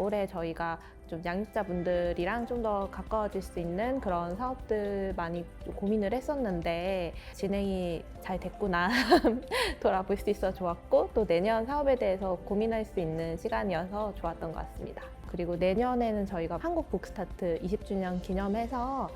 올해 저희가 좀 양육자분들이랑 좀 더 가까워질 수 있는 그런 사업들 많이 고민을 했었는데 진행이 잘 됐구나 돌아볼 수 있어 좋았고, 또 내년 사업에 대해서 고민할 수 있는 시간이어서 좋았던 것 같습니다. 그리고 내년에는 저희가 한국 북스타트 20주년 기념해서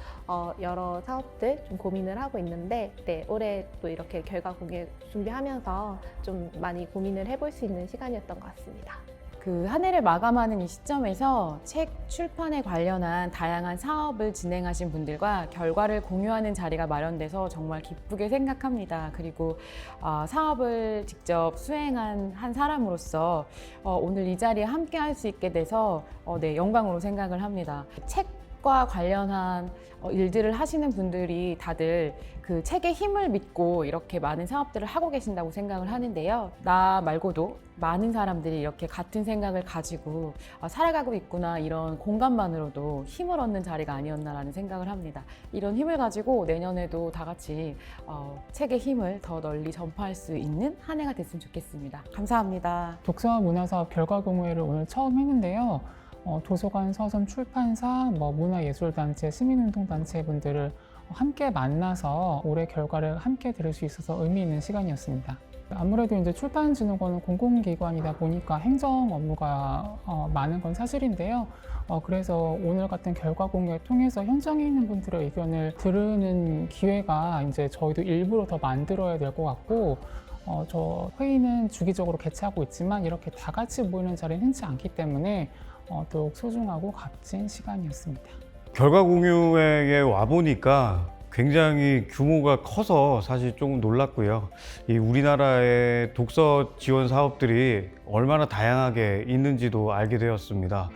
여러 사업들 좀 고민을 하고 있는데, 네, 올해 또 이렇게 결과 공개 준비하면서 좀 많이 고민을 해볼 수 있는 시간이었던 것 같습니다. 그 한 해를 마감하는 이 시점에서 책 출판에 관련한 다양한 사업을 진행하신 분들과 결과를 공유하는 자리가 마련돼서 정말 기쁘게 생각합니다. 그리고 사업을 직접 수행한 한 사람으로서 오늘 이 자리에 함께 할 수 있게 돼서 네, 영광으로 생각을 합니다. 책과 관련한 일들을 하시는 분들이 다들 그 책의 힘을 믿고 이렇게 많은 사업들을 하고 계신다고 생각을 하는데요. 나 말고도 많은 사람들이 이렇게 같은 생각을 가지고 살아가고 있구나, 이런 공감만으로도 힘을 얻는 자리가 아니었나라는 생각을 합니다. 이런 힘을 가지고 내년에도 다 같이 책의 힘을 더 널리 전파할 수 있는 한 해가 됐으면 좋겠습니다. 감사합니다. 독서문화사업 결과공유회를 오늘 처음 했는데요. 도서관, 서점, 출판사, 문화예술단체, 시민운동단체 분들을 함께 만나서 올해 결과를 함께 들을 수 있어서 의미 있는 시간이었습니다. 아무래도 이제 출판진흥원은 공공기관이다 보니까 행정 업무가 많은 건 사실인데요. 그래서 오늘 같은 결과 공유를 통해서 현장에 있는 분들의 의견을 들으는 기회가 이제 저희도 일부러 더 만들어야 될 것 같고, 저 회의는 주기적으로 개최하고 있지만 이렇게 다 같이 모이는 자리는 흔치 않기 때문에 더욱 소중하고 값진 시간이었습니다. 결과 공유회에 와보니까 굉장히 규모가 커서 사실 조금 놀랐고요. 이 우리나라의 독서 지원 사업들이 얼마나 다양하게 있는지도 알게 되었습니다.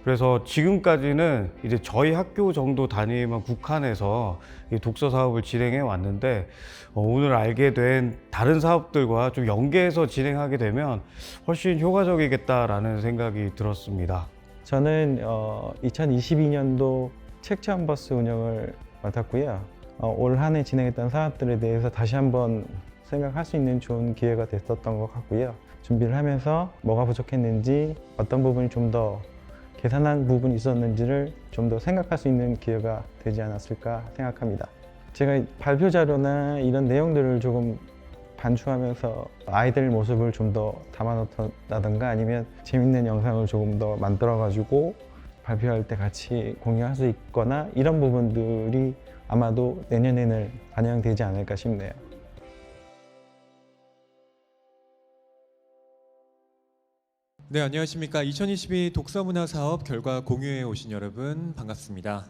그래서 지금까지는 이제 저희 학교 정도 단위만 국한해서 이 독서 사업을 진행해 왔는데, 오늘 알게 된 다른 사업들과 좀 연계해서 진행하게 되면 훨씬 효과적이겠다라는 생각이 들었습니다. 저는 2022년도 책체험버스 운영을 맡았고요. 올 한 해 진행했던 사업들에 대해서 다시 한번 생각할 수 있는 좋은 기회가 됐었던 것 같고요. 준비를 하면서 뭐가 부족했는지, 어떤 부분이 좀 더 개선한 부분이 있었는지를 좀 더 생각할 수 있는 기회가 되지 않았을까 생각합니다. 제가 발표 자료나 이런 내용들을 조금 반추하면서 아이들 모습을 좀 더 담아놓다던가 아니면 재밌는 영상을 조금 더 만들어가지고 발표할 때 같이 공유할 수 있거나, 이런 부분들이 아마도 내년에는 반영되지 않을까 싶네요. 네, 안녕하십니까. 2022 독서문화사업 결과 공유회에 오신 여러분 반갑습니다.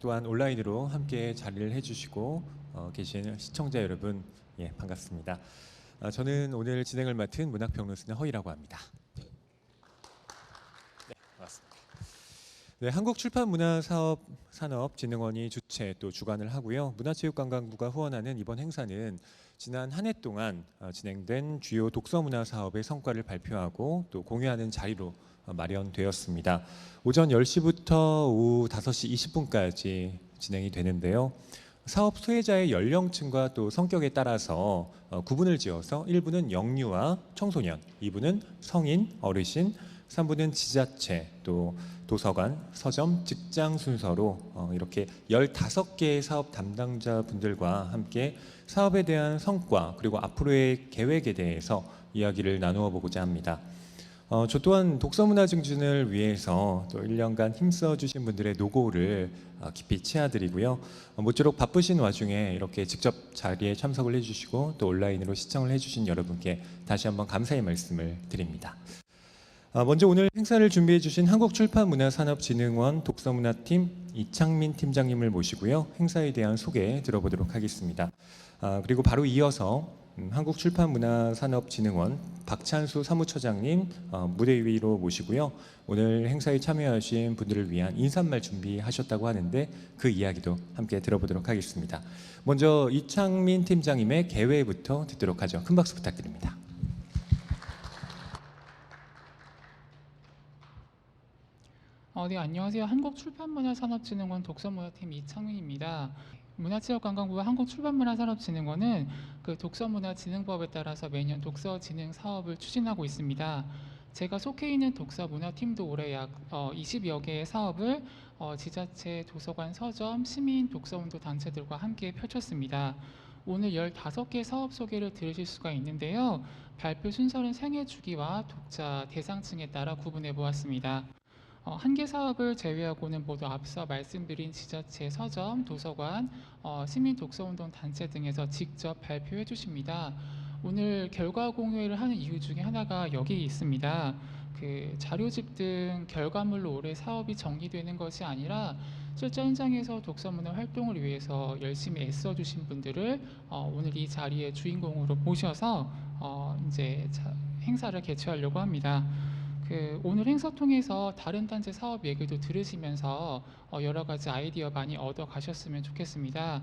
또한 온라인으로 함께 자리를 해주시고 계신 시청자 여러분, 예, 반갑습니다. 저는 오늘 진행을 맡은 문학평론가 허이라고 합니다. 네, 반갑습니다. 네, 한국출판문화사업산업진흥원이 주최 또 주관을 하고요. 문화체육관광부가 후원하는 이번 행사는 지난 한 해 동안 진행된 주요 독서문화 사업의 성과를 발표하고 또 공유하는 자리로 마련되었습니다. 오전 10시부터 오후 5시 20분까지 진행이 되는데요. 사업 수혜자의 연령층과 또 성격에 따라서 구분을 지어서 1부는 영유아, 청소년, 2부는 성인, 어르신, 3부는 지자체, 또 도서관, 서점, 직장 순서로 이렇게 15개의 사업 담당자분들과 함께 사업에 대한 성과 그리고 앞으로의 계획에 대해서 이야기를 나누어 보고자 합니다. 저 또한 독서문화 증진을 위해서 또 1년간 힘써 주신 분들의 노고를 깊이 치아드리고요. 모쪼록 바쁘신 와중에 이렇게 직접 자리에 참석을 해주시고 또 온라인으로 시청을 해주신 여러분께 다시 한번 감사의 말씀을 드립니다. 먼저 오늘 행사를 준비해 주신 한국출판문화산업진흥원 독서문화팀 이창민 팀장님을 모시고요. 행사에 대한 소개 들어보도록 하겠습니다. 그리고 바로 이어서 한국출판문화산업진흥원 박찬수 사무처장님 무대 위로 모시고요. 오늘 행사에 참여하신 분들을 위한 인사말 준비하셨다고 하는데 그 이야기도 함께 들어보도록 하겠습니다. 먼저 이창민 팀장님의 개회부터 듣도록 하죠. 큰 박수 부탁드립니다. 네, 안녕하세요. 한국출판문화산업진흥원 독서문화팀 이창민입니다. 문화체육관광부와 한국출판문화산업진흥원은 그 독서문화진흥법에 따라서 매년 독서진흥 사업을 추진하고 있습니다. 제가 속해 있는 독서문화팀도 올해 약 20여 개의 사업을 지자체, 도서관, 서점, 시민, 독서운동 단체들과 함께 펼쳤습니다. 오늘 15개 사업 소개를 들으실 수가 있는데요. 발표 순서는 생애 주기와 독자 대상층에 따라 구분해 보았습니다. 한 개 사업을 제외하고는 모두 앞서 말씀드린 지자체, 서점, 도서관, 시민 독서운동 단체 등에서 직접 발표해 주십니다. 오늘 결과 공유회를 하는 이유 중에 하나가 여기 있습니다. 그 자료집 등 결과물로 올해 사업이 정리되는 것이 아니라 실제 현장에서 독서문화 활동을 위해서 열심히 애써주신 분들을 오늘 이 자리의 주인공으로 모셔서 이제 행사를 개최하려고 합니다. 오늘 행사 통해서 다른 단체 사업 얘기도 들으시면서 여러 가지 아이디어 많이 얻어 가셨으면 좋겠습니다.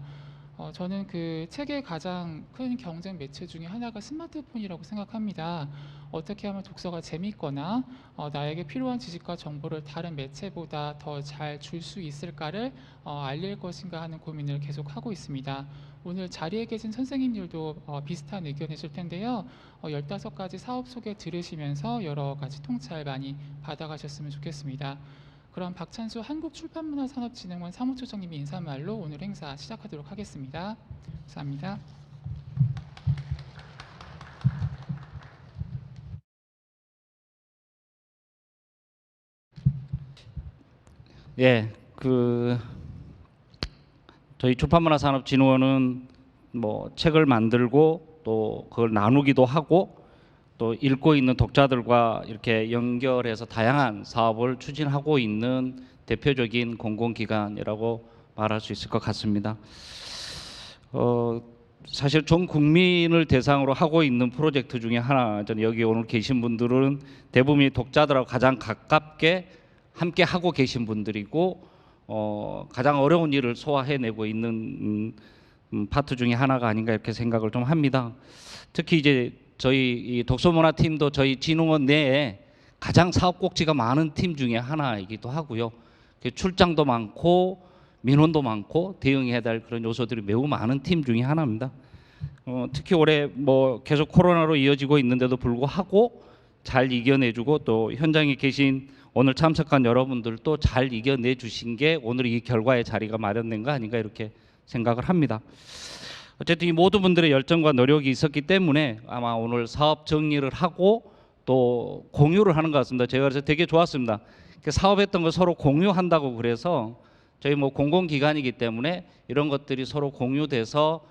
저는 그 책의 가장 큰 경쟁 매체 중에 하나가 스마트폰이라고 생각합니다. 어떻게 하면 독서가 재밌거나 나에게 필요한 지식과 정보를 다른 매체보다 더 잘 줄 수 있을까를 알릴 것인가 하는 고민을 계속 하고 있습니다. 오늘 자리에 계신 선생님들도 비슷한 의견이실 텐데요. 15가지 사업 소개 들으시면서 여러 가지 통찰 많이 받아가셨으면 좋겠습니다. 그럼 박찬수 한국출판문화산업진흥원 사무처장님의 인사말로 오늘 행사 시작하도록 하겠습니다. 감사합니다. 예, 저희 출판문화산업진흥원은 뭐 책을 만들고 또 그걸 나누기도 하고 또 읽고 있는 독자들과 이렇게 연결해서 다양한 사업을 추진하고 있는 대표적인 공공기관이라고 말할 수 있을 것 같습니다. 사실 전 국민을 대상으로 하고 있는 프로젝트 중에 하나, 저는 여기 오늘 계신 분들은 대부분이 독자들하고 가장 가깝게 함께 하고 계신 분들이고 가장 어려운 일을 소화해내고 있는 파트 중에 하나가 아닌가 이렇게 생각을 좀 합니다. 특히 이제 저희 이 독서문화팀도 저희 진흥원 내에 가장 사업 꼭지가 많은 팀 중에 하나이기도 하고요. 출장도 많고 민원도 많고 대응해야 될 그런 요소들이 매우 많은 팀 중에 하나입니다. 특히 올해 뭐 계속 코로나로 이어지고 있는데도 불구하고 잘 이겨내주고 또 현장에 계신 오늘 참석한 여러분들도 잘 이겨내 주신 게 오늘 이 결과의 자리가 마련된 거 아닌가 이렇게 생각을 합니다. 어쨌든 이 모든 분들의 열정과 노력이 있었기 때문에 아마 오늘 사업 정리를 하고 또 공유를 하는 것 같습니다. 제가 그래서 되게 좋았습니다. 사업했던 거 서로 공유한다고 그래서 저희 뭐 공공기관이기 때문에 이런 것들이 서로 공유돼서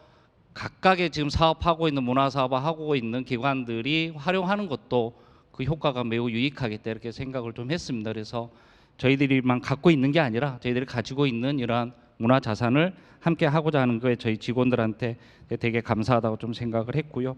각각의 지금 사업하고 있는 문화사업을 하고 있는 기관들이 활용하는 것도 그 효과가 매우 유익하겠다 이렇게 생각을 좀 했습니다. 그래서 저희들이만 갖고 있는 게 아니라 저희들이 가지고 있는 이러한 문화 자산을 함께 하고자 하는 거에 저희 직원들한테 되게 감사하다고 좀 생각을 했고요.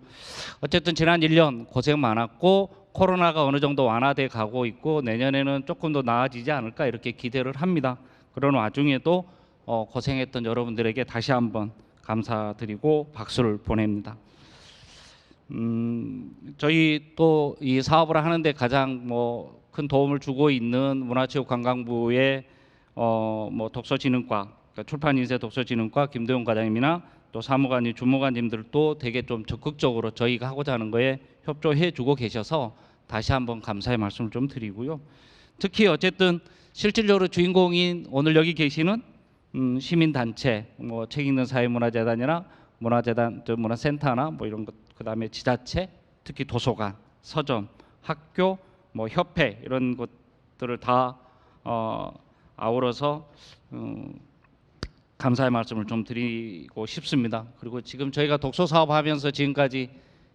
어쨌든 지난 1년 고생 많았고 코로나가 어느 정도 완화돼 가고 있고 내년에는 조금 더 나아지지 않을까 이렇게 기대를 합니다. 그런 와중에도 고생했던 여러분들에게 다시 한번 감사드리고 박수를 보냅니다. 저희 또 이 사업을 하는데 가장 뭐 큰 도움을 주고 있는 문화체육관광부의 뭐 독서진흥과 그러니까 출판인쇄 독서진흥과 김도영 과장님이나 또 사무관님, 주무관님들도 되게 좀 적극적으로 저희가 하고자 하는 거에 협조해주고 계셔서 다시 한번 감사의 말씀을 좀 드리고요. 특히 어쨌든 실질적으로 주인공인 오늘 여기 계시는 시민단체, 뭐 책 읽는 사회문화재단이나 문화재단, 문화센터나 뭐 이런 것, 그다음에 지자체, 특히 도서관, 서점, 학교, 뭐 협회 이런 것들을 다 아우러서 감사의 말씀을 좀 드리고 싶습니다. 그리고 지금 저희가 독서 사업하면서 지금까지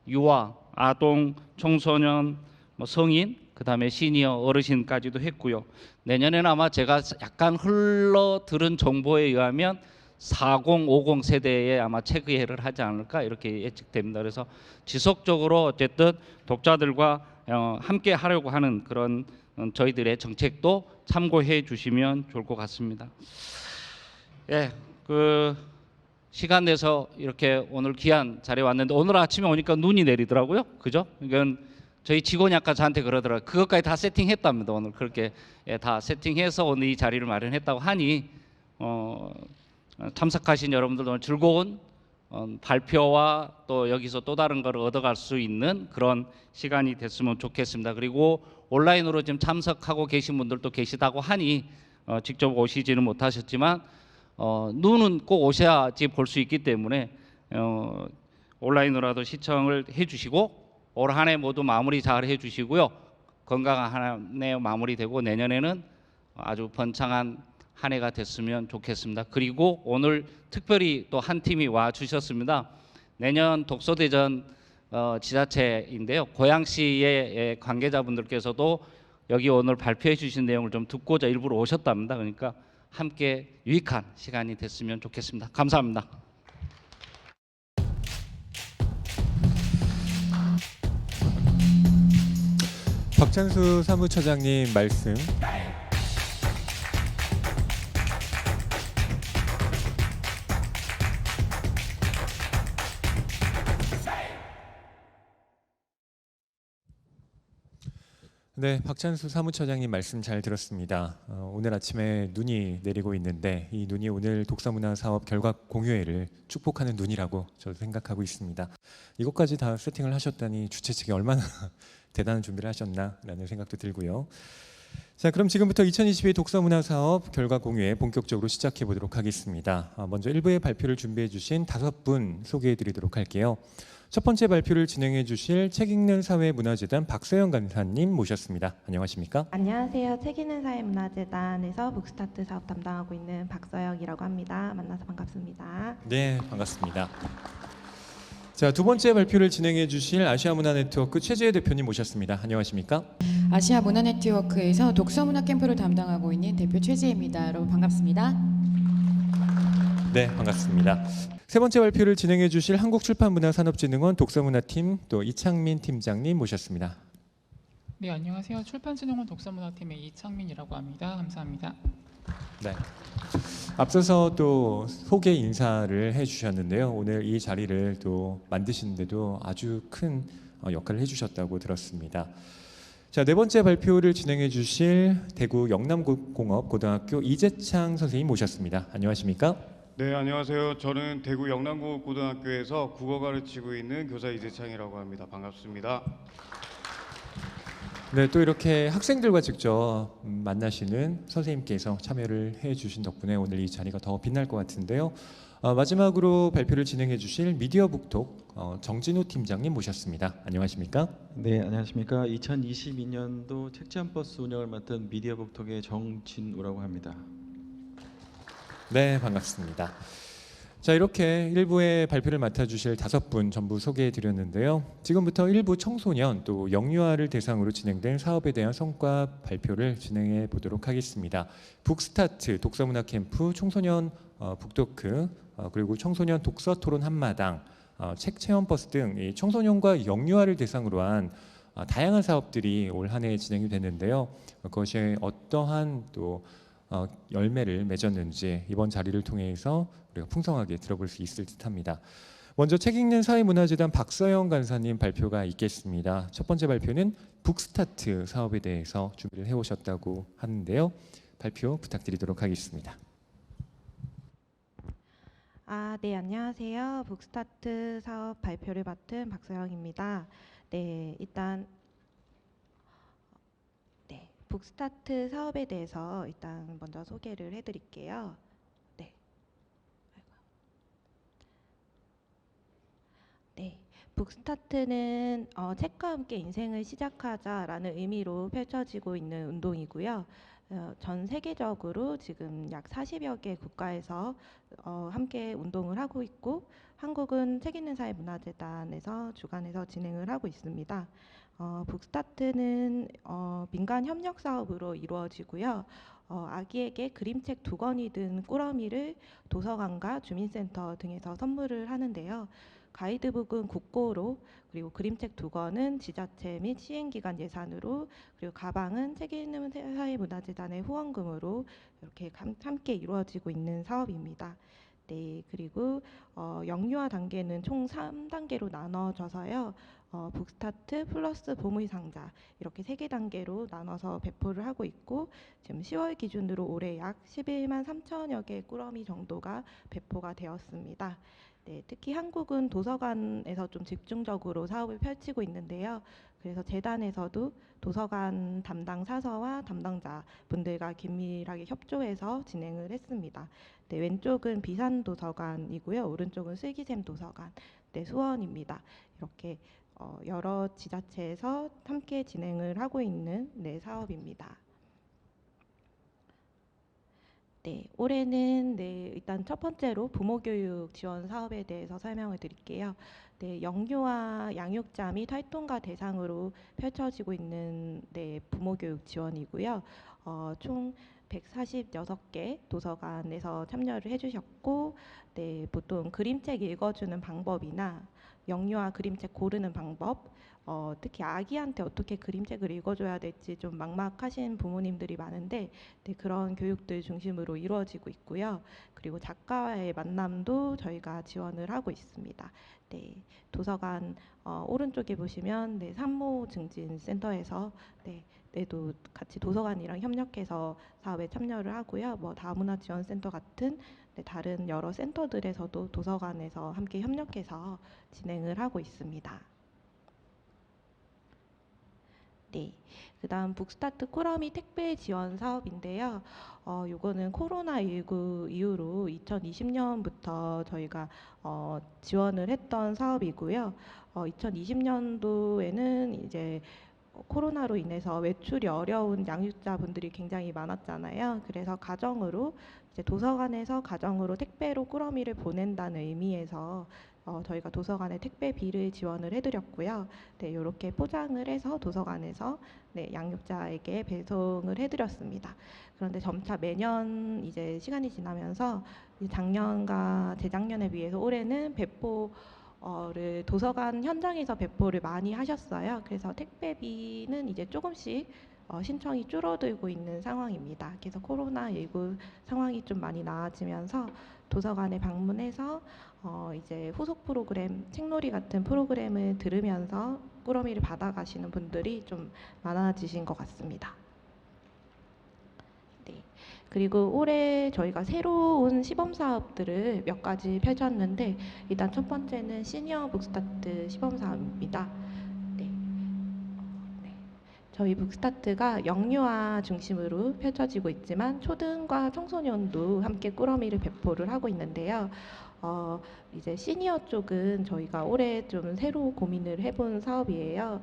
유아, 아동, 청소년, 뭐 성인, 그다음에 시니어, 어르신까지도 했고요. 내년에는 아마 제가 약간 흘러 들은 정보에 의하면 40, 50 세대에 아마 체계를 하지 않을까 이렇게 예측됩니다. 그래서 지속적으로 어쨌든 독자들과 함께 하려고 하는 그런 저희들의 정책도 참고해 주시면 좋을 것 같습니다. 예, 시간 내서 이렇게 오늘 귀한 자리에 왔는데 오늘 아침에 오니까 눈이 내리더라고요. 그죠? 이건 저희 직원이 아까 저한테 그러더라고요. 그것까지 다 세팅했답니다. 오늘 그렇게 다 세팅해서 오늘 이 자리를 마련했다고 하니 참석하신 여러분들도 즐거운 발표와 또 여기서 또 다른 걸 얻어갈 수 있는 그런 시간이 됐으면 좋겠습니다. 그리고 온라인으로 지금 참석하고 계신 분들도 계시다고 하니 직접 오시지는 못하셨지만 눈은 꼭 오셔야지 볼 수 있기 때문에 온라인으로라도 시청을 해주시고 올 한 해 모두 마무리 잘 해주시고요. 건강한 한 해 마무리되고 내년에는 아주 번창한 한 해가 됐으면 좋겠습니다. 그리고 오늘 특별히 또 한 팀이 와 주셨습니다. 내년 독서대전 지자체인데요. 고양시의 관계자분들께서도 여기 오늘 발표해 주신 내용을 좀 듣고자 일부러 오셨답니다. 그러니까 함께 유익한 시간이 됐으면 좋겠습니다. 감사합니다. 박찬수 사무처장님 말씀. 네, 박찬수 사무처장님 말씀 잘 들었습니다. 오늘 아침에 눈이 내리고 있는데 이 눈이 오늘 독서문화 사업 결과 공유회를 축복하는 눈이라고 저도 생각하고 있습니다. 이것까지 다 세팅을 하셨다니 주최 측이 얼마나 대단한 준비를 하셨나라는 생각도 들고요. 자, 그럼 지금부터 2022 독서문화 사업 결과 공유회 본격적으로 시작해 보도록 하겠습니다. 먼저 1부의 발표를 준비해 주신 5분 소개해 드리도록 할게요. 첫 번째 발표를 진행해 주실 책 읽는 사회문화재단 박서영 간사님 모셨습니다. 안녕하십니까? 안녕하세요. 책 읽는 사회문화재단에서 북스타트 사업 담당하고 있는 박서영이라고 합니다. 만나서 반갑습니다. 네, 반갑습니다. 자, 두 번째 발표를 진행해 주실 아시아문화네트워크 최재혜 대표님 모셨습니다. 안녕하십니까? 아시아 문화 네트워크에서 독서 문화 캠프를 담당하고 있는 대표 최지혜입니다. 여러분 반갑습니다. 네, 반갑습니다. 세 번째 발표를 진행해 주실 한국출판문화산업진흥원 독서문화팀 또 이창민 팀장님 모셨습니다. 네, 안녕하세요. 출판진흥원 독서문화팀의 이창민이라고 합니다. 감사합니다. 네. 앞서서 또 소개 인사를 해주셨는데요. 오늘 이 자리를 또 만드시는데도 아주 큰 역할을 해주셨다고 들었습니다. 자, 네 번째 발표를 진행해 주실 대구 영남공업고등학교 이재창 선생님 모셨습니다. 안녕하십니까? 네, 안녕하세요. 저는 대구 영남고등학교에서 국어 가르치고 있는 교사 이재창이라고 합니다. 반갑습니다. 네, 또 이렇게 학생들과 직접 만나시는 선생님께서 참여를 해주신 덕분에 오늘 이 자리가 더 빛날 것 같은데요. 마지막으로 발표를 진행해 주실 미디어 북톡 정진우 팀장님 모셨습니다. 안녕하십니까? 네, 안녕하십니까. 2022년도 책지안버스 운영을 맡은 미디어 북톡의 정진우라고 합니다. 네, 반갑습니다. 자, 이렇게 1부의 발표를 맡아주실 5분 전부 소개해드렸는데요. 지금부터 1부 청소년 또 영유아를 대상으로 진행된 사업에 대한 성과 발표를 진행해 보도록 하겠습니다. 북스타트 독서문화 캠프, 청소년 북토크, 그리고 청소년 독서 토론 한마당, 책 체험 버스 등 이 청소년과 영유아를 대상으로 한 다양한 사업들이 올 한 해 진행이 됐는데요. 그것이 어떠한 또 열매를 맺었는지 이번 자리를 통해서 우리가 풍성하게 들어볼 수 있을 듯합니다. 먼저 책 읽는 사회문화재단 박서영 간사님 발표가 있겠습니다. 첫 번째 발표는 북스타트 사업에 대해서 준비를 해오셨다고 하는데요. 발표 부탁드리도록 하겠습니다. 네, 안녕하세요. 북스타트 사업 발표를 맡은 박서영입니다. 네, 일단 북스타트 사업에 대해서 일단 먼저 소개를 해드릴게요. 네, 북스타트는 책과 함께 인생을 시작하자라는 의미로 펼쳐지고 있는 운동이고요. 전 세계적으로 지금 약 40여 개 국가에서 함께 운동을 하고 있고 한국은 책 읽는 사회문화재단에서 주관해서 진행을 하고 있습니다. 북스타트는 민간 협력 사업으로 이루어지고요. 아기에게 그림책 2권이 든 꾸러미를 도서관과 주민센터 등에서 선물을 하는데요. 가이드북은 국고로, 그리고 그림책 2권은 지자체 및 시행기관 예산으로, 그리고 가방은 책 읽는 사회문화재단의 후원금으로 이렇게 함께 이루어지고 있는 사업입니다. 네, 그리고 영유아 단계는 총 3단계로 나눠져서요. 북스타트 플러스 보물상자 이렇게 3개 단계로 나눠서 배포를 하고 있고 지금 10월 기준으로 올해 약 11만 3천여 개 꾸러미 정도가 배포가 되었습니다. 네, 특히 한국은 도서관에서 좀 집중적으로 사업을 펼치고 있는데요. 그래서 재단에서도 도서관 담당 사서와 담당자 분들과 긴밀하게 협조해서 진행을 했습니다. 네, 왼쪽은 비산도서관이고요. 오른쪽은 슬기샘 도서관, 네, 수원입니다. 이렇게 여러 지자체에서 함께 진행을 하고 있는 네, 사업입니다. 네, 올해는 네, 일단 첫 번째로 부모교육 지원 사업에 대해서 설명을 드릴게요. 네, 영유아 양육자 및 활동가 대상으로 펼쳐지고 있는 네, 부모교육 지원이고요. 총 146개 도서관에서 참여를 해주셨고, 네, 보통 그림책 읽어주는 방법이나 영유아 그림책 고르는 방법, 특히 아기한테 어떻게 그림책을 읽어줘야 될지 좀 막막하신 부모님들이 많은데 네, 그런 교육들 중심으로 이루어지고 있고요. 그리고 작가와의 만남도 저희가 지원을 하고 있습니다. 네, 도서관 오른쪽에 보시면 네, 산모증진센터에서 또 같이 도서관이랑 협력해서 사업에 참여를 하고요. 뭐 다문화지원센터 같은 다른 여러 센터들에서도 도서관에서 함께 협력해서 진행을 하고 있습니다. 네, 그다음 북스타트 꾸러미 택배 지원 사업인데요. 요거는 코로나19 이후로 2020년부터 저희가 지원을 했던 사업이고요. 2020년도에는 이제 코로나로 인해서 외출이 어려운 양육자분들이 굉장히 많았잖아요. 그래서 가정으로 이제 도서관에서 가정으로 택배로 꾸러미를 보낸다는 의미에서 저희가 도서관에 택배비를 지원을 해드렸고요. 네, 이렇게 포장을 해서 도서관에서 네, 양육자에게 배송을 해드렸습니다. 그런데 점차 매년 이제 시간이 지나면서 작년과 재작년에 비해서 올해는 배포를 도서관 현장에서 배포를 많이 하셨어요. 그래서 택배비는 이제 조금씩 신청이 줄어들고 있는 상황입니다. 그래서 코로나19 상황이 좀 많이 나아지면서 도서관에 방문해서 이제 후속 프로그램, 책놀이 같은 프로그램을 들으면서 꾸러미를 받아가시는 분들이 좀 많아지신 것 같습니다. 네. 그리고 올해 저희가 새로운 시범 사업들을 몇 가지 펼쳤는데 일단 첫 번째는 시니어 북스타트 시범 사업입니다. 저희 북스타트가 영유아 중심으로 펼쳐지고 있지만 초등과 청소년도 함께 꾸러미를 배포를 하고 있는데요. 이제 시니어 쪽은 저희가 올해 좀 새로 고민을 해본 사업이에요.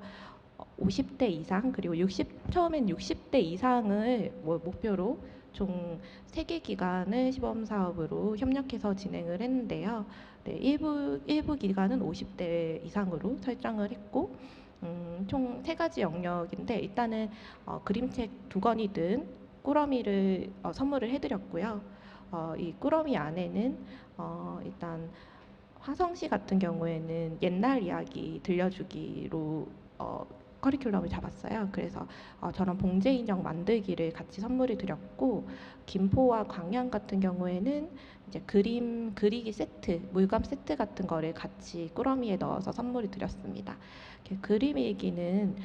50대 이상 그리고 처음엔 60대 이상을 목표로 총 3개 기관을 시범 사업으로 협력해서 진행을 했는데요. 네, 일부 기관은 50대 이상으로 설정을 했고 총 3가지 영역인데 일단은 그림책 2권이든 꾸러미를 선물을 해드렸고요. 이 꾸러미 안에는 일단 화성시 같은 경우에는 옛날 이야기 들려주기로 커리큘럼을 잡았어요. 그래서 저런 봉제 인형 만들기를 같이 선물을 드렸고 김포와 광양 같은 경우에는 이제 그림 그리기 세트, 물감 세트 같은 거를 같이 꾸러미에 넣어서 선물을 드렸습니다. 그림 일기는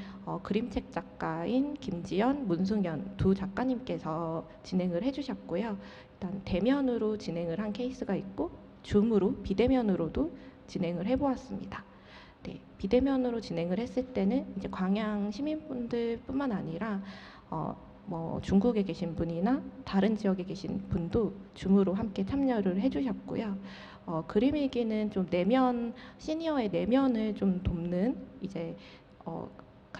그림책 작가인 김지연, 문승연 두 작가님께서 진행을 해주셨고요. 일단 대면으로 진행을 한 케이스가 있고 줌으로 비대면으로도 진행을 해보았습니다. 네, 비대면으로 진행을 했을 때는 이제 광양 시민분들뿐만 아니라 뭐 중국에 계신 분이나 다른 지역에 계신 분도 줌으로 함께 참여를 해주셨고요. 그림 일기는 좀 시니어의 내면을 좀 돕는 이제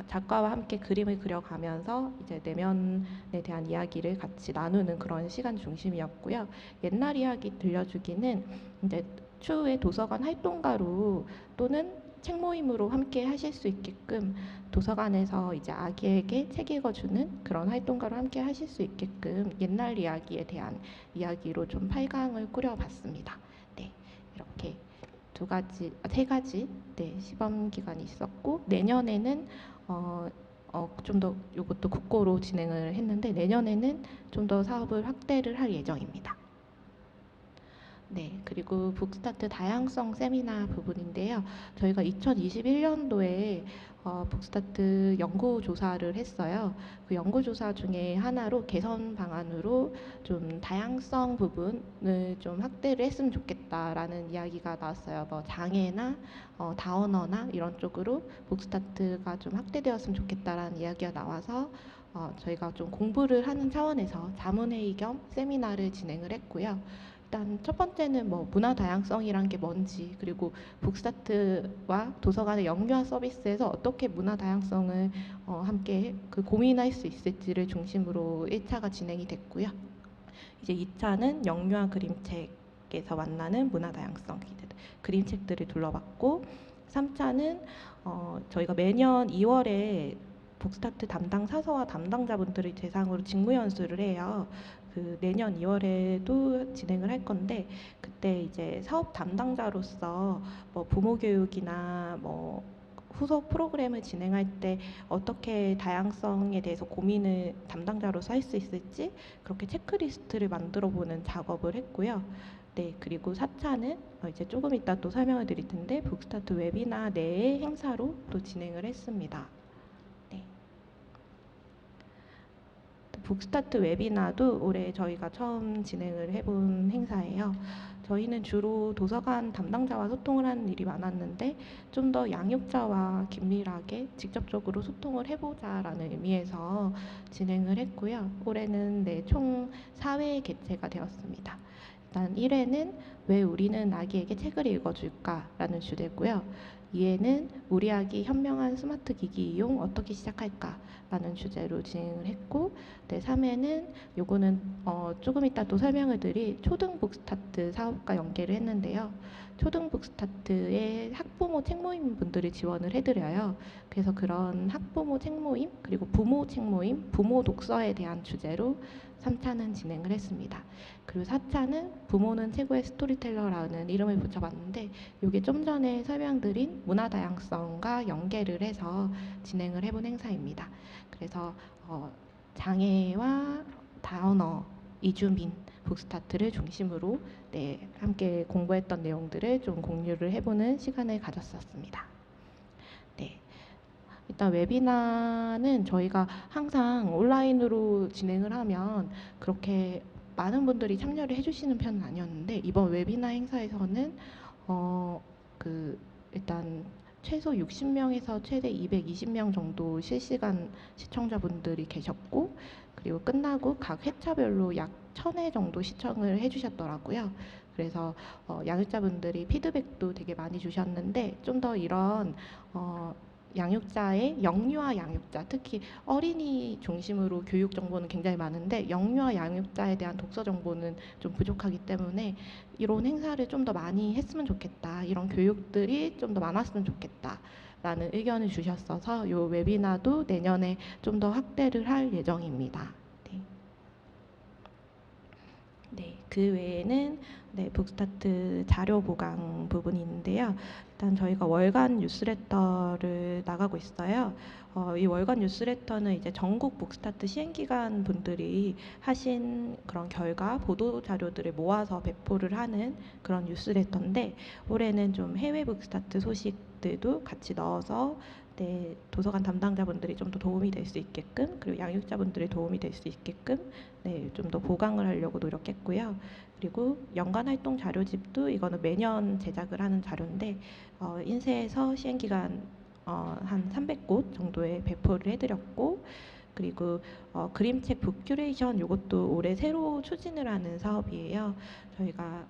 작가와 함께 그림을 그려가면서 이제 내면에 대한 이야기를 같이 나누는 그런 시간 중심이었고요. 옛날 이야기 들려주기는 이제 추후에 도서관 활동가로 또는 책 모임으로 함께 하실 수 있게끔 도서관에서 이제 아기에게 책 읽어주는 그런 활동가로 함께 하실 수 있게끔 옛날 이야기에 대한 이야기로 좀 8강을 꾸려봤습니다. 네, 이렇게 3가지 네, 시범 기간이 있었고 내년에는 좀 더 이것도 국고로 진행을 했는데 내년에는 좀 더 사업을 확대를 할 예정입니다. 네, 그리고 북스타트 다양성 세미나 부분인데요. 저희가 2021년도에 북스타트 연구조사를 했어요. 그 연구조사 중에 하나로 개선 방안으로 좀 다양성 부분을 좀 확대를 했으면 좋겠다라는 이야기가 나왔어요. 뭐 장애나 다언어나 이런 쪽으로 북스타트가 좀 확대되었으면 좋겠다라는 이야기가 나와서 저희가 좀 공부를 하는 차원에서 자문회의 겸 세미나를 진행을 했고요. 일단 첫 번째는 뭐 문화 다양성이란 게 뭔지, 그리고 북스타트와 도서관의 영유아 서비스에서 어떻게 문화 다양성을 함께 그 고민할 수 있을지를 중심으로 1차가 진행이 됐고요. 이제 2차는 영유아 그림책에서 만나는 문화 다양성 그림책들을 둘러봤고, 3차는 저희가 매년 2월에 북스타트 담당 사서와 담당자분들을 대상으로 직무 연수를 해요. 그 내년 2월에도 진행을 할 건데, 그때 이제 사업 담당자로서 뭐 부모 교육이나 뭐 후속 프로그램을 진행할 때 어떻게 다양성에 대해서 고민을 담당자로서 할 수 있을지 그렇게 체크리스트를 만들어 보는 작업을 했고요. 네, 그리고 4차는 이제 조금 이따 또 설명을 드릴 텐데 북스타트 웨비나 내의 행사로 또 진행을 했습니다. 네. 북스타트 웨비나도 올해 저희가 처음 진행을 해본 행사예요. 저희는 주로 도서관 담당자와 소통을 하는 일이 많았는데 좀 더 양육자와 긴밀하게 직접적으로 소통을 해보자라는 의미에서 진행을 했고요. 올해는 총 4회 개최가 되었습니다. 일단 1회는 왜 우리는 아기에게 책을 읽어줄까라는 주제고요. 2회는 우리 아기 현명한 스마트 기기 이용 어떻게 시작할까라는 주제로 진행을 했고, 네, 3회는 요거는 조금 이따 또 설명을 드릴 초등 북스타트 사업과 연계를 했는데요. 초등 북스타트에 학부모 책모임 분들을 지원을 해드려요. 그래서 그런 학부모 책모임 그리고 부모 책모임, 부모 독서에 대한 주제로 3차는 진행을 했습니다. 그리고 4차는 부모는 최고의 스토리텔러라는 이름을 붙여봤는데, 이게 좀 전에 설명드린 문화 다양성과 연계를 해서 진행을 해본 행사입니다. 그래서 장애와 다언어, 이주민, 북스타트를 중심으로 네, 함께 공부했던 내용들을 좀 공유를 해보는 시간을 가졌었습니다. 네. 일단 웨비나는 저희가 항상 온라인으로 진행을 하면 그렇게 많은 분들이 참여를 해주시는 편은 아니었는데, 이번 웨비나 행사에서는 일단 최소 60명에서 최대 220명 정도 실시간 시청자분들이 계셨고, 그리고 끝나고 각 회차별로 약 1000회 정도 시청을 해주셨더라고요. 그래서 양육자분들이 피드백도 되게 많이 주셨는데, 좀 더 이런 양육자의 영유아 양육자, 특히 어린이 중심으로 교육 정보는 굉장히 많은데 영유아 양육자에 대한 독서 정보는 좀 부족하기 때문에 이런 행사를 좀 더 많이 했으면 좋겠다, 이런 교육들이 좀 더 많았으면 좋겠다 라는 의견을 주셨어서 이 웨비나도 내년에 좀 더 확대를 할 예정입니다. 네, 그 외에는 북스타트 자료 보강 부분이 있는데요. 일단 저희가 월간 뉴스레터를 나가고 있어요. 이 월간 뉴스레터는 이제 전국 북스타트 시행기관 분들이 하신 그런 결과 보도 자료들을 모아서 배포를 하는 그런 뉴스레터인데, 올해는 좀 해외 북스타트 소식들도 같이 넣어서 네, 도서관 담당자분들이 좀 더 도움이 될 수 있게끔, 그리고 양육자분들이 도움이 될 수 있게끔 네, 좀 더 보강을 하려고 노력했고요. 그리고 연간 활동 자료집도 이거는 매년 제작을 하는 자료인데 인쇄해서 시행기간 한 300곳 정도에 배포를 해드렸고, 그리고 그림책 북큐레이션 이것도 올해 새로 추진을 하는 사업이에요. 저희가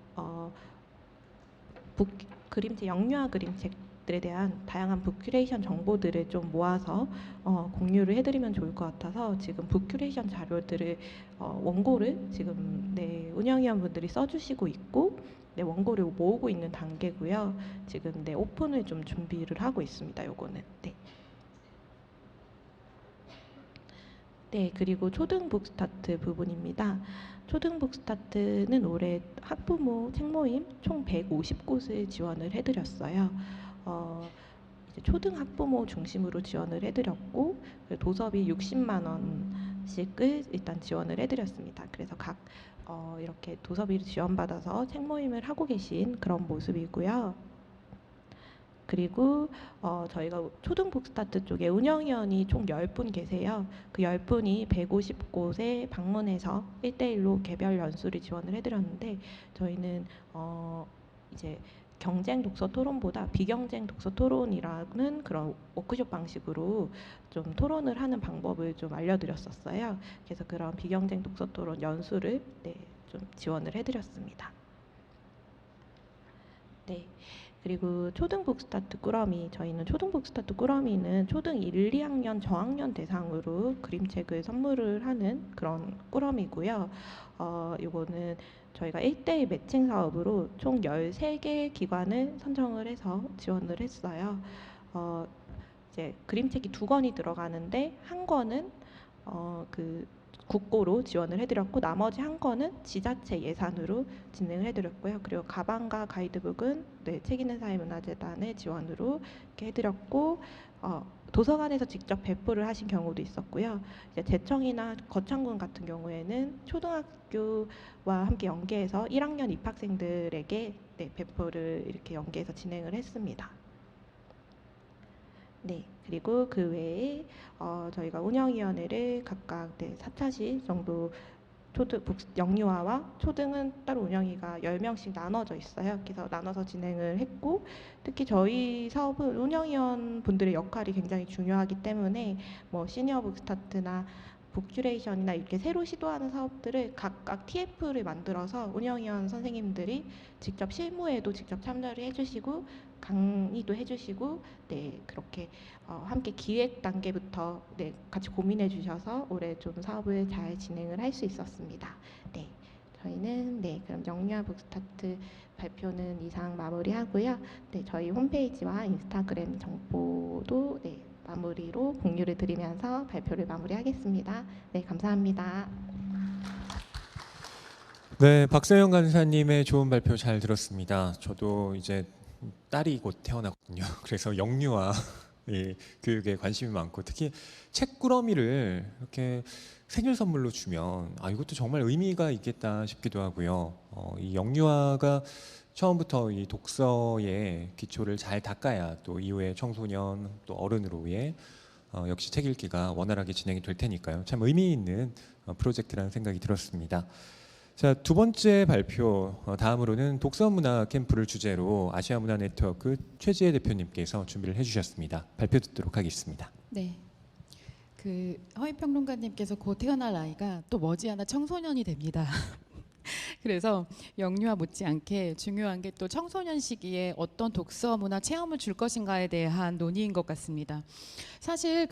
그림책 영유아 그림책들에 대한 다양한 북큐레이션 정보들을 좀 모아서 공유를 해드리면 좋을 것 같아서 지금 북큐레이션 자료들을 원고를 지금 네, 운영위원분들이 써주시고 있고 네, 원고를 모으고 있는 단계고요. 지금 네, 오픈을 좀 준비를 하고 있습니다. 요거는 네. 네, 그리고 초등 북스타트 부분입니다. 초등 북스타트는 올해 학부모 책모임 총 150곳을 지원을 해드렸어요. 이제 초등 학부모 중심으로 지원을 해드렸고, 도서비 60만 원씩을 일단 지원을 해드렸습니다. 그래서 각 이렇게 도서비를 지원받아서 책모임을 하고 계신 그런 모습이고요. 그리고 저희가 초등 북스타트 쪽에 운영위원이 총 10분 계세요. 그 10분이 150곳에 방문해서 1대1로 개별 연수를 지원을 해드렸는데 저희는 이제 경쟁 독서 토론보다 비경쟁 독서 토론이라는 그런 워크숍 방식으로 좀 토론을 하는 방법을 좀 알려드렸었어요. 그래서 그런 비경쟁 독서 토론 연수를 좀 지원을 해드렸습니다. 네. 그리고 초등 북스타트 꾸러미, 저희는 초등 북스타트 꾸러미는 초등 1, 2학년 저학년 대상으로 그림책을 선물을 하는 그런 꾸러미고요. 이거는 저희가 1대1 매칭 사업으로 총 13개 기관을 선정을 해서 지원을 했어요. 이제 그림책이 2권이 들어가는데 한 권은 그 국고로 지원을 해드렸고 나머지 한 권은 지자체 예산으로 진행을 해드렸고요. 그리고 가방과 가이드북은 책 읽는 사회문화재단의 지원으로 이렇게 해드렸고 도서관에서 직접 배포를 하신 경우도 있었고요. 이제 제청이나 거창군 같은 경우에는 초등학교와 함께 연계해서 1학년 입학생들에게 배포를 이렇게 연계해서 진행을 했습니다. 네, 그리고 그 외에 저희가 운영위원회를 각각 4차시 정도 영유아와 초등은 따로 운영위가 10명씩 나눠져 있어요. 그래서 나눠서 진행을 했고 특히 저희 사업은 운영위원 분들의 역할이 굉장히 중요하기 때문에 뭐 시니어 북스타트나 북큐레이션이나 이렇게 새로 시도하는 사업들을 각각 TF를 만들어서 운영위원 선생님들이 직접 실무에도 직접 참여를 해주시고 강의도 해주시고 그렇게 함께 기획 단계부터 같이 고민해 주셔서 올해 좀 사업을 잘 진행을 할 수 있었습니다. 네, 저희는 그럼 영유아 북스타트 발표는 이상 마무리하고요. 저희 홈페이지와 인스타그램 정보도 마무리로 공유를 드리면서 발표를 마무리하겠습니다. 감사합니다. 네, 박서영 간사님의 좋은 발표 잘 들었습니다. 저도 이제 딸이 곧 태어났거든요. 그래서 영유아 교육에 관심이 많고 특히 책꾸러미를 이렇게 생일 선물로 주면 이것도 정말 의미가 있겠다 싶기도 하고요. 이 영유아가 처음부터 이 독서의 기초를 잘 닦아야 또 이후에 청소년 또 어른으로의 역시 책 읽기가 원활하게 진행이 될 테니까요. 참 의미 있는 프로젝트라는 생각이 들었습니다. 자, 두 번째 발표 다음으로는 독서문화 캠프를 주제로 아시아문화 네트워크 최지혜 대표님께서 준비를 해주셨습니다. 발표 듣도록 하겠습니다. 네. 그 허인평론가님께서 곧 태어날 아이가 또 머지않아 청소년이 됩니다. 그래서 영유아 못지않게 중요한 게 또 청소년 시기에 어떤 독서 문화 체험을 줄 것인가에 대한 논의인 것 같습니다. 사실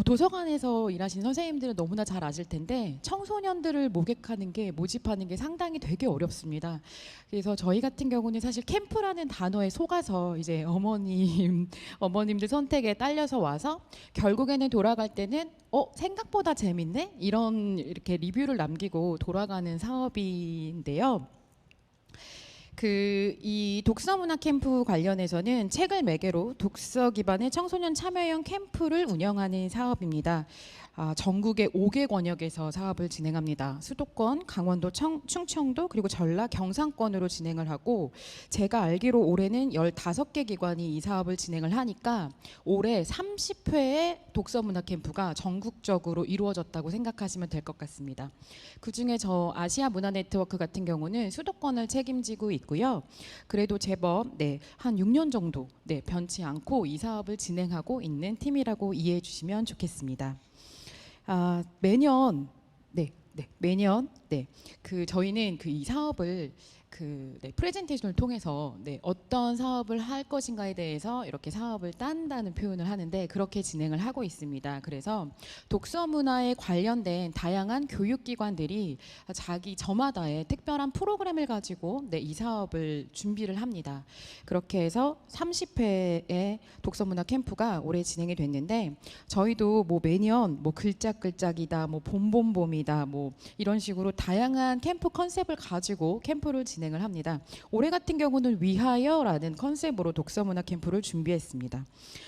도서관에서 일하시는 선생님들은 너무나 잘 아실 텐데 청소년들을 모집하는 게 상당히 되게 어렵습니다. 그래서 저희 같은 경우는 사실 캠프라는 단어에 속아서 이제 어머님들 선택에 딸려서 와서 결국에는 돌아갈 때는 생각보다 재밌네? 이렇게 리뷰를 남기고 돌아가는 사업인데요. 이 독서문화 캠프 관련해서는 책을 매개로 독서 기반의 청소년 참여형 캠프를 운영하는 사업입니다. 전국의 5개 권역에서 사업을 진행합니다. 수도권, 강원도, 충청도 그리고 전라, 경상권으로 진행을 하고 제가 알기로 올해는 15개 기관이 이 사업을 진행을 하니까 올해 30회의 독서문화 캠프가 전국적으로 이루어졌다고 생각하시면 될 것 같습니다. 그중에 저 아시아 문화 네트워크 같은 경우는 수도권을 책임지고 있고요. 그래도 제법 한 6년 정도 변치 않고 이 사업을 진행하고 있는 팀이라고 이해해 주시면 좋겠습니다. 매년 저희는 이 사업을 프레젠테이션을 통해서 어떤 사업을 할 것인가에 대해서 이렇게 사업을 딴다는 표현을 하는데 그렇게 진행을 하고 있습니다. 그래서 독서 문화에 관련된 다양한 교육기관들이 저마다의 특별한 프로그램을 가지고 이 사업을 준비를 합니다. 그렇게 해서 30회의 독서 문화 캠프가 올해 진행이 됐는데 저희도 매년 글짝글짝이다, 봄봄봄이다, 이런 식으로 다양한 캠프 컨셉을 가지고 캠프를 진행 진행을 합니다. 올해 같은 경우는 위하여라는 컨셉으로 독서문화 캠프를 준비했습니다.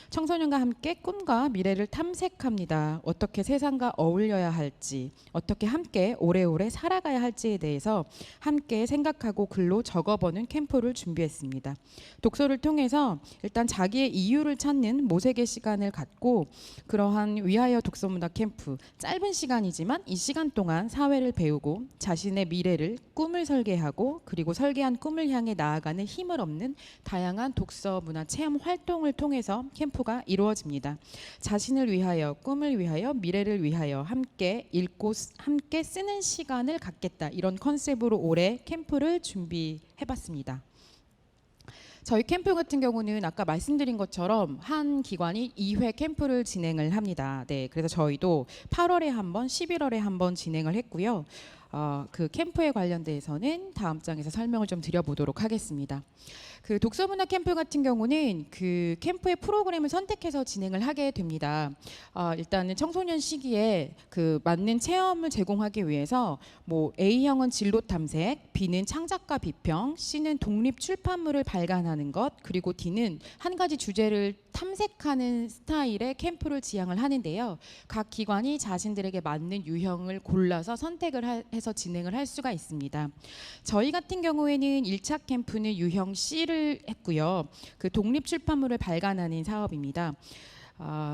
청소년과 함께 꿈과 미래를 탐색합니다. 어떻게 세상과 어울려야 할지, 어떻게 함께 오래오래 살아가야 할지에 대해서 함께 생각하고 글로 적어보는 캠프를 준비했습니다. 독서를 통해서 일단 자기의 이유를 찾는 모색의 시간을 갖고 그러한 위하여 독서문화 캠프, 짧은 시간이지만 이 시간 동안 사회를 배우고 자신의 미래를 꿈을 설계하고 그리고 설계한 꿈을 향해 나아가는 힘을 얻는 다양한 독서문화 체험 활동을 통해서 캠프가 이루어집니다. 자신을 위하여, 꿈을 위하여, 미래를 위하여 함께 읽고 함께 쓰는 시간을 갖겠다. 이런 컨셉으로 올해 캠프를 준비해봤습니다. 저희 캠프 같은 경우는 아까 말씀드린 것처럼 한 기관이 2회 캠프를 진행을 합니다. 네, 그래서 저희도 8월에 한 번, 11월에 한 번 진행을 했고요. 그 캠프에 관련돼서는 다음 장에서 설명을 좀 드려보도록 하겠습니다. 그 독서문화 캠프 같은 경우는 그 캠프의 프로그램을 선택해서 진행을 하게 됩니다. 일단은 청소년 시기에 그 맞는 체험을 제공하기 위해서 뭐 A형은 진로 탐색, B는 창작과 비평, C는 독립 출판물을 발간하는 것, 그리고 D는 한 가지 주제를 탐색하는 스타일의 캠프를 지향을 하는데요. 각 기관이 자신들에게 맞는 유형을 골라서 선택을 해서 진행을 할 수가 있습니다. 저희 같은 경우에는 1차 캠프는 유형 C를 했고요. 그 독립 출판물을 발간하는 사업입니다.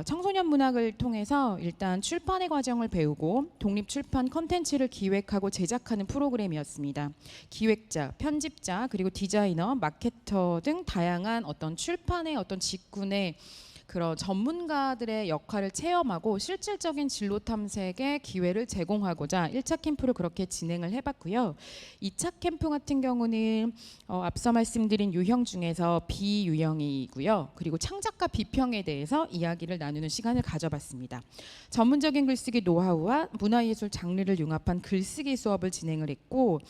청소년 문학을 통해서 일단 출판의 과정을 배우고 독립 출판 컨텐츠를 기획하고 제작하는 프로그램이었습니다. 기획자, 편집자, 그리고 디자이너, 마케터 등 다양한 어떤 출판의 어떤 직군의 그런 전문가들의 역할을 체험하고 실질적인 진로 탐색의 기회를 제공하고자 1차 캠프를 그렇게 진행을 해봤고요. 2차 캠프 같은 경우는 앞서 말씀드린 유형 중에서 비유형이고요. 그리고 창작과 비평에 대해서 이야기를 나누는 시간을 가져봤습니다. 전문적인 글쓰기 노하우와 문화예술 장르를 융합한 글쓰기 수업을 진행을 했고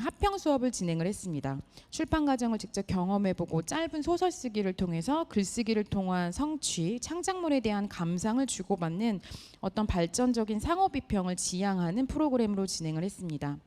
합평 수업을 진행을 했습니다. 출판 과정을 직접 경험해보고 짧은 소설 쓰기를 통해서 글쓰기를 통한 성취, 창작물에 대한 감상을 주고받는 어떤 발전적인 상호 비평을 지향하는 프로그램으로 진행을 했습니다.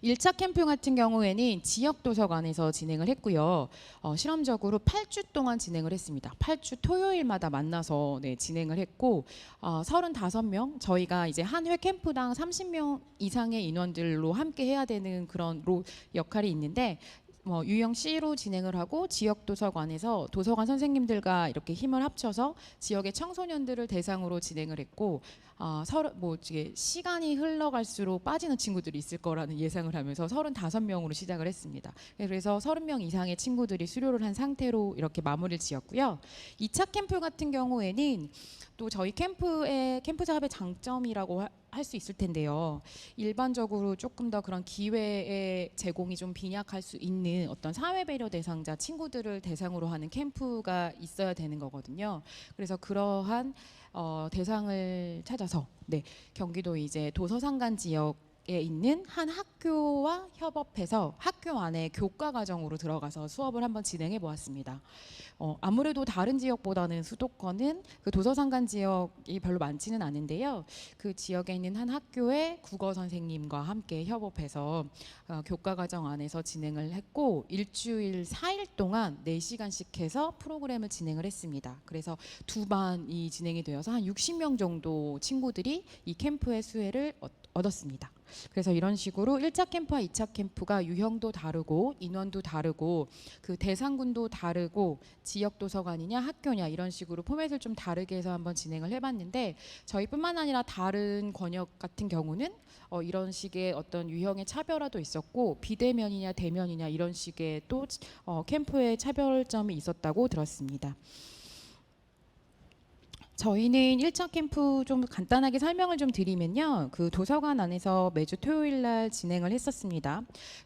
1차 캠프 같은 경우에는 지역 도서관에서 진행을 했고요. 실험적으로 8주 동안 진행을 했습니다. 8주 토요일마다 만나서 진행을 했고 35명, 저희가 이제 한 회 캠프당 30명 이상의 인원들로 함께 해야 되는 그런 역할이 있는데 유형 C로 진행을 하고 지역 도서관에서 도서관 선생님들과 이렇게 힘을 합쳐서 지역의 청소년들을 대상으로 진행을 했고 시간이 흘러갈수록 빠지는 친구들이 있을 거라는 예상을 하면서 35명으로 시작을 했습니다. 그래서 30명 이상의 친구들이 수료를 한 상태로 이렇게 마무리를 지었고요. 2차 캠프 같은 경우에는 또 저희 캠프 사업의 장점이라고 할 수 있을 텐데요. 일반적으로 조금 더 그런 기회의 제공이 좀 빈약할 수 있는 어떤 사회 배려 대상자 친구들을 대상으로 하는 캠프가 있어야 되는 거거든요. 그래서 그러한 대상을 찾아서 경기도 이제 도서상간 지역 에 있는 한 학교와 협업해서 학교 안에 교과 과정으로 들어가서 수업을 한번 진행해 보았습니다. 아무래도 다른 지역보다는 수도권은 그 도서상간 지역이 별로 많지는 않은데요. 그 지역에 있는 한 학교의 국어 선생님과 함께 협업해서 교과 과정 안에서 진행을 했고 일주일 4일 동안 4시간씩 해서 프로그램을 진행을 했습니다. 그래서 두 반이 진행이 되어서 한 60명 정도 친구들이 이 캠프의 수혜를 얻었습니다. 그래서 이런 식으로 1차 캠프와 2차 캠프가 유형도 다르고 인원도 다르고 그 대상군도 다르고 지역 도서관이냐 학교냐 이런 식으로 포맷을 좀 다르게 해서 한번 진행을 해봤는데 저희뿐만 아니라 다른 권역 같은 경우는 이런 식의 어떤 유형의 차별화도 있었고 비대면이냐 대면이냐 이런 식의 또 캠프의 차별점이 있었다고 들었습니다. 저희는 1차 캠프 좀 간단하게 설명을 좀 드리면요. 그 도서관 안에서 매주 토요일 날 진행을 했었습니다.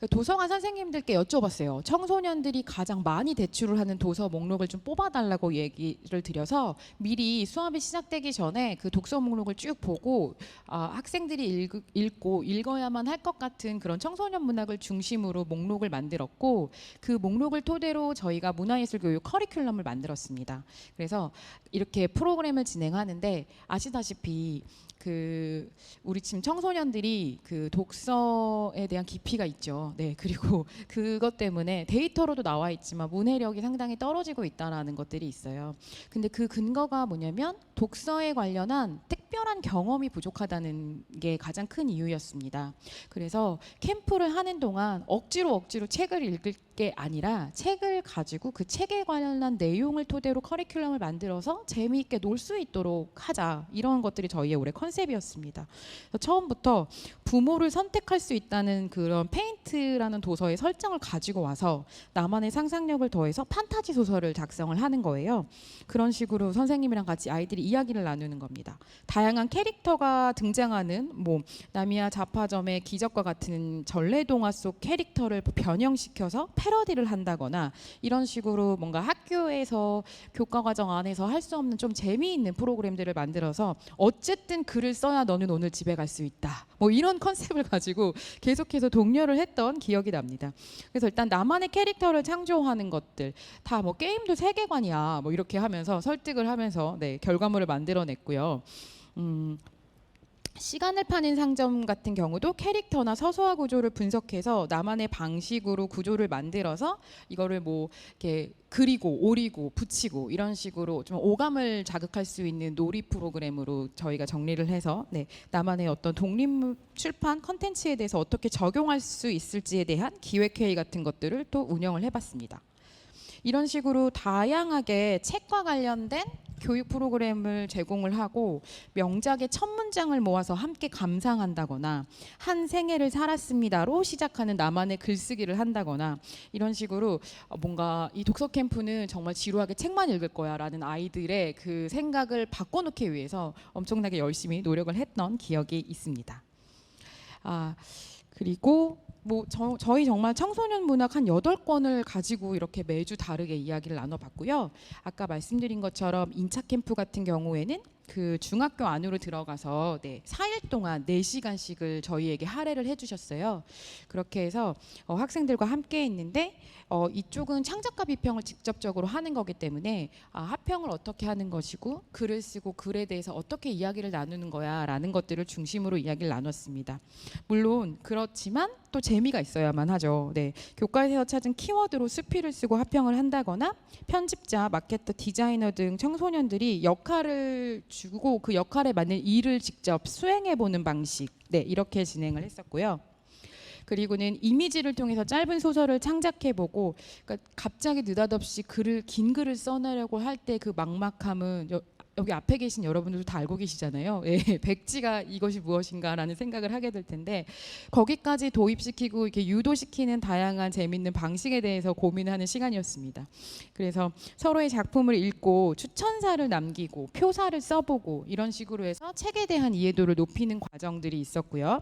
도서관 선생님들께 여쭤봤어요. 청소년들이 가장 많이 대출을 하는 도서 목록을 좀 뽑아달라고 얘기를 드려서 미리 수업이 시작되기 전에 그 독서 목록을 쭉 보고 학생들이 읽어야만 할 것 같은 그런 청소년 문학을 중심으로 목록을 만들었고 그 목록을 토대로 저희가 문화예술교육 커리큘럼을 만들었습니다. 그래서 이렇게 프로그램을 진행하는데 아시다시피 그 우리 지금 청소년들이 그 독서에 대한 깊이가 있죠. 네, 그리고 그것 때문에 데이터로도 나와 있지만 문해력이 상당히 떨어지고 있다라는 것들이 있어요. 근데 그 근거가 뭐냐면 독서에 관련한 특별한 경험이 부족하다는 게 가장 큰 이유였습니다. 그래서 캠프를 하는 동안 억지로 책을 읽을 게 아니라 책을 가지고 그 책에 관련한 내용을 토대로 커리큘럼을 만들어서 재미있게 놀 수 있도록 하자, 이런 것들이 저희의 올해 컨셉이었습니다. 그래서 처음부터 부모를 선택할 수 있다는 그런 페인트라는 도서의 설정을 가지고 와서 나만의 상상력을 더해서 판타지 소설을 작성을 하는 거예요. 그런 식으로 선생님이랑 같이 아이들이 이야기를 나누는 겁니다. 다양한 캐릭터가 등장하는 뭐 나미야 자파점의 기적과 같은 전래동화 속 캐릭터를 변형시켜서 패러디를 한다거나 이런 식으로 뭔가 학교에서 교과과정 안에서 할 수 없는 좀 재미있는 프로그램들을 만들어서 어쨌든 글을 써야 너는 오늘 집에 갈 수 있다, 뭐 이런 컨셉을 가지고 계속해서 독려를 했던 기억이 납니다. 그래서 일단 나만의 캐릭터를 창조하는 것들 다 뭐 게임도 세계관이야 뭐 이렇게 하면서 설득을 하면서 네, 결과물을 만들어냈고요. 시간을 파는 상점 같은 경우도 캐릭터나 서소화 구조를 분석해서 나만의 방식으로 구조를 만들어서 이거를 뭐 이렇게 그리고 오리고 붙이고 이런 식으로 좀 오감을 자극할 수 있는 놀이 프로그램으로 저희가 정리를 해서 네, 나만의 어떤 독립 출판 컨텐츠에 대해서 어떻게 적용할 수 있을지에 대한 기획회의 같은 것들을 또 운영을 해봤습니다. 이런 식으로 다양하게 책과 관련된 교육 프로그램을 제공을 하고 명작의 첫 문장을 모아서 함께 감상한다거나 한 생애를 살았습니다로 시작하는 나만의 글쓰기를 한다거나 이런 식으로 뭔가 이 독서 캠프는 정말 지루하게 책만 읽을 거야 라는 아이들의 그 생각을 바꿔놓기 위해서 엄청나게 열심히 노력을 했던 기억이 있습니다. 그리고 뭐 저희 정말 청소년 문학 한 8권을 가지고 이렇게 매주 다르게 이야기를 나눠봤고요. 아까 말씀드린 것처럼 인차 캠프 같은 경우에는 그 중학교 안으로 들어가서 4일 동안 4시간씩을 저희에게 할애를 해주셨어요. 그렇게 해서 학생들과 함께 했는데 이쪽은 창작과 비평을 직접적으로 하는 거기 때문에 합평을 어떻게 하는 것이고 글을 쓰고 글에 대해서 어떻게 이야기를 나누는 거야 라는 것들을 중심으로 이야기를 나눴습니다. 물론 그렇지만 또 재미가 있어야만 하죠. 네, 교과에서 찾은 키워드로 수필을 쓰고 합평을 한다거나 편집자, 마케터, 디자이너 등 청소년들이 역할을 주고 그 역할에 맞는 일을 직접 수행해보는 방식, 네, 이렇게 진행을 했었고요. 그리고는 이미지를 통해서 짧은 소설을 창작해보고, 그러니까 갑자기 느닷없이 긴 글을 써내려고 할 때 그 막막함은 여기 앞에 계신 여러분들도 다 알고 계시잖아요. 예, 백지가 이것이 무엇인가라는 생각을 하게 될 텐데 거기까지 도입시키고 이렇게 유도시키는 다양한 재미있는 방식에 대해서 고민하는 시간이었습니다. 그래서 서로의 작품을 읽고 추천사를 남기고 표사를 써보고 이런 식으로 해서 책에 대한 이해도를 높이는 과정들이 있었고요.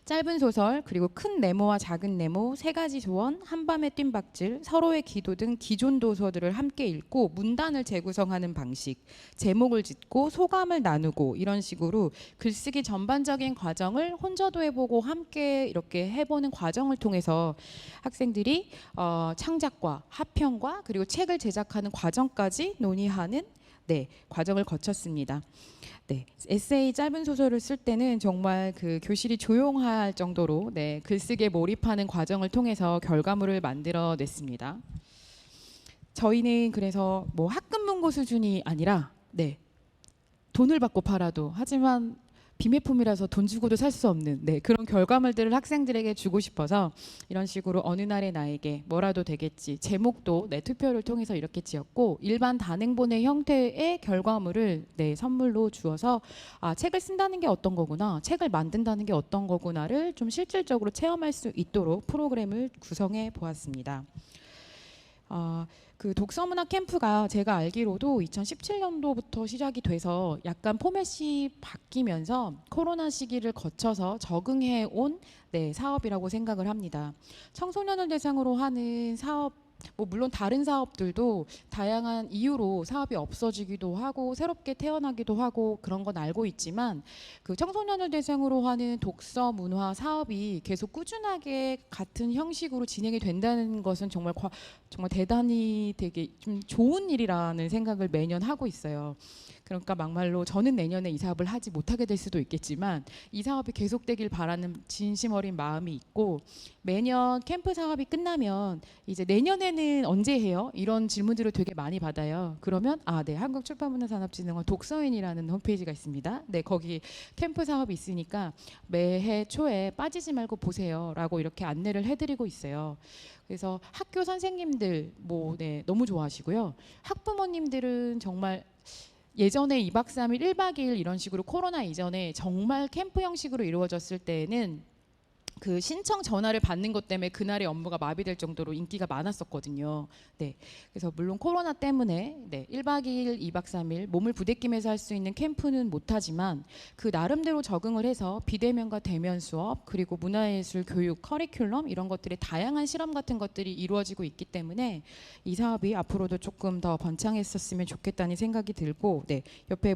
짧은 소설, 그리고 큰 네모와 작은 네모, 3가지 조언, 한밤의 뜀박질, 서로의 기도 등 기존 도서들을 함께 읽고 문단을 재구성하는 방식, 제목을 짓고 소감을 나누고 이런 식으로 글쓰기 전반적인 과정을 혼자도 해보고 함께 이렇게 해보는 과정을 통해서 학생들이 창작과 합평과 그리고 책을 제작하는 과정까지 논의하는 과정을 거쳤습니다. 네, 에세이 짧은 소설을 쓸 때는 정말 그 교실이 조용할 정도로 글쓰기에 몰입하는 과정을 통해서 결과물을 만들어냈습니다. 저희는 그래서 뭐 학급문고 수준이 아니라 돈을 받고 팔아도 하지만 비매품이라서 돈 주고도 살 수 없는 그런 결과물들을 학생들에게 주고 싶어서 이런 식으로 어느 날의 나에게 뭐라도 되겠지 제목도 투표를 통해서 이렇게 지었고 일반 단행본의 형태의 결과물을 선물로 주어서 책을 쓴다는 게 어떤 거구나, 책을 만든다는 게 어떤 거구나를 좀 실질적으로 체험할 수 있도록 프로그램을 구성해 보았습니다. 그 독서문학 캠프가 제가 알기로도 2017년도부터 시작이 돼서 약간 포맷이 바뀌면서 코로나 시기를 거쳐서 적응해 온 사업이라고 생각을 합니다. 청소년을 대상으로 하는 사업, 뭐 물론 다른 사업들도 다양한 이유로 사업이 없어지기도 하고 새롭게 태어나기도 하고 그런 건 알고 있지만 그 청소년을 대상으로 하는 독서 문화 사업이 계속 꾸준하게 같은 형식으로 진행이 된다는 것은 정말 대단히 되게 좀 좋은 일이라는 생각을 매년 하고 있어요. 그러니까 막말로 저는 내년에 이 사업을 하지 못하게 될 수도 있겠지만 이 사업이 계속되길 바라는 진심 어린 마음이 있고, 매년 캠프 사업이 끝나면 이제 내년에는 언제 해요? 이런 질문들을 되게 많이 받아요. 그러면 네, 한국출판문화산업진흥원 독서인이라는 홈페이지가 있습니다. 네, 거기 캠프 사업이 있으니까 매해 초에 빠지지 말고 보세요라고 이렇게 안내를 해드리고 있어요. 그래서 학교 선생님들 너무 좋아하시고요. 학부모님들은 정말 예전에 2박 3일, 1박 2일 이런 식으로 코로나 이전에 정말 캠프 형식으로 이루어졌을 때에는 그 신청 전화를 받는 것 때문에 그날의 업무가 마비될 정도로 인기가 많았었거든요. 네. 그래서 물론 코로나 때문에 1박 2일, 2박 3일 몸을 부대끼면서 할 수 있는 캠프는 못하지만 그 나름대로 적응을 해서 비대면과 대면 수업, 그리고 문화예술 교육 커리큘럼 이런 것들의 다양한 실험 같은 것들이 이루어지고 있기 때문에 이 사업이 앞으로도 조금 더 번창했었으면 좋겠다는 생각이 들고, 옆에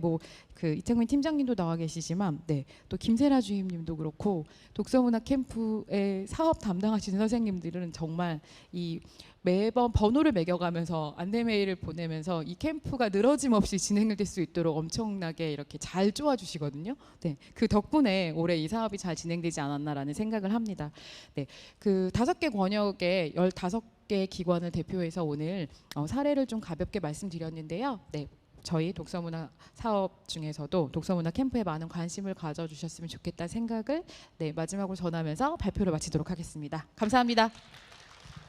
그 이창민 팀장님도 나와 계시지만 또 김세라 주임님도 그렇고 독서문화 캠프의 사업 담당하시는 선생님들은 정말 이 매번 번호를 매겨가면서 안내 메일을 보내면서 이 캠프가 늘어짐 없이 진행될 수 있도록 엄청나게 이렇게 잘 쪼아주시거든요. 그 덕분에 올해 이 사업이 잘 진행되지 않았나라는 생각을 합니다. 그 5개 권역의 15개 기관을 대표해서 오늘 사례를 좀 가볍게 말씀드렸는데요. 저희 독서문화 사업 중에서도 독서문화 캠프에 많은 관심을 가져주셨으면 좋겠다는 생각을 마지막으로 전하면서 발표를 마치도록 하겠습니다. 감사합니다.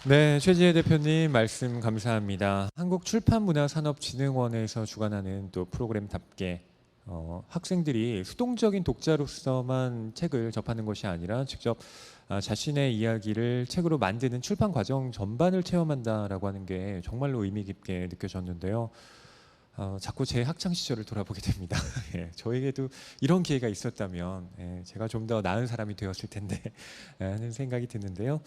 네, 최지혜 대표님 말씀 감사합니다. 한국출판문화산업진흥원에서 주관하는 또 프로그램답게 학생들이 수동적인 독자로서만 책을 접하는 것이 아니라 직접 자신의 이야기를 책으로 만드는 출판 과정 전반을 체험한다라고 하는 게 정말로 의미 깊게 느껴졌는데요. 자꾸 제 학창 시절을 돌아보게 됩니다. 저에게도 이런 기회가 있었다면 제가 좀 더 나은 사람이 되었을 텐데 하는 생각이 드는데요.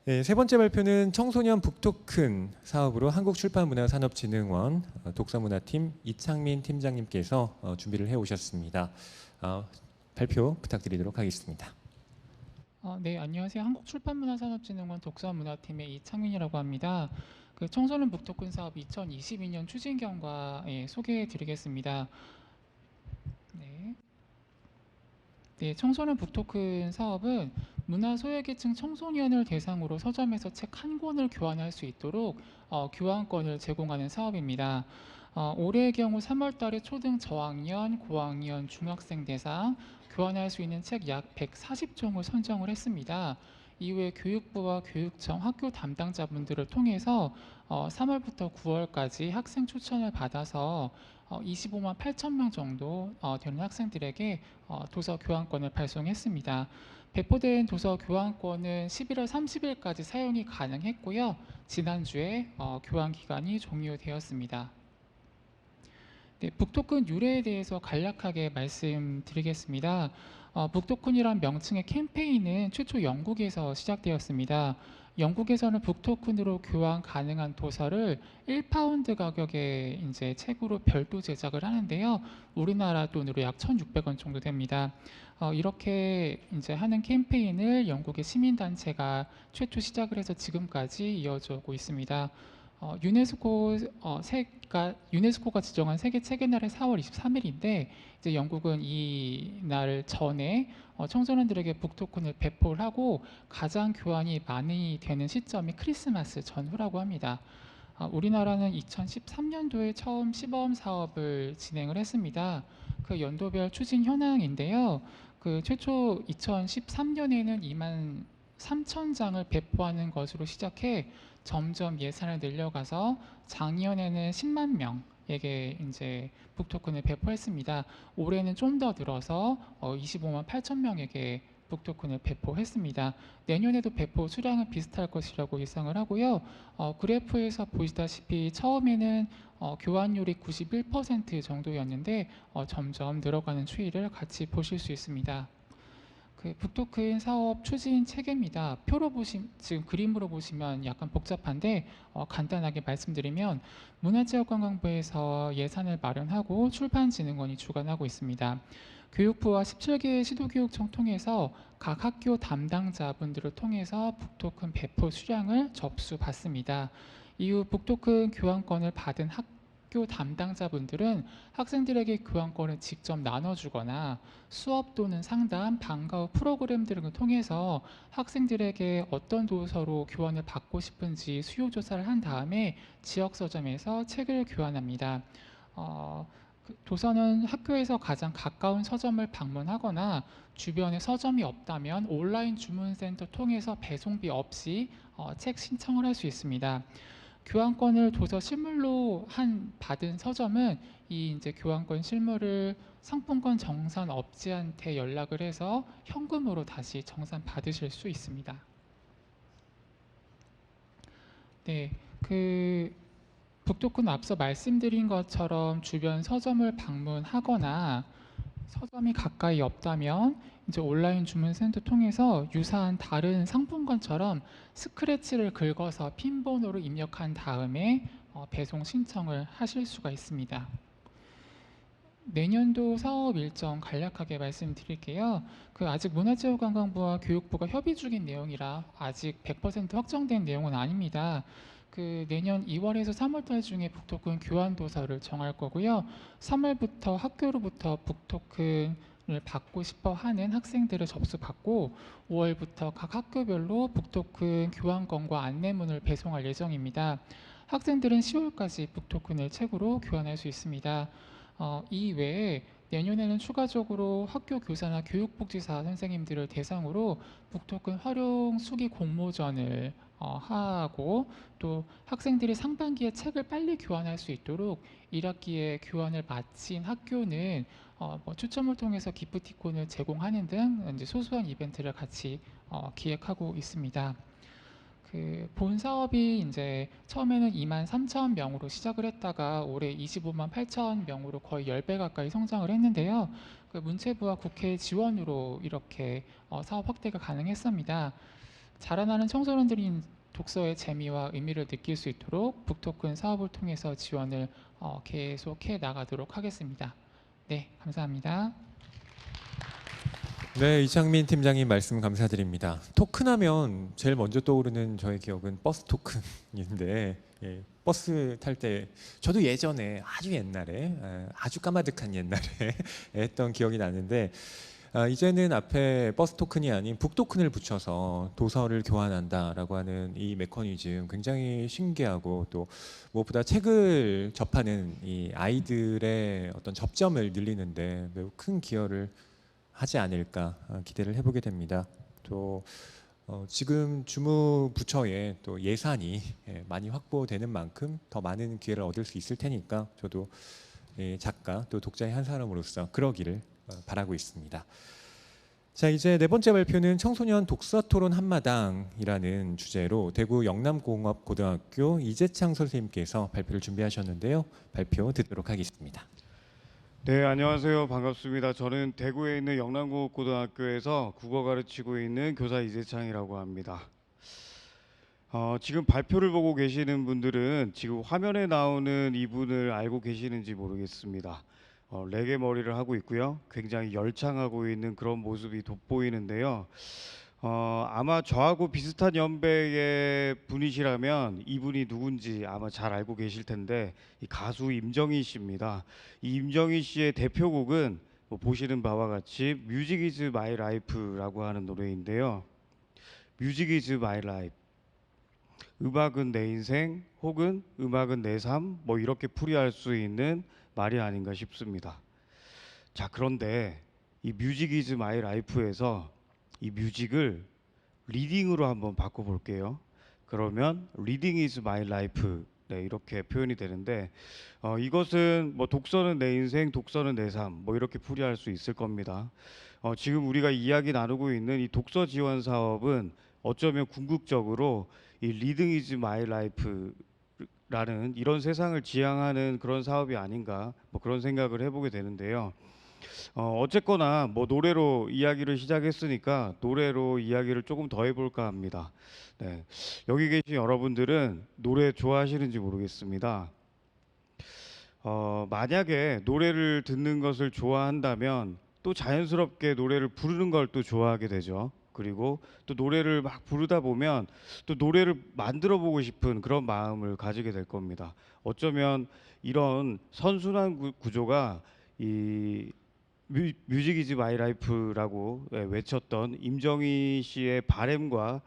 세 번째 발표는 청소년 북토큰 사업으로 한국출판문화산업진흥원 독서문화팀 이창민 팀장님께서 준비를 해오셨습니다. 발표 부탁드리도록 하겠습니다. 네, 안녕하세요. 한국출판문화산업진흥원 독서문화팀의 이창민이라고 합니다. 그 청소년 북토큰 사업 2022년 추진 경과 소개해드리겠습니다. 청소년 북토큰 사업은 문화 소외계층 청소년을 대상으로 서점에서 책 한 권을 교환할 수 있도록 교환권을 제공하는 사업입니다. 올해의 경우 3월 달에 초등 저학년, 고학년, 중학생 대상 교환할 수 있는 책 약 140종을 선정을 했습니다. 이후에 교육부와 교육청, 학교 담당자분들을 통해서 3월부터 9월까지 학생 추천을 받아서 25만 8천 명 정도 되는 학생들에게 도서 교환권을 발송했습니다. 배포된 도서 교환권은 11월 30일까지 사용이 가능했고요. 지난주에 교환 기간이 종료되었습니다. 북토큰 유래에 대해서 간략하게 말씀드리겠습니다. 북토큰이란 명칭의 캠페인은 최초 영국에서 시작되었습니다. 영국에서는 북토큰으로 교환 가능한 도서를 1파운드 가격에 이제 책으로 별도 제작을 하는데요. 우리나라 돈으로 약 1,600원 정도 됩니다. 이렇게 이제 하는 캠페인을 영국의 시민단체가 최초 시작을 해서 지금까지 이어져 오고 있습니다. 유네스코가 지정한 세계 책의 날은 4월 23일인데 이제 영국은 이 날 전에 청소년들에게 북토큰을 배포를 하고 가장 교환이 많이 되는 시점이 크리스마스 전후라고 합니다. 우리나라는 2013년도에 처음 시범 사업을 진행을 했습니다. 그 연도별 추진 현황인데요. 그 최초 2013년에는 2만 3천 장을 배포하는 것으로 시작해 점점 예산을 늘려가서 작년에는 10만 명에게 이제 북토큰을 배포했습니다. 올해는 좀 더 늘어서 25만 8천 명에게 북토큰을 배포했습니다. 내년에도 배포 수량은 비슷할 것이라고 예상을 하고요. 그래프에서 보시다시피 처음에는 교환율이 91% 정도였는데 점점 늘어가는 추이를 같이 보실 수 있습니다. 그 북토큰 사업 추진 체계입니다. 지금 그림으로 보시면 약간 복잡한데 간단하게 말씀드리면 문화체육관광부에서 예산을 마련하고 출판진흥원이 주관하고 있습니다. 교육부와 17개 시도교육청 통해서 각 학교 담당자분들을 통해서 북토큰 배포 수량을 접수받습니다. 이후 북토큰 교환권을 받은 학교 담당자분들은 학생들에게 교환권을 직접 나눠주거나 수업 또는 상담, 방과 후 프로그램 등을 통해서 학생들에게 어떤 도서로 교환을 받고 싶은지 수요 조사를 한 다음에 지역 서점에서 책을 교환합니다. 도서는 학교에서 가장 가까운 서점을 방문하거나 주변에 서점이 없다면 온라인 주문센터 통해서 배송비 없이 책 신청을 할 수 있습니다. 교환권을 도서 실물로 받은 서점은 이 이제 교환권 실물을 상품권 정산 업체한테 연락을 해서 현금으로 다시 정산 받으실 수 있습니다. 네, 북토크는 앞서 말씀드린 것처럼 주변 서점을 방문하거나 서점이 가까이 없다면 이제 온라인 주문센터 통해서 유사한 다른 상품권처럼 스크래치를 긁어서 핀 번호를 입력한 다음에 배송 신청을 하실 수가 있습니다. 내년도 사업 일정 간략하게 말씀드릴게요. 아직 문화체육관광부와 교육부가 협의 중인 내용이라 아직 100% 확정된 내용은 아닙니다. 내년 2월에서 3월달 중에 북토큰 교환 도서를 정할 거고요. 3월부터 학교로부터 북토큰을 받고 싶어 하는 학생들을 접수받고 5월부터 각 학교별로 북토큰 교환권과 안내문을 배송할 예정입니다. 학생들은 10월까지 북토큰을 책으로 교환할 수 있습니다. 이외에 내년에는 추가적으로 학교 교사나 교육복지사 선생님들을 대상으로 북토큰 활용 수기 공모전을 하고 또 학생들이 상반기에 책을 빨리 교환할 수 있도록 1학기에 교환을 마친 학교는 추첨을 통해서 기프티콘을 제공하는 등 이제 소소한 이벤트를 같이 기획하고 있습니다. 본 사업이 이제 처음에는 23,000명으로 시작을 했다가 올해 25만 8천 명으로 거의 10배 가까이 성장을 했는데요. 문체부와 국회 지원으로 이렇게 사업 확대가 가능했습니다. 자라나는 청소년들이 독서의 재미와 의미를 느낄 수 있도록 북토큰 사업을 통해서 지원을 계속해 나가도록 하겠습니다. 네, 감사합니다. 네, 이창민 팀장님 말씀 감사드립니다. 토큰하면 제일 먼저 떠오르는 저의 기억은 버스 토큰인데 버스 탈 때 저도 예전에 아주 옛날에 아주 까마득한 옛날에 했던 기억이 나는데 이제는 앞에 버스 토큰이 아닌 북토큰을 붙여서 도서를 교환한다라고 하는 이 메커니즘 굉장히 신기하고 또 무엇보다 책을 접하는 이 아이들의 어떤 접점을 늘리는데 매우 큰 기여를 하지 않을까 기대를 해보게 됩니다. 또 지금 주무부처에 또 예산이 많이 확보되는 만큼 더 많은 기회를 얻을 수 있을 테니까 저도 작가 또 독자의 한 사람으로서 그러기를 바라고 있습니다. 자, 이제 네 번째 발표는 청소년 독서토론 한마당이라는 주제로 대구 영남공업고등학교 이재창 선생님께서 발표를 준비하셨는데요. 발표 듣도록 하겠습니다. 네, 안녕하세요. 반갑습니다. 저는 대구에 있는 영남공업고등학교에서 국어 가르치고 있는 교사 이재창이라고 합니다. 지금 발표를 보고 계시는 분들은 지금 화면에 나오는 이분을 알고 계시는지 모르겠습니다. 레게 머리를 하고 있고요. 굉장히 열창하고 있는 그런 모습이 돋보이는데요. 아마 저하고 비슷한 연배의 분이시라면 이분이 누군지 아마 잘 알고 계실 텐데 이 가수 임정희 씨입니다. 이 임정희 씨의 대표곡은 보시는 바와 같이 뮤직 이즈 마이 라이프라고 하는 노래인데요. 뮤직 이즈 마이 라이프, 음악은 내 인생 혹은 음악은 내 삶, 이렇게 풀이할 수 있는 말이 아닌가 싶습니다. 자, 그런데 이 뮤직 이즈 마이 라이프에서 이 뮤직을 리딩으로 한번 바꿔볼게요. 그러면 리딩 이즈 마이 라이프, 이렇게 표현이 되는데 이것은 독서는 내 인생, 독서는 내 삶, 이렇게 풀이할 수 있을 겁니다. 지금 우리가 이야기 나누고 있는 이 독서 지원 사업은 어쩌면 궁극적으로 이 리딩 이즈 마이 라이프 라는 이런 세상을 지향하는 그런 사업이 아닌가 그런 생각을 해보게 되는데요. 어쨌거나 노래로 이야기를 시작했으니까 노래로 이야기를 조금 더 해볼까 합니다. 네. 여기 계신 여러분들은 노래 좋아하시는지 모르겠습니다. 만약에 노래를 듣는 것을 좋아한다면 또 자연스럽게 노래를 부르는 걸 또 좋아하게 되죠. 그리고 또 노래를 막 부르다 보면 또 노래를 만들어 보고 싶은 그런 마음을 가지게 될 겁니다. 어쩌면 이런 선순환 구조가 이 뮤직 이즈 마이 라이프라고 외쳤던 임정희 씨의 바람과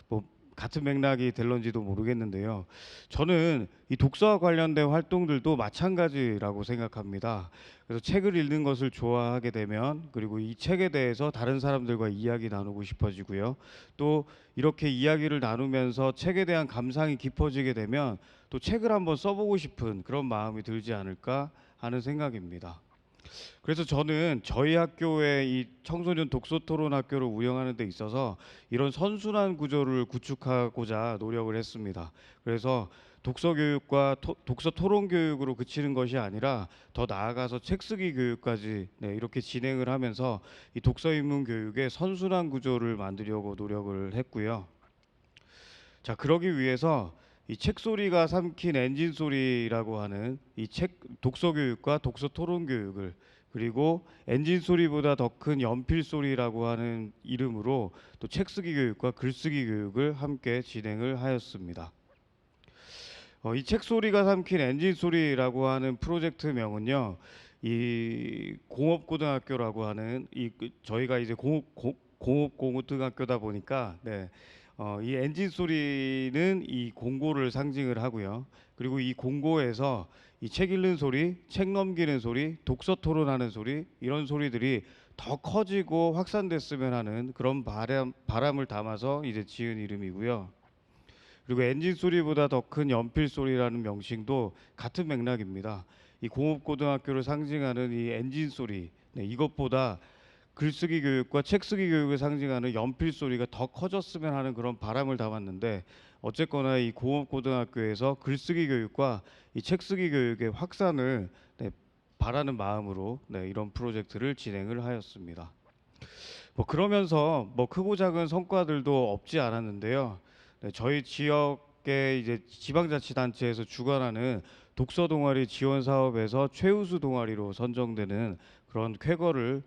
뭐 같은 맥락이 될런지도 모르겠는데요. 저는 이 독서와 관련된 활동들도 마찬가지라고 생각합니다. 그래서 책을 읽는 것을 좋아하게 되면, 그리고 이 책에 대해서 다른 사람들과 이야기 나누고 싶어지고요. 또 이렇게 이야기를 나누면서 책에 대한 감상이 깊어지게 되면 또 책을 한번 써보고 싶은 그런 마음이 들지 않을까 하는 생각입니다. 그래서 저는 저희 학교의 이 청소년 독서 토론 학교를 운영하는 데 있어서 이런 선순환 구조를 구축하고자 노력을 했습니다. 그래서 독서 교육과 독서 토론 교육으로 그치는 것이 아니라 더 나아가서 책 쓰기 교육까지 이렇게 진행을 하면서 이 독서 입문 교육의 선순환 구조를 만들려고 노력을 했고요. 자, 그러기 위해서 이 책 소리가 삼킨 엔진 소리라고 하는 이 책 독서 교육과 독서 토론 교육을, 그리고 엔진 소리보다 더 큰 연필 소리라고 하는 이름으로 또 책 쓰기 교육과 글쓰기 교육을 함께 진행을 하였습니다. 이 책 소리가 삼킨 엔진 소리라고 하는 프로젝트명은요, 이 공업고등학교라고 하는 저희가 이제 공업고등학교다 보니까 이 엔진 소리는 이 공고를 상징을 하고요. 그리고 이 공고에서 이 책 읽는 소리, 책 넘기는 소리, 독서 토론하는 소리, 이런 소리들이 더 커지고 확산됐으면 하는 그런 바람을 담아서 이제 지은 이름이고요. 그리고 엔진 소리보다 더 큰 연필 소리라는 명칭도 같은 맥락입니다. 이 공업고등학교를 상징하는 이 엔진 소리, 이것보다 글쓰기 교육과 책 쓰기 교육을 상징하는 연필 소리가 더 커졌으면 하는 그런 바람을 담았는데, 어쨌거나 이 공업고등학교에서 글쓰기 교육과 이 책 쓰기 교육의 확산을 바라는 마음으로 이런 프로젝트를 진행을 하였습니다. 그러면서 크고 작은 성과들도 없지 않았는데요. 저희 지역의 이제 지방자치단체에서 주관하는 독서 동아리 지원 사업에서 최우수 동아리로 선정되는 그런 쾌거를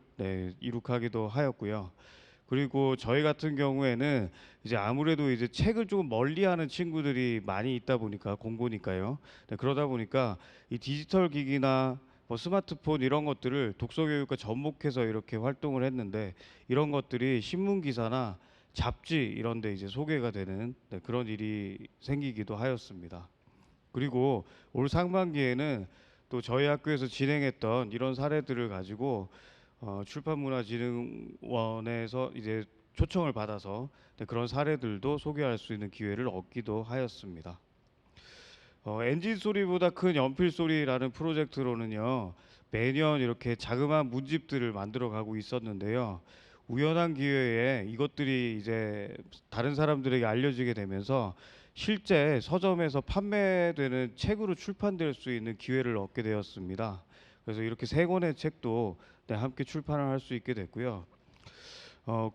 이룩하기도 하였고요. 그리고 저희 같은 경우에는 이제 아무래도 이제 책을 조금 멀리하는 친구들이 많이 있다 보니까, 공고니까요. 그러다 보니까 이 디지털 기기나 스마트폰 이런 것들을 독서 교육과 접목해서 이렇게 활동을 했는데, 이런 것들이 신문 기사나 잡지 이런 데 이제 소개가 되는 그런 일이 생기기도 하였습니다. 그리고 올 상반기에는 또 저희 학교에서 진행했던 이런 사례들을 가지고 출판문화진흥원에서 이제 초청을 받아서 그런 사례들도 소개할 수 있는 기회를 얻기도 하였습니다. 엔진 소리보다 큰 연필 소리라는 프로젝트로는요, 매년 이렇게 자그마한 문집들을 만들어 가고 있었는데요. 우연한 기회에 이것들이 이제 다른 사람들에게 알려지게 되면서 실제 서점에서 판매되는 책으로 출판될 수 있는 기회를 얻게 되었습니다. 그래서 이렇게 3권의 책도 함께 출판을 할 수 있게 됐고요.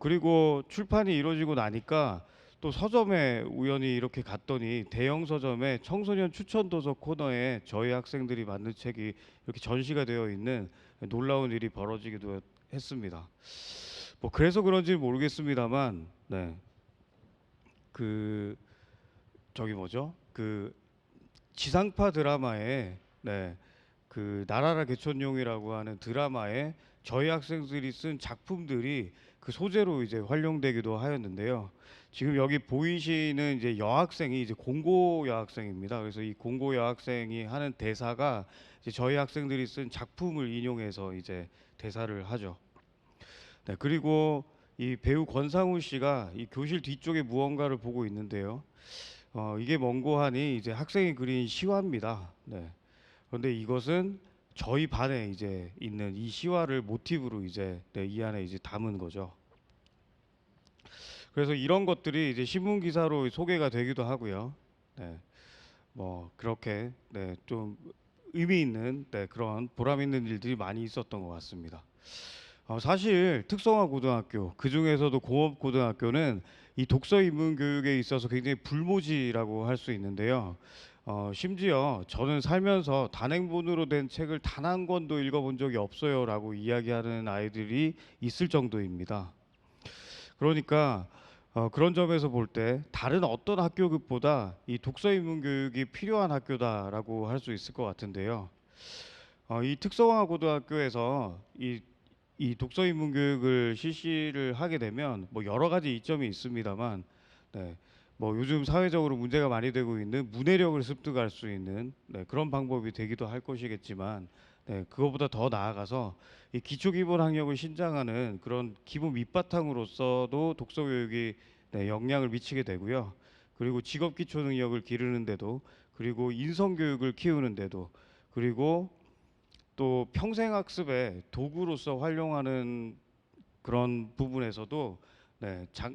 그리고 출판이 이루어지고 나니까 또 서점에 우연히 이렇게 갔더니 대형 서점의 청소년 추천 도서 코너에 저희 학생들이 만든 책이 이렇게 전시가 되어 있는 놀라운 일이 벌어지기도 했습니다. 그래서 그런지 모르겠습니다만, 그 지상파 드라마에 그 나라라 개천용이라고 하는 드라마에 저희 학생들이 쓴 작품들이 그 소재로 이제 활용되기도 하였는데요. 지금 여기 보이시는 이제 여학생이 이제 공고 여학생입니다. 그래서 이 공고 여학생이 하는 대사가 이제 저희 학생들이 쓴 작품을 인용해서 이제 대사를 하죠. 그리고 이 배우 권상우 씨가 이 교실 뒤쪽에 무언가를 보고 있는데요. 이게 뭔고 하니 이제 학생이 그린 시화입니다. 그런데 이것은 저희 반에 이제 있는 이 시화를 모티브로 이제 이 안에 이제 담은 거죠. 그래서 이런 것들이 이제 신문 기사로 소개가 되기도 하고요. 그렇게 좀 의미 있는 그런 보람 있는 일들이 많이 있었던 것 같습니다. 사실 특성화 고등학교, 그 중에서도 공업 고등학교는 이 독서 입문 교육에 있어서 굉장히 불모지라고 할 수 있는데요. 심지어 저는 살면서 단행본으로 된 책을 단 한 권도 읽어본 적이 없어요라고 이야기하는 아이들이 있을 정도입니다. 그러니까 그런 점에서 볼 때 다른 어떤 학교급보다 이 독서 입문 교육이 필요한 학교다라고 할 수 있을 것 같은데요. 이 특성화 고등학교에서 이 독서 입문 교육을 실시를 하게 되면 뭐 여러 가지 이점이 있습니다만, 네, 뭐 요즘 사회적으로 문제가 많이 되고 있는 문해력을 습득할 수 있는 그런 방법이 되기도 할 것이겠지만, 그거보다 더 나아가서 이 기초 기본 학력을 신장하는 그런 기본 밑바탕으로서도 독서 교육이 영향을 미치게 되고요. 그리고 직업 기초 능력을 기르는데도, 그리고 인성 교육을 키우는데도, 그리고 또 평생 학습의 도구로서 활용하는 그런 부분에서도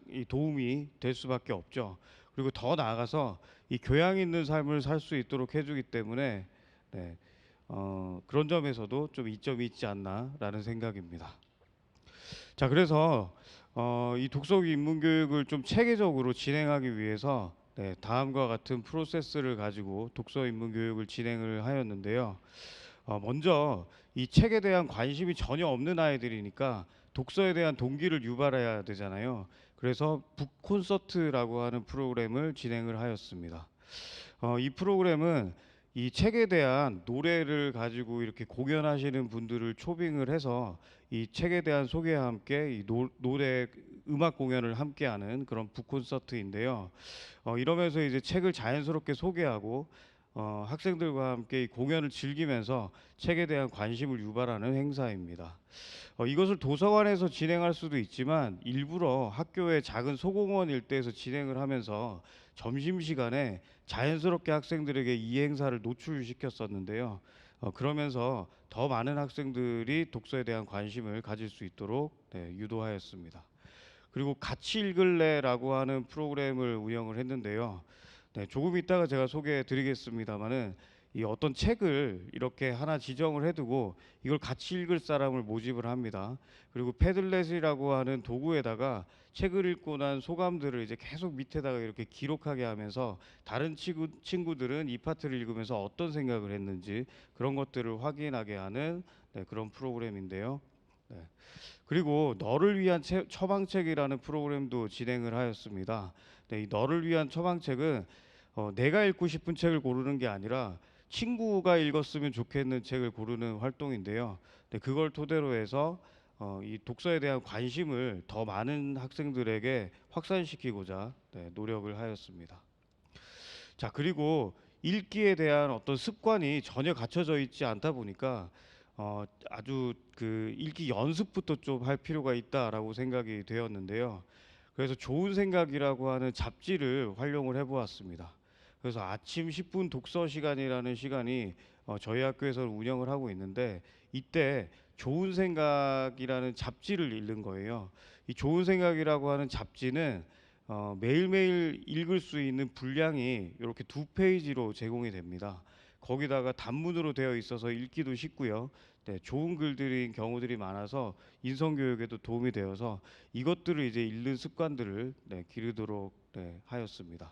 이 도움이 될 수밖에 없죠. 그리고 더 나아가서 이 교양 있는 삶을 살 수 있도록 해주기 때문에 그런 점에서도 좀 이점이 있지 않나라는 생각입니다. 자, 그래서 이 독서 입문 교육을 좀 체계적으로 진행하기 위해서 다음과 같은 프로세스를 가지고 독서 입문 교육을 진행을 하였는데요. 먼저 이 책에 대한 관심이 전혀 없는 아이들이니까 독서에 대한 동기를 유발해야 되잖아요. 그래서 북 콘서트라고 하는 프로그램을 진행을 하였습니다. 이 프로그램은 이 책에 대한 노래를 가지고 이렇게 공연하시는 분들을 초빙을 해서 이 책에 대한 소개와 함께 이 노래 음악 공연을 함께하는 그런 북 콘서트인데요. 이러면서 이제 책을 자연스럽게 소개하고 학생들과 함께 이 공연을 즐기면서 책에 대한 관심을 유발하는 행사입니다. 이것을 도서관에서 진행할 수도 있지만 일부러 학교의 작은 소공원 일대에서 진행을 하면서 점심시간에 자연스럽게 학생들에게 이 행사를 노출시켰었는데요. 그러면서 더 많은 학생들이 독서에 대한 관심을 가질 수 있도록 유도하였습니다. 그리고 같이 읽을래라고 하는 프로그램을 운영을 했는데요. 조금 이따가 제가 소개해 드리겠습니다만은 이 어떤 책을 이렇게 하나 지정을 해두고 이걸 같이 읽을 사람을 모집을 합니다. 그리고 패들렛이라고 하는 도구에다가 책을 읽고 난 소감들을 이제 계속 밑에다가 이렇게 기록하게 하면서 다른 친구들은 이 파트를 읽으면서 어떤 생각을 했는지 그런 것들을 확인하게 하는 그런 프로그램인데요. 그리고 너를 위한 처방책이라는 프로그램도 진행을 하였습니다. 이 너를 위한 처방책은 내가 읽고 싶은 책을 고르는 게 아니라 친구가 읽었으면 좋겠는 책을 고르는 활동인데요. 그걸 토대로 해서 이 독서에 대한 관심을 더 많은 학생들에게 확산시키고자 노력을 하였습니다. 자, 그리고 읽기에 대한 어떤 습관이 전혀 갖춰져 있지 않다 보니까 아주 그 읽기 연습부터 좀 할 필요가 있다라고 생각이 되었는데요. 그래서 좋은 생각이라고 하는 잡지를 활용을 해보았습니다. 그래서 아침 10분 독서 시간이라는 시간이 저희 학교에서 운영을 하고 있는데 이때 좋은 생각이라는 잡지를 읽는 거예요. 이 좋은 생각이라고 하는 잡지는 매일매일 읽을 수 있는 분량이 이렇게 2페이지로 제공이 됩니다. 거기다가 단문으로 되어 있어서 읽기도 쉽고요. 좋은 글들인 경우들이 많아서 인성교육에도 도움이 되어서 이것들을 이제 읽는 습관들을 기르도록 하였습니다.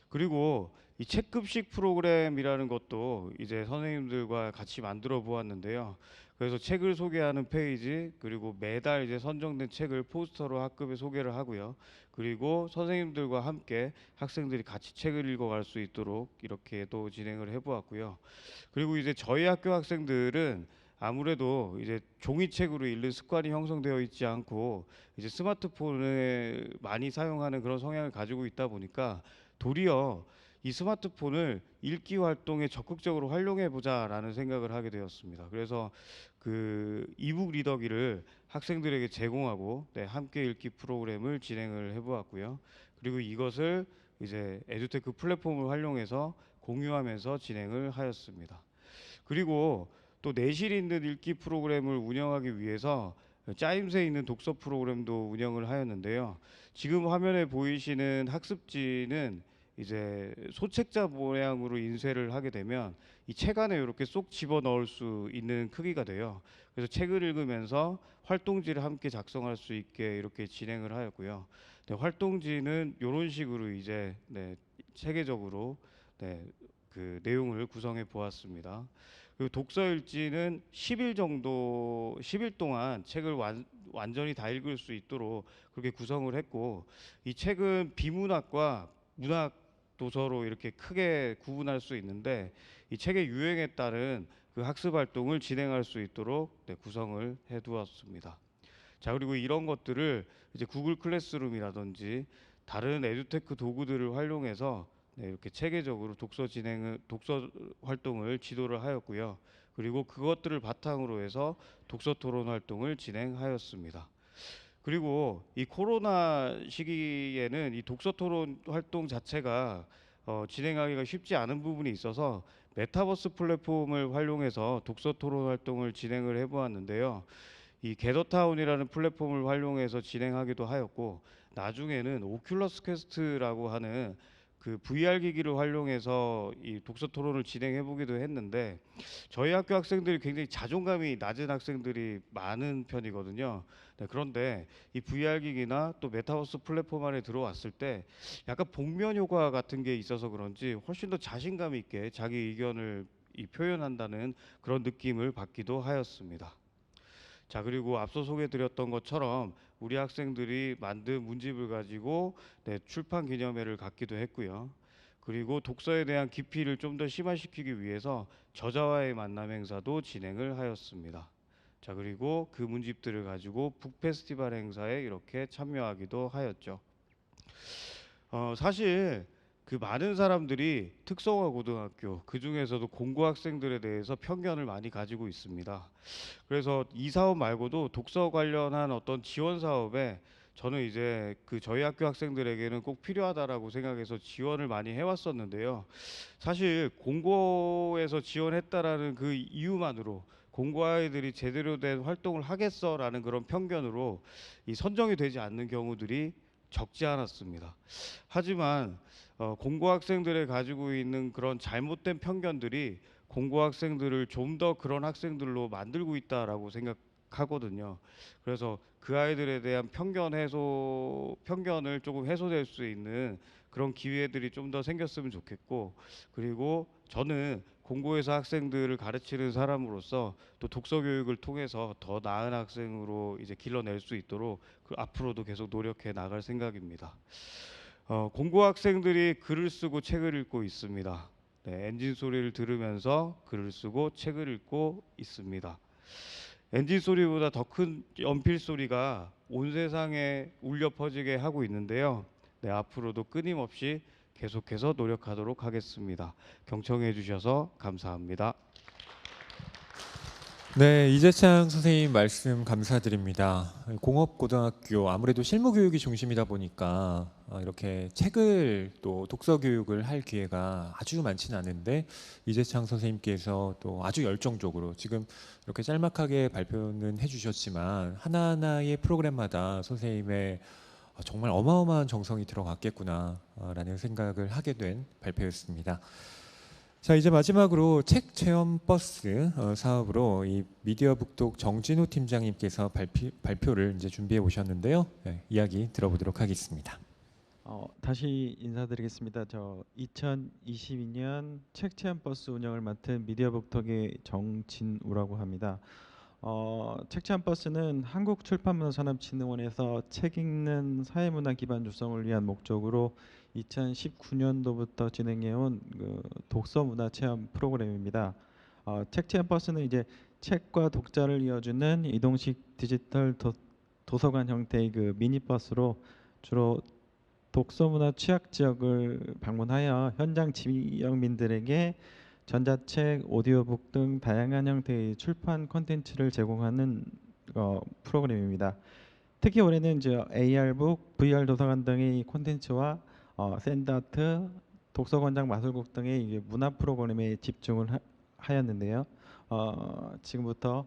그리고 이 책급식 프로그램이라는 것도 이제 선생님들과 같이 만들어 보았는데요. 그래서 책을 소개하는 페이지, 그리고 매달 이제 선정된 책을 포스터로 학급에 소개를 하고요. 그리고 선생님들과 함께 학생들이 같이 책을 읽어갈 수 있도록 이렇게도 진행을 해보았고요. 그리고 이제 저희 학교 학생들은 아무래도 이제 종이책으로 읽는 습관이 형성되어 있지 않고 이제 스마트폰을 많이 사용하는 그런 성향을 가지고 있다 보니까 도리어 이 스마트폰을 읽기 활동에 적극적으로 활용해 보자라는 생각을 하게 되었습니다. 그래서 그 이북 리더기를 학생들에게 제공하고 함께 읽기 프로그램을 진행을 해보았고요. 그리고 이것을 이제 에듀테크 플랫폼을 활용해서 공유하면서 진행을 하였습니다. 그리고 또 내실 있는 읽기 프로그램을 운영하기 위해서 짜임새 있는 독서 프로그램도 운영을 하였는데요. 지금 화면에 보이시는 학습지는 이제 소책자 모양으로 인쇄를 하게 되면 이 책 안에 이렇게 쏙 집어 넣을 수 있는 크기가 돼요. 그래서 책을 읽으면서 활동지를 함께 작성할 수 있게 이렇게 진행을 하였고요. 활동지는 이런 식으로 이제 체계적으로 그 내용을 구성해 보았습니다. 그리고 독서 일지는 10일 동안 책을 완전히 다 읽을 수 있도록 그렇게 구성을 했고, 이 책은 비문학과 문학 도서로 이렇게 크게 구분할 수 있는데, 이 책의 유행에 따른 그 학습 활동을 진행할 수 있도록 구성을 해두었습니다. 자, 그리고 이런 것들을 이제 구글 클래스룸이라든지 다른 에듀테크 도구들을 활용해서 이렇게 체계적으로 독서 활동을 지도를 하였고요. 그리고 그것들을 바탕으로 해서 독서 토론 활동을 진행하였습니다. 그리고 이 코로나 시기에는 이 독서 토론 활동 자체가 진행하기가 쉽지 않은 부분이 있어서 메타버스 플랫폼을 활용해서 독서 토론 활동을 진행을 해보았는데요. 이 게더타운이라는 플랫폼을 활용해서 진행하기도 하였고, 나중에는 오큘러스 퀘스트라고 하는 그 VR 기기를 활용해서 이 독서 토론을 진행해 보기도 했는데, 저희 학교 학생들이 굉장히 자존감이 낮은 학생들이 많은 편이거든요. 그런데 이 VR 기기나 또 메타버스 플랫폼 안에 들어왔을 때 약간 복면 효과 같은 게 있어서 그런지 훨씬 더 자신감 있게 자기 의견을 표현한다는 그런 느낌을 받기도 하였습니다. 자, 그리고 앞서 소개드렸던 것처럼 우리 학생들이 만든 문집을 가지고 출판 기념회를 갖기도 했고요. 그리고 독서에 대한 깊이를 좀 더 심화시키기 위해서 저자와의 만남 행사도 진행을 하였습니다. 자, 그리고 그 문집들을 가지고 북 페스티벌 행사에 이렇게 참여하기도 하였죠. 사실 그 많은 사람들이 특성화 고등학교, 그 중에서도 공고 학생들에 대해서 편견을 많이 가지고 있습니다. 그래서 이 사업 말고도 독서 관련한 어떤 지원 사업에 저는 이제 그 저희 학교 학생들에게는 꼭 필요하다라고 생각해서 지원을 많이 해왔었는데요. 사실 공고에서 지원했다라는 그 이유만으로 공고 아이들이 제대로 된 활동을 하겠어라는 그런 편견으로 이 선정이 되지 않는 경우들이 적지 않았습니다. 하지만 공고 학생들이 가지고 있는 그런 잘못된 편견들이 공고 학생들을 좀 더 그런 학생들로 만들고 있다라고 생각하거든요. 그래서 그 아이들에 대한 편견을 조금 해소될 수 있는 그런 기회들이 좀 더 생겼으면 좋겠고, 그리고 저는 공고에서 학생들을 가르치는 사람으로서 또 독서 교육을 통해서 더 나은 학생으로 이제 길러낼 수 있도록 앞으로도 계속 노력해 나갈 생각입니다. 공고 학생들이 글을 쓰고 책을 읽고 있습니다. 엔진 소리를 들으면서 글을 쓰고 책을 읽고 있습니다. 엔진 소리보다 더 큰 연필 소리가 온 세상에 울려 퍼지게 하고 있는데요. 앞으로도 끊임없이 계속해서 노력하도록 하겠습니다. 경청해 주셔서 감사합니다. 네, 이재창 선생님 말씀 감사드립니다. 공업고등학교 아무래도 실무교육이 중심이다 보니까 이렇게 책을 또 독서 교육을 할 기회가 아주 많지는 않은데, 이재창 선생님께서 또 아주 열정적으로 지금 이렇게 짤막하게 발표는 해주셨지만 하나하나의 프로그램마다 선생님의 정말 어마어마한 정성이 들어갔겠구나라는 생각을 하게 된 발표였습니다. 자, 이제 마지막으로 책 체험 버스 사업으로 이 미디어 북독 정진우 팀장님께서 발표를 이제 준비해 오셨는데요. 네, 이야기 들어보도록 하겠습니다. 다시 인사드리겠습니다. 저 2022년 책 체험 버스 운영을 맡은 미디어 북독의 정진우라고 합니다. 책 체험 버스는 한국출판문화산업진흥원에서 책 읽는 사회문화 기반 육성을 위한 목적으로 2019년도부터 진행해온 그 독서 문화 체험 프로그램입니다. 책 체험 버스는 이제 책과 독자를 이어주는 이동식 디지털 도서관 형태의 그 미니버스로 주로 독서 문화 취약 지역을 방문하여 현장 지역민들에게 전자책, 오디오북 등 다양한 형태의 출판 콘텐츠를 제공하는 프로그램입니다. 특히 올해는 이제 AR북, VR 도서관 등의 콘텐츠와 샌드아트, 독서관장 마술국 등의 이게 문화 프로그램에 집중을 하였는데요. 지금부터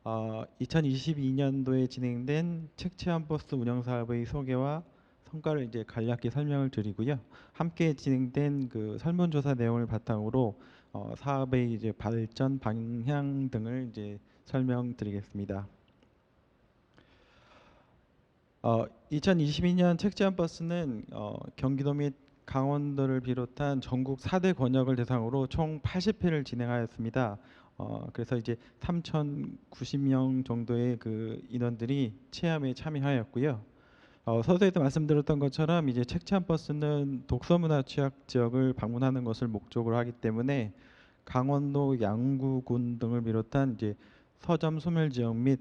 2022년도에 진행된 책 체험 버스 운영 사업의 소개와 성과를 이제 간략히 설명을 드리고요. 함께 진행된 그 설문조사 내용을 바탕으로 사업의 이제 발전 방향 등을 이제 설명드리겠습니다. 2022년 책 체험 버스는 경기도 및 강원도를 비롯한 전국 4대 권역을 대상으로 총 80회를 진행하였습니다. 그래서 이제 3,090명 정도의 그 인원들이 체험에 참여하였고요. 서두에도 말씀드렸던 것처럼 이제 책 체험 버스는 독서문화 취약 지역을 방문하는 것을 목적으로 하기 때문에 강원도 양구군 등을 비롯한 이제 서점 소멸 지역 및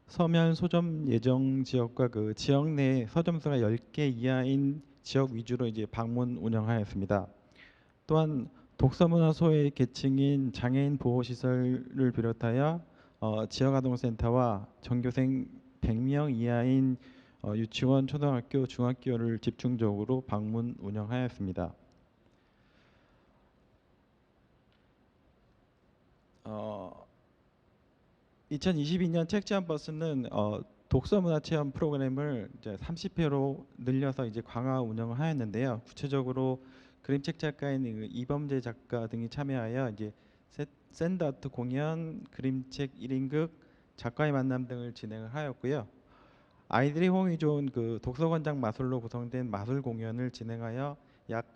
서면 소점 예정 지역과 그 지역 내 서점수가 10개 이하인 지역 위주로 이제 방문 운영하였습니다. 또한 독서문화 소외 계층인 장애인 보호 시설을 비롯하여 지역 아동센터와 전교생 100명 이하인 유치원, 초등학교, 중학교를 집중적으로 방문 운영하였습니다. 2022년 책 체험 버스는 독서문화 체험 프로그램을 이제 30회로 늘려서 이제 강화 운영을 하였는데요. 구체적으로 그림책 작가인 이범재 작가 등이 참여하여 이제 샌드아트 공연, 그림책 1인극, 작가의 만남 등을 진행을 하였고요. 아이들이 호응이 좋은 그 독서관장 마술로 구성된 마술 공연을 진행하여 약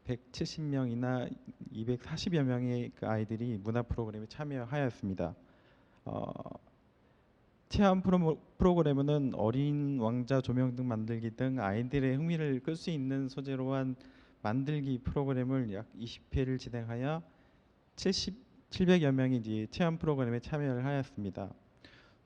170명이나 240여 명의 그 아이들이 문화 프로그램에 참여하였습니다. 체험 프로그램은 어린 왕자 조명 등 만들기 등 아이들의 흥미를 끌 수 있는 소재로 한 만들기 프로그램을 약 20회를 진행하여 700여 명이 이제 체험 프로그램에 참여를 하였습니다.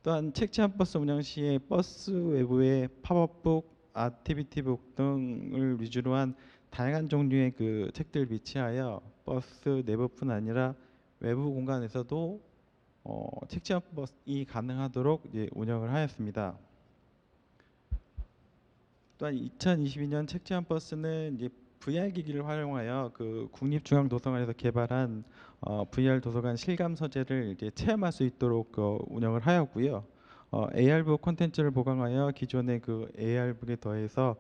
또한 책 체험 버스 운영 시에 버스 외부에 팝업북, 액티비티북 등을 위주로 한 다양한 종류의 그 책들 비치하여 버스 내부뿐 아니라 외부 공간에서도 책 체험 버스이 가능하도록 이제 운영을 하였습니다. 또한 2022년 책 체험 버스는 이제 VR 기기를 활용하여 그 국립중앙도서관에서 개발한 VR 도서관 실감 서재를 이제 체험할 수 있도록 운영을 하였고요. AR북 콘텐츠를 보강하여 기존의 그 AR북에 더해서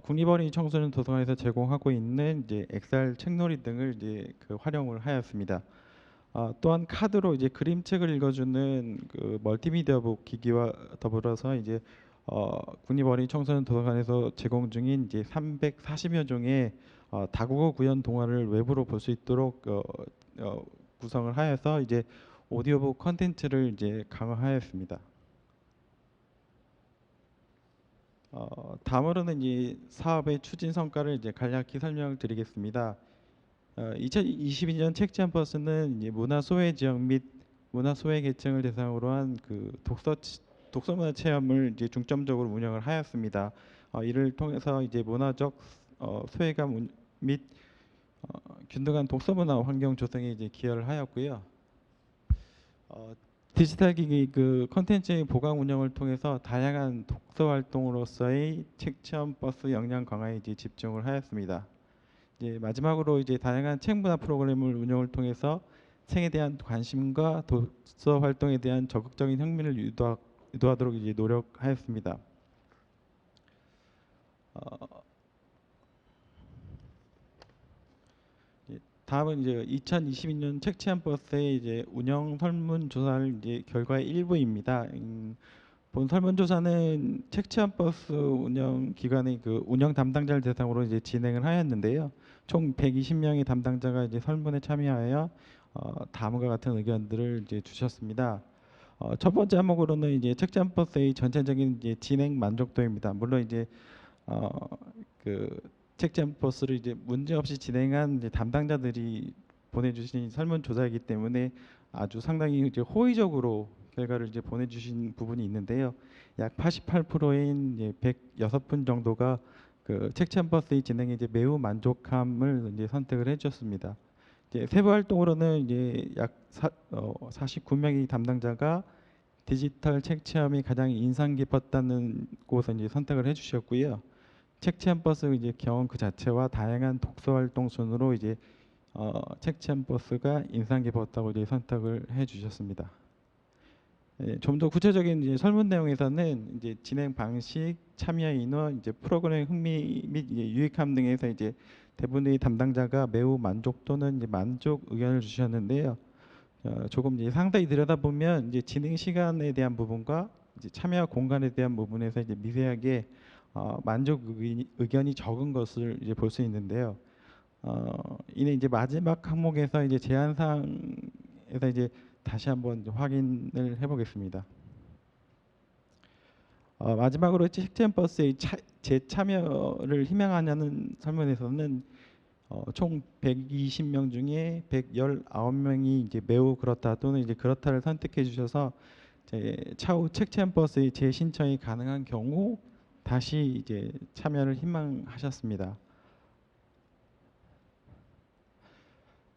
국립어린이 청소년 도서관에서 제공하고 있는 이제 XR 책놀이 등을 이제 그 활용을 하였습니다. 또한 카드로 이제 그림책을 읽어주는 그 멀티미디어북 기기와 더불어서 이제 국립어린이 청소년 도서관에서 제공 중인 이제 340여 종의 다국어 구현 동화를 외부로 볼 수 있도록 구성을 하여서 이제 오디오북 컨텐츠를 이제 강화하였습니다. 다음으로는 이 사업의 추진 성과를 이제 간략히 설명을 드리겠습니다. 2022년 책 체험 버스는 이제 문화 소외 지역 및 문화 소외 계층을 대상으로 한 그 독서문화 체험을 이제 중점적으로 운영을 하였습니다. 이를 통해서 이제 문화적 소외감 및 균등한 독서문화 환경 조성에 이제 기여를 하였고요. 디지털 기기 그 컨텐츠의 보강 운영을 통해서 다양한 독서 활동으로서의 책 체험 버스 역량 강화에 이제 집중을 하였습니다. 이제 마지막으로 이제 다양한 책 문화 프로그램을 운영을 통해서 책에 대한 관심과 독서 활동에 대한 적극적인 흥미를 유도하도록 이제 노력하였습니다. 다음은 이제 2022년 책 체험 버스의 이제 운영 설문조사를 이제 결과의 일부입니다. 본 설문조사는 책 체험 버스 운영 기관의 그 운영 담당자를 대상으로 이제 진행을 하였는데요. 총 120명의 담당자가 이제 설문에 참여하여 다음과 같은 의견들을 이제 주셨습니다. 첫 번째 항목으로는 이제 책 체험 버스의 전체적인 이제 진행 만족도입니다. 물론 이제 그 책 체험 버스를 이제 문제 없이 진행한 이제 담당자들이 보내주신 설문조사이기 때문에 아주 상당히 이제 호의적으로 결과를 이제 보내주신 부분이 있는데요. 약 88%인 이제 106분 정도가 그 책 체험 버스의 진행에 이제 매우 만족함을 이제 선택을 해주셨습니다. 이제 세부 활동으로는 이제 약 49명의 담당자가 디지털 책 체험이 가장 인상 깊었다는 곳을 이제 선택을 해주셨고요. 책 체험 버스 이제 경험 그 자체와 다양한 독서 활동 순으로 이제 책 체험 버스가 인상 깊었다고 이제 선택을 해주셨습니다. 좀 더 구체적인 이제 설문 내용에서는 이제 진행 방식, 참여 인원, 이제 프로그램 흥미 및 이제 유익함 등에서 이제 대부분의 담당자가 매우 만족 또는 이제 만족 의견을 주셨는데요. 조금 이제 상당히 들여다보면 이제 진행 시간에 대한 부분과 이제 참여 공간에 대한 부분에서 이제 미세하게 만족 의견이 적은 것을 이제 볼 수 있는데요. 이는 이제 마지막 항목에서 이제 제한 사항에 해서 이제 다시 한번 확인을 해보겠습니다. 마지막으로 책지원버스의 재참여를 희망하냐는 설문에서는 총 120명 중에 119명이 이제 매우 그렇다 또는 이제 그렇다를 선택해 주셔서 차후 책지원버스의 재신청이 가능한 경우 다시 이제 참여를 희망하셨습니다.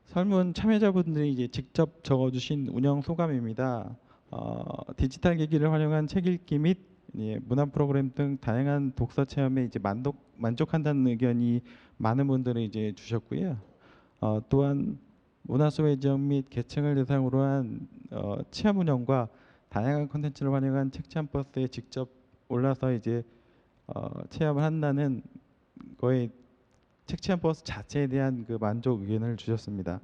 설문 참여자분들이 이제 직접 적어주신 운영 소감입니다. 디지털 기기를 활용한 책 읽기 및 문화 프로그램 등 다양한 독서 체험에 이제 만족한다는 의견이 많은 분들이 이제 주셨고요. 또한 문화 소외 지역 및 계층을 대상으로 한 체험 운영과 다양한 콘텐츠를 활용한 책체험 버스에 직접 올라서 이제 체험을 한다는 거에 책체험 버스 자체에 대한 그 만족 의견을 주셨습니다.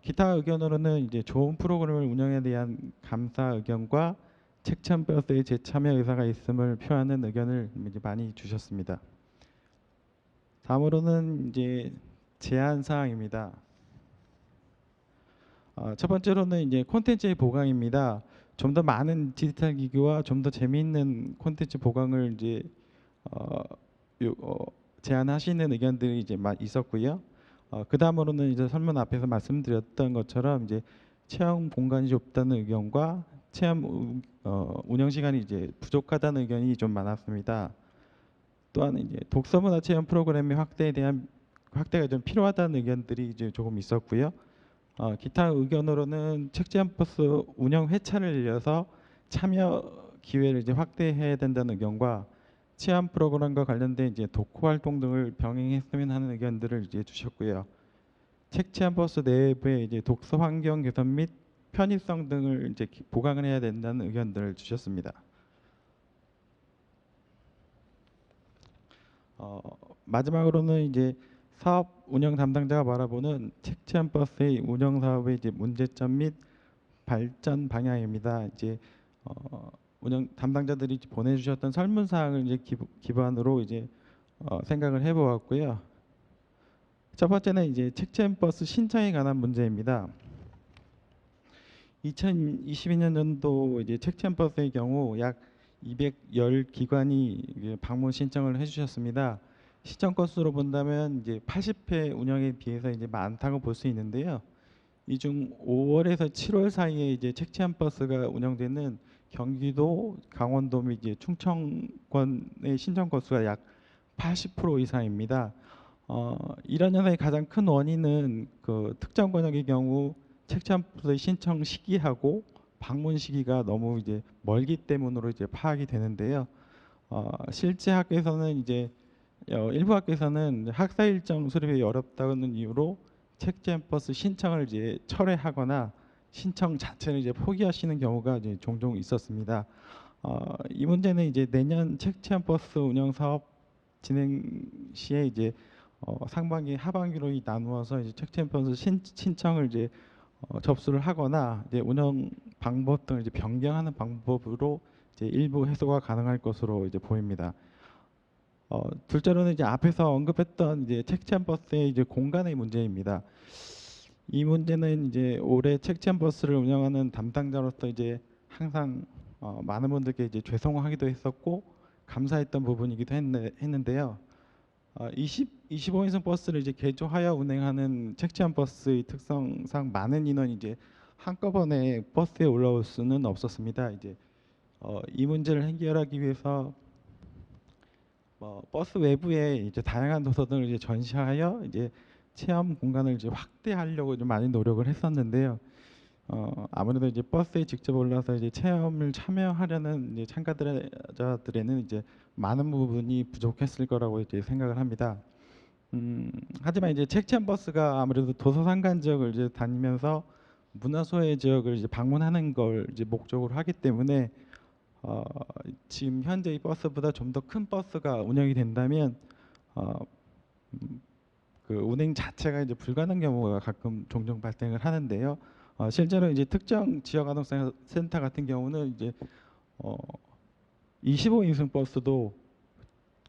기타 의견으로는 이제 좋은 프로그램을 운영에 대한 감사 의견과 책체험 버스의 재참여 의사가 있음을 표하는 의견을 이제 많이 주셨습니다. 다음으로는 이제 제안 사항입니다. 첫 번째로는 이제 콘텐츠의 보강입니다. 좀 더 많은 디지털 기기와 좀 더 재미있는 콘텐츠 보강을 이제 제안하시는 의견들이 이제 있었고요. 그 다음으로는 이제 설문 앞에서 말씀드렸던 것처럼 이제 체험 공간이 좁다는 의견과 체험 운영 시간이 이제 부족하다는 의견이 좀 많았습니다. 또한 이제 독서문화 체험 프로그램의 확대가 좀 필요하다는 의견들이 이제 조금 있었고요. 기타 의견으로는 책지원버스 운영 회차를 늘려서 참여 기회를 이제 확대해야 된다는 의견과 체험 프로그램과 관련된 이제 독후 활동 등을 병행했으면 하는 의견들을 이제 주셨고요. 책지원버스 내부의 이제 독서 환경 개선 및 편의성 등을 이제 보강을 해야 된다는 의견들을 주셨습니다. 마지막으로는 이제 사업 운영 담당자가 바라보는 책지원버스의 운영 사업의 이제 문제점 및 발전 방향입니다. 이제 운영 담당자들이 보내주셨던 설문 사항을 이제 기반으로 이제 생각을 해보았고요. 첫 번째는 이제 책지원버스 신청에 관한 문제입니다. 2022년도 이제 책지원버스의 경우 약 210기관이 방문 신청을 해주셨습니다. 시청 건수로 본다면 이제 80회 운영에 비해서 이제 많다고 볼 수 있는데요. 이 중 5월에서 7월 사이에 이제 책지원버스가 운영되는 경기도, 강원도 및 이제 충청권의 신청 건수가 약 80% 이상입니다. 이런 현상의 가장 큰 원인은 그 특정 권역의 경우 책지원버스의 신청 시기하고 방문 시기가 너무 이제 멀기 때문으로 이제 파악이 되는데요. 실제 학교에서는 이제 일부 학교에서는 학사 일정 수립이 어렵다는 이유로 책지원버스 신청을 이제 철회하거나 신청 자체를 이제 포기하시는 경우가 이제 종종 있었습니다. 이 문제는 이제 내년 책지원버스 운영 사업 진행 시에 이제 상반기 하반기로 나누어서 이제 책지원버스 신청을 이제 접수를 하거나 이제 운영 방법 등을 이제 변경하는 방법으로 이제 일부 해소가 가능할 것으로 이제 보입니다. 둘째로는 이제 앞에서 언급했던 이제 책지원버스의 이제 공간의 문제입니다. 이 문제는 이제 올해 책지원버스를 운영하는 담당자로서 이제 항상 많은 분들께 이제 죄송하기도 했었고 감사했던 부분이기도 했는데요. 25인승 버스를 이제 개조하여 운행하는 책지원버스의 특성상 많은 인원이 이제 한꺼번에 버스에 올라올 수는 없었습니다. 이제 이 문제를 해결하기 위해서 버스 외부에 이제 다양한 도서들을 이제 전시하여 이제 체험 공간을 이제 확대하려고 좀 많이 노력을 했었는데요. 아무래도 이제 버스에 직접 올라서 이제 체험을 참여하려는 이제 참가자들에는 이제 많은 부분이 부족했을 거라고 이제 생각을 합니다. 하지만 이제 책체험 버스가 아무래도 도서상관 지역을 이제 다니면서 문화소외 지역을 이제 방문하는 걸 이제 목적으로 하기 때문에 지금 현재 이 버스보다 좀 더 큰 버스가 운영이 된다면 그 운행 자체가 이제 불가능한 경우가 가끔 종종 발생을 하는데요. 실제로 이제 특정 지역 아동센터 같은 경우는 이제 25인승 버스도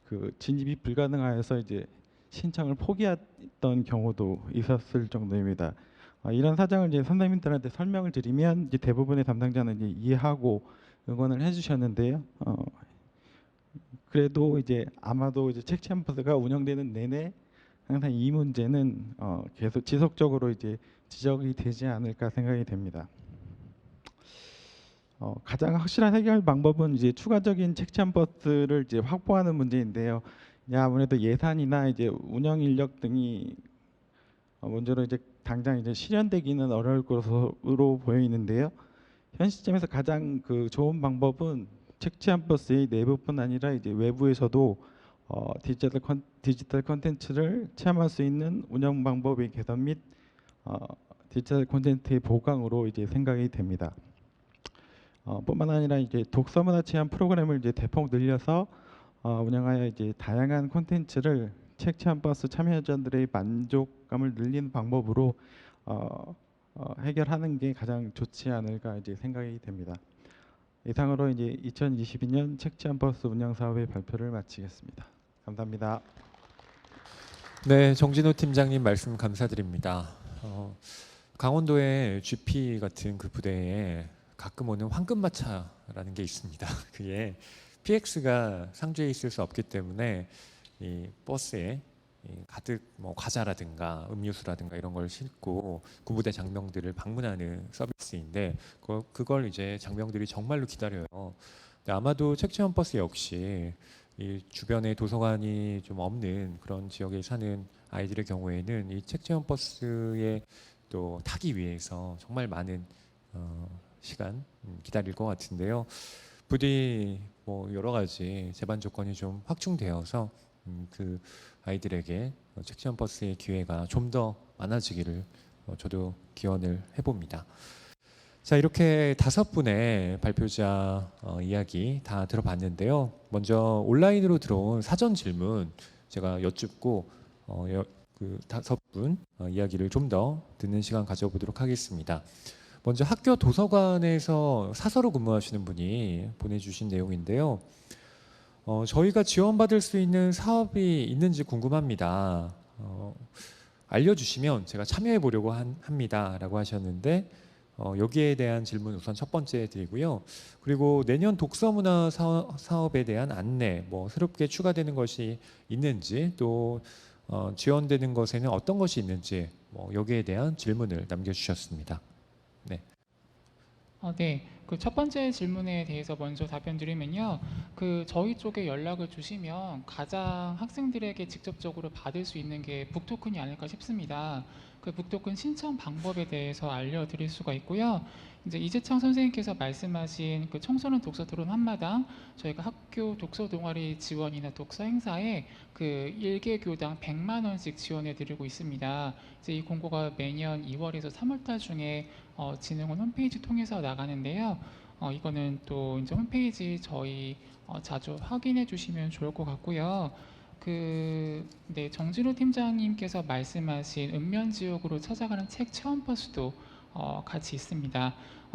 그 진입이 불가능하여서 이제 신청을 포기했던 경우도 있었을 정도입니다. 이런 사정을 이제 선생님들한테 설명을 드리면 이제 대부분의 담당자는 이제 이해하고 응원을 해주셨는데요. 그래도 이제 아마도 이제 책치안버스가 운영되는 내내 항상 이 문제는 계속 지속적으로 이제 지적이 되지 않을까 생각이 됩니다. 가장 확실한 해결 방법은 이제 추가적인 책치안버스를 이제 확보하는 문제인데요. 아무래도 예산이나 이제 운영 인력 등이 먼저로 이제 당장 이제 실현되기는 어려울 것으로 보여 있는데요. 현 시점에서 가장 좋은 방법은 책치안버스의 내부뿐 아니라 이제 외부에서도 디지털 콘텐츠를 체험할 수 있는 운영 방법의 개선 및 디지털 콘텐츠의 보강으로 이제 생각이 됩니다. 뿐만 아니라 이제 독서문화 체험 프로그램을 이제 대폭 늘려서 운영하여 이제 다양한 콘텐츠를 책치안버스 참여자들의 만족감을 늘리는 방법으로 해결하는 게 가장 좋지 않을까 이제 생각이 됩니다. 이상으로 이제 2022년 책치안버스 운영 사업의 발표를 마치겠습니다. 감사합니다. 네, 정진호 팀장님 말씀 감사드립니다. 강원도의 GP 같은 그 부대에 가끔 오는 황금마차라는 게 있습니다. 그게 PX가 상주에 있을 수 없기 때문에 이 버스에 가득 뭐 과자라든가 음료수라든가 이런 걸 싣고 군부대 장병들을 방문하는 서비스인데 그걸 이제 장병들이 정말로 기다려요. 근데 아마도 책치안버스 역시 이 주변에 도서관이 좀 없는 그런 지역에 사는 아이들의 경우에는 이 책치안버스에 또 타기 위해서 정말 많은 시간 기다릴 것 같은데요. 부디 뭐 여러 가지 제반 조건이 좀 확충되어서 그 아이들에게 책치안버스의 기회가 좀 더 많아지기를 저도 기원을 해봅니다. 자, 이렇게 5분의 발표자 이야기 다 들어봤는데요. 먼저 온라인으로 들어온 사전 질문 제가 여쭙고 그 5분 이야기를 좀 더 듣는 시간 가져보도록 하겠습니다. 먼저 학교 도서관에서 사서로 근무하시는 분이 보내주신 내용인데요. 저희가 지원받을 수 있는 사업이 있는지 궁금합니다. 알려주시면 제가 참여해 보려고 합니다 라고 하셨는데 여기에 대한 질문 우선 첫 번째 드리고요. 그리고 내년 독서문화 사업에 대한 안내, 뭐 새롭게 추가되는 것이 있는지 또 지원되는 것에는 어떤 것이 있는지 여기에 대한 질문을 남겨주셨습니다. 네. 네, 그 첫 번째 질문에 대해서 먼저 답변드리면요. 그 저희 쪽에 연락을 주시면 가장 학생들에게 직접적으로 받을 수 있는 게 북토큰이 아닐까 싶습니다. 그 북토큰 신청 방법에 대해서 알려드릴 수가 있고요. 이제 이재창 선생님께서 말씀하신 그 청소년 독서 토론 한마당, 저희가 학교 독서 동아리 지원이나 독서 행사에 그 1개 교당 100만 원씩 지원해 드리고 있습니다. 이제 이 공고가 매년 2월에서 3월달 중에 진흥원 홈페이지 통해서 나가는데요. 이거는 또 이제 홈페이지 저희 자주 확인해 주시면 좋을 것 같고요. 네, 정진호 팀장님께서 말씀하신 읍면지역으로 찾아가는 책 체험버스도 같이 있습니다.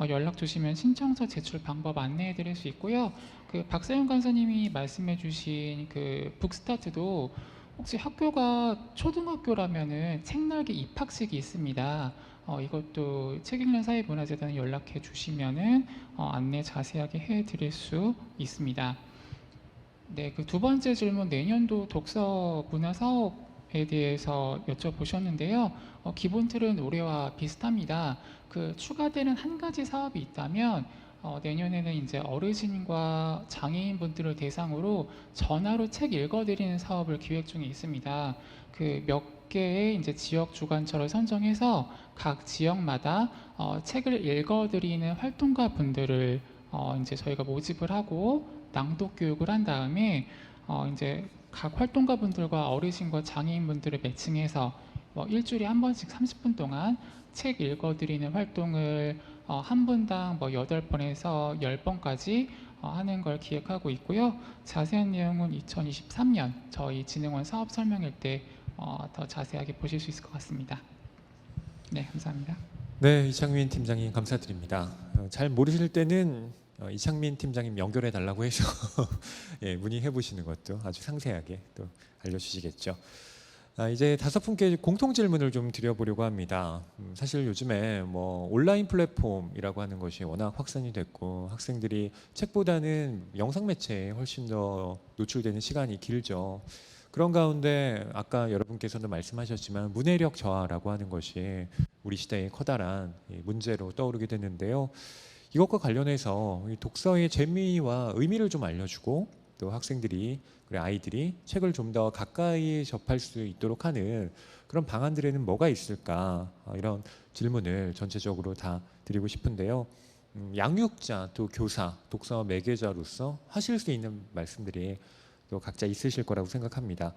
연락 주시면 신청서 제출 방법 안내해 드릴 수 있고요. 그 박사윤 간사님이 말씀해 주신 그 북스타트도 혹시 학교가 초등학교라면은 책날개 입학식이 있습니다. 이것도 책 읽는 사회문화재단에 연락해 주시면은 안내 자세하게 해 드릴 수 있습니다. 네, 그 두 번째 질문 내년도 독서 문화 사업에 대해서 여쭤보셨는데요. 기본 틀은 올해와 비슷합니다. 그 추가되는 한 가지 사업이 있다면 내년에는 이제 어르신과 장애인분들을 대상으로 전화로 책 읽어드리는 사업을 기획 중에 있습니다. 그 몇 개의 이제 지역 주관처를 선정해서 각 지역마다 책을 읽어드리는 활동가 분들을 이제 저희가 모집을 하고 낭독 교육을 한 다음에 이제 각 활동가 분들과 어르신과 장애인 분들을 매칭해서 일주일에 한 번씩 30분 동안 책 읽어드리는 활동을 한 분당 8번에서 10번까지 하는 걸 기획하고 있고요. 자세한 내용은 2023년 저희 진흥원 사업 설명일 때 더 자세하게 보실 수 있을 것 같습니다. 네, 감사합니다. 네, 이창민 팀장님 감사드립니다. 잘 모르실 때는 이창민 팀장님 연결해 달라고 해서 예, 문의해 보시는 것도 아주 상세하게 또 알려주시겠죠. 이제 5분께 공통 질문을 좀 드려보려고 합니다. 사실 요즘에 뭐 온라인 플랫폼이라고 하는 것이 워낙 확산이 됐고 학생들이 책보다는 영상 매체에 훨씬 더 노출되는 시간이 길죠. 그런 가운데 아까 여러분께서도 말씀하셨지만 문해력 저하라고 하는 것이 우리 시대의 커다란 문제로 떠오르게 됐는데요. 이것과 관련해서 이 독서의 재미와 의미를 좀 알려주고 또 학생들이 그리고 아이들이 책을 좀 더 가까이 접할 수 있도록 하는 그런 방안들에는 뭐가 있을까 이런 질문을 전체적으로 다 드리고 싶은데요. 양육자 또 교사, 독서 매개자로서 하실 수 있는 말씀들이 또 각자 있으실 거라고 생각합니다.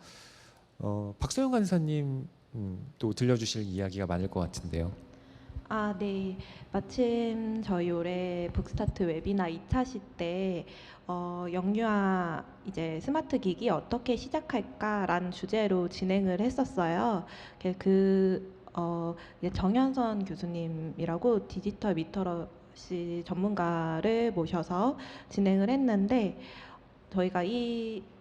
박소영 간사님 또 들려주실 이야기가 많을 것 같은데요. 네. 마침 저희 올해 북스타트 웨비나 2차 시 때 영유아 이제 스마트 기기 어떻게 시작할까라는 주제로 진행을 했었어요. 이제 정현선 교수님이라고 디지털 리터러시 전문가를 모셔서 진행을 했는데 저희가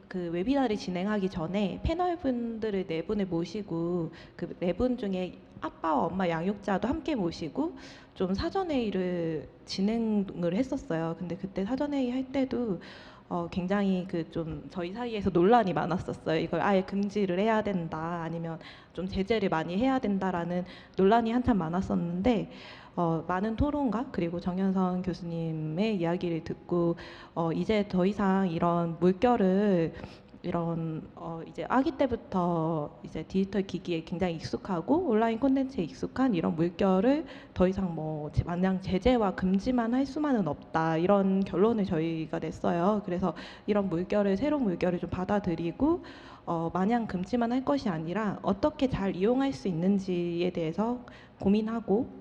그 웨비나를 진행하기 전에 패널 분들을 4분을 모시고 그 4분 중에 아빠와 엄마 양육자도 함께 모시고 좀 사전회의를 진행을 했었어요. 근데 그때 사전회의 할 때도 굉장히 그 좀 저희 사이에서 논란이 많았었어요. 이걸 아예 금지를 해야 된다, 아니면 좀 제재를 많이 해야 된다라는 논란이 한참 많았었는데 많은 토론과 그리고 정현선 교수님의 이야기를 듣고 이제 더 이상 이런 물결을 이제 아기 때부터 이제 디지털 기기에 굉장히 익숙하고 온라인 콘텐츠에 익숙한 이런 물결을 더 이상 뭐 마냥 제재와 금지만 할 수만은 없다, 이런 결론을 저희가 냈어요. 그래서 이런 새로운 물결을 좀 받아들이고 마냥 금지만 할 것이 아니라 어떻게 잘 이용할 수 있는지에 대해서 고민하고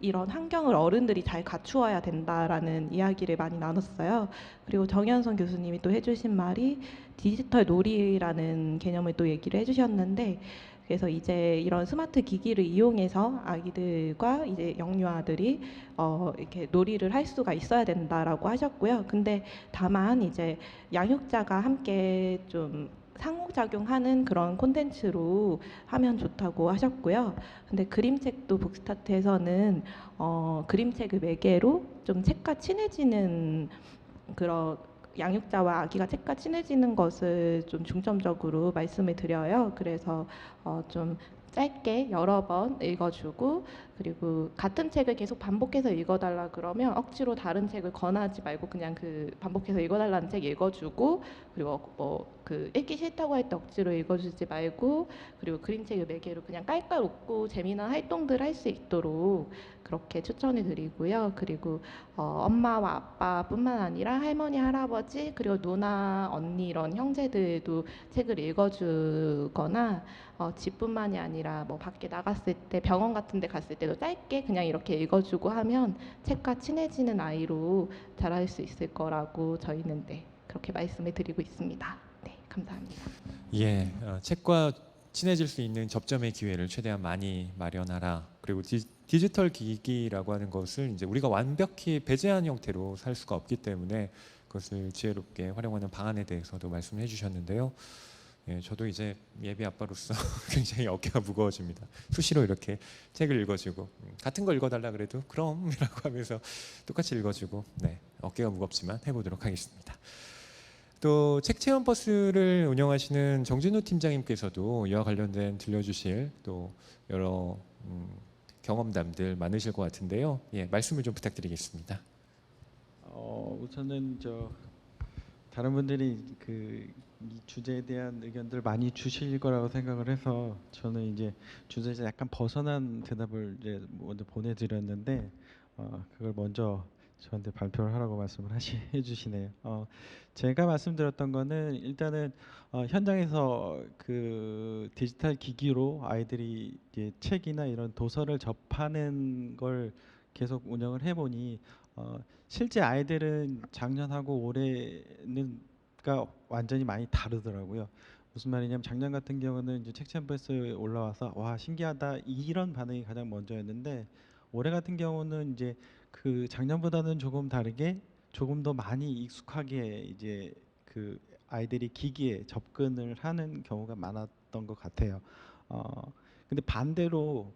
이런 환경을 어른들이 잘 갖추어야 된다라는 이야기를 많이 나눴어요. 그리고 정현선 교수님이 또 해주신 말이 디지털 놀이라는 개념을 또 얘기를 해주셨는데, 그래서 이제 이런 스마트 기기를 이용해서 아기들과 이제 영유아들이 이렇게 놀이를 할 수가 있어야 된다라고 하셨고요. 근데 다만 이제 양육자가 함께 좀 상호작용하는 그런 콘텐츠로 하면 좋다고 하셨고요. 근데 그림책도 북스타트에서는 그림책을 매개로 좀 책과 친해지는 그런 양육자와 아기가 책과 친해지는 것을 좀 중점적으로 말씀을 드려요. 그래서 좀 짧게 여러 번 읽어주고, 그리고 같은 책을 계속 반복해서 읽어달라 그러면 억지로 다른 책을 권하지 말고 그냥 그 반복해서 읽어달라는 책 읽어주고, 그리고 뭐 그 읽기 싫다고 할 때 억지로 읽어주지 말고, 그리고 그림책을 매개로 그냥 깔깔 웃고 재미난 활동들 할 수 있도록 그렇게 추천을 드리고요. 그리고 엄마와 아빠뿐만 아니라 할머니, 할아버지, 그리고 누나, 언니 이런 형제들도 책을 읽어주거나 집뿐만이 아니라 뭐 밖에 나갔을 때 병원 같은 데 갔을 때도 짧게 그냥 이렇게 읽어주고 하면 책과 친해지는 아이로 자랄 수 있을 거라고 저희는 그렇게 말씀을 드리고 있습니다. 네, 감사합니다. 예, 책과 친해질 수 있는 접점의 기회를 최대한 많이 마련하라. 그리고 디지털 기기라고 하는 것을 이제 우리가 완벽히 배제한 형태로 살 수가 없기 때문에 그것을 지혜롭게 활용하는 방안에 대해서도 말씀해 주셨는데요. 예, 저도 이제 예비 아빠로서 굉장히 어깨가 무거워집니다. 수시로 이렇게 책을 읽어주고 같은 걸 읽어달라 그래도 그럼이라고 하면서 똑같이 읽어주고 어깨가 무겁지만 해보도록 하겠습니다. 또 책 체험 버스를 운영하시는 정진우 팀장님께서도 이와 관련된 들려주실 또 여러 경험담들 많으실 것 같은데요. 예, 말씀을 좀 부탁드리겠습니다. 우선은 다른 분들이 이 주제에 대한 의견들 많이 주실 거라고 생각을 해서 저는 이제 주제에서 약간 벗어난 대답을 이제 먼저 보내드렸는데 그걸 먼저 저한테 발표를 하라고 말씀을 해주시네요. 제가 말씀드렸던 거는 일단은 현장에서 그 디지털 기기로 아이들이 이제 책이나 이런 도서를 접하는 걸 계속 운영을 해보니 실제 아이들은 작년하고 올해는가 완전히 많이 다르더라고요. 무슨 말이냐면 작년 같은 경우는 이제 책챔버스에 올라와서 와 신기하다 이런 반응이 가장 먼저였는데, 올해 같은 경우는 이제 그 작년보다는 조금 다르게 조금 더 많이 익숙하게 이제 그 아이들이 기기에 접근을 하는 경우가 많았던 것 같아요. 근데 반대로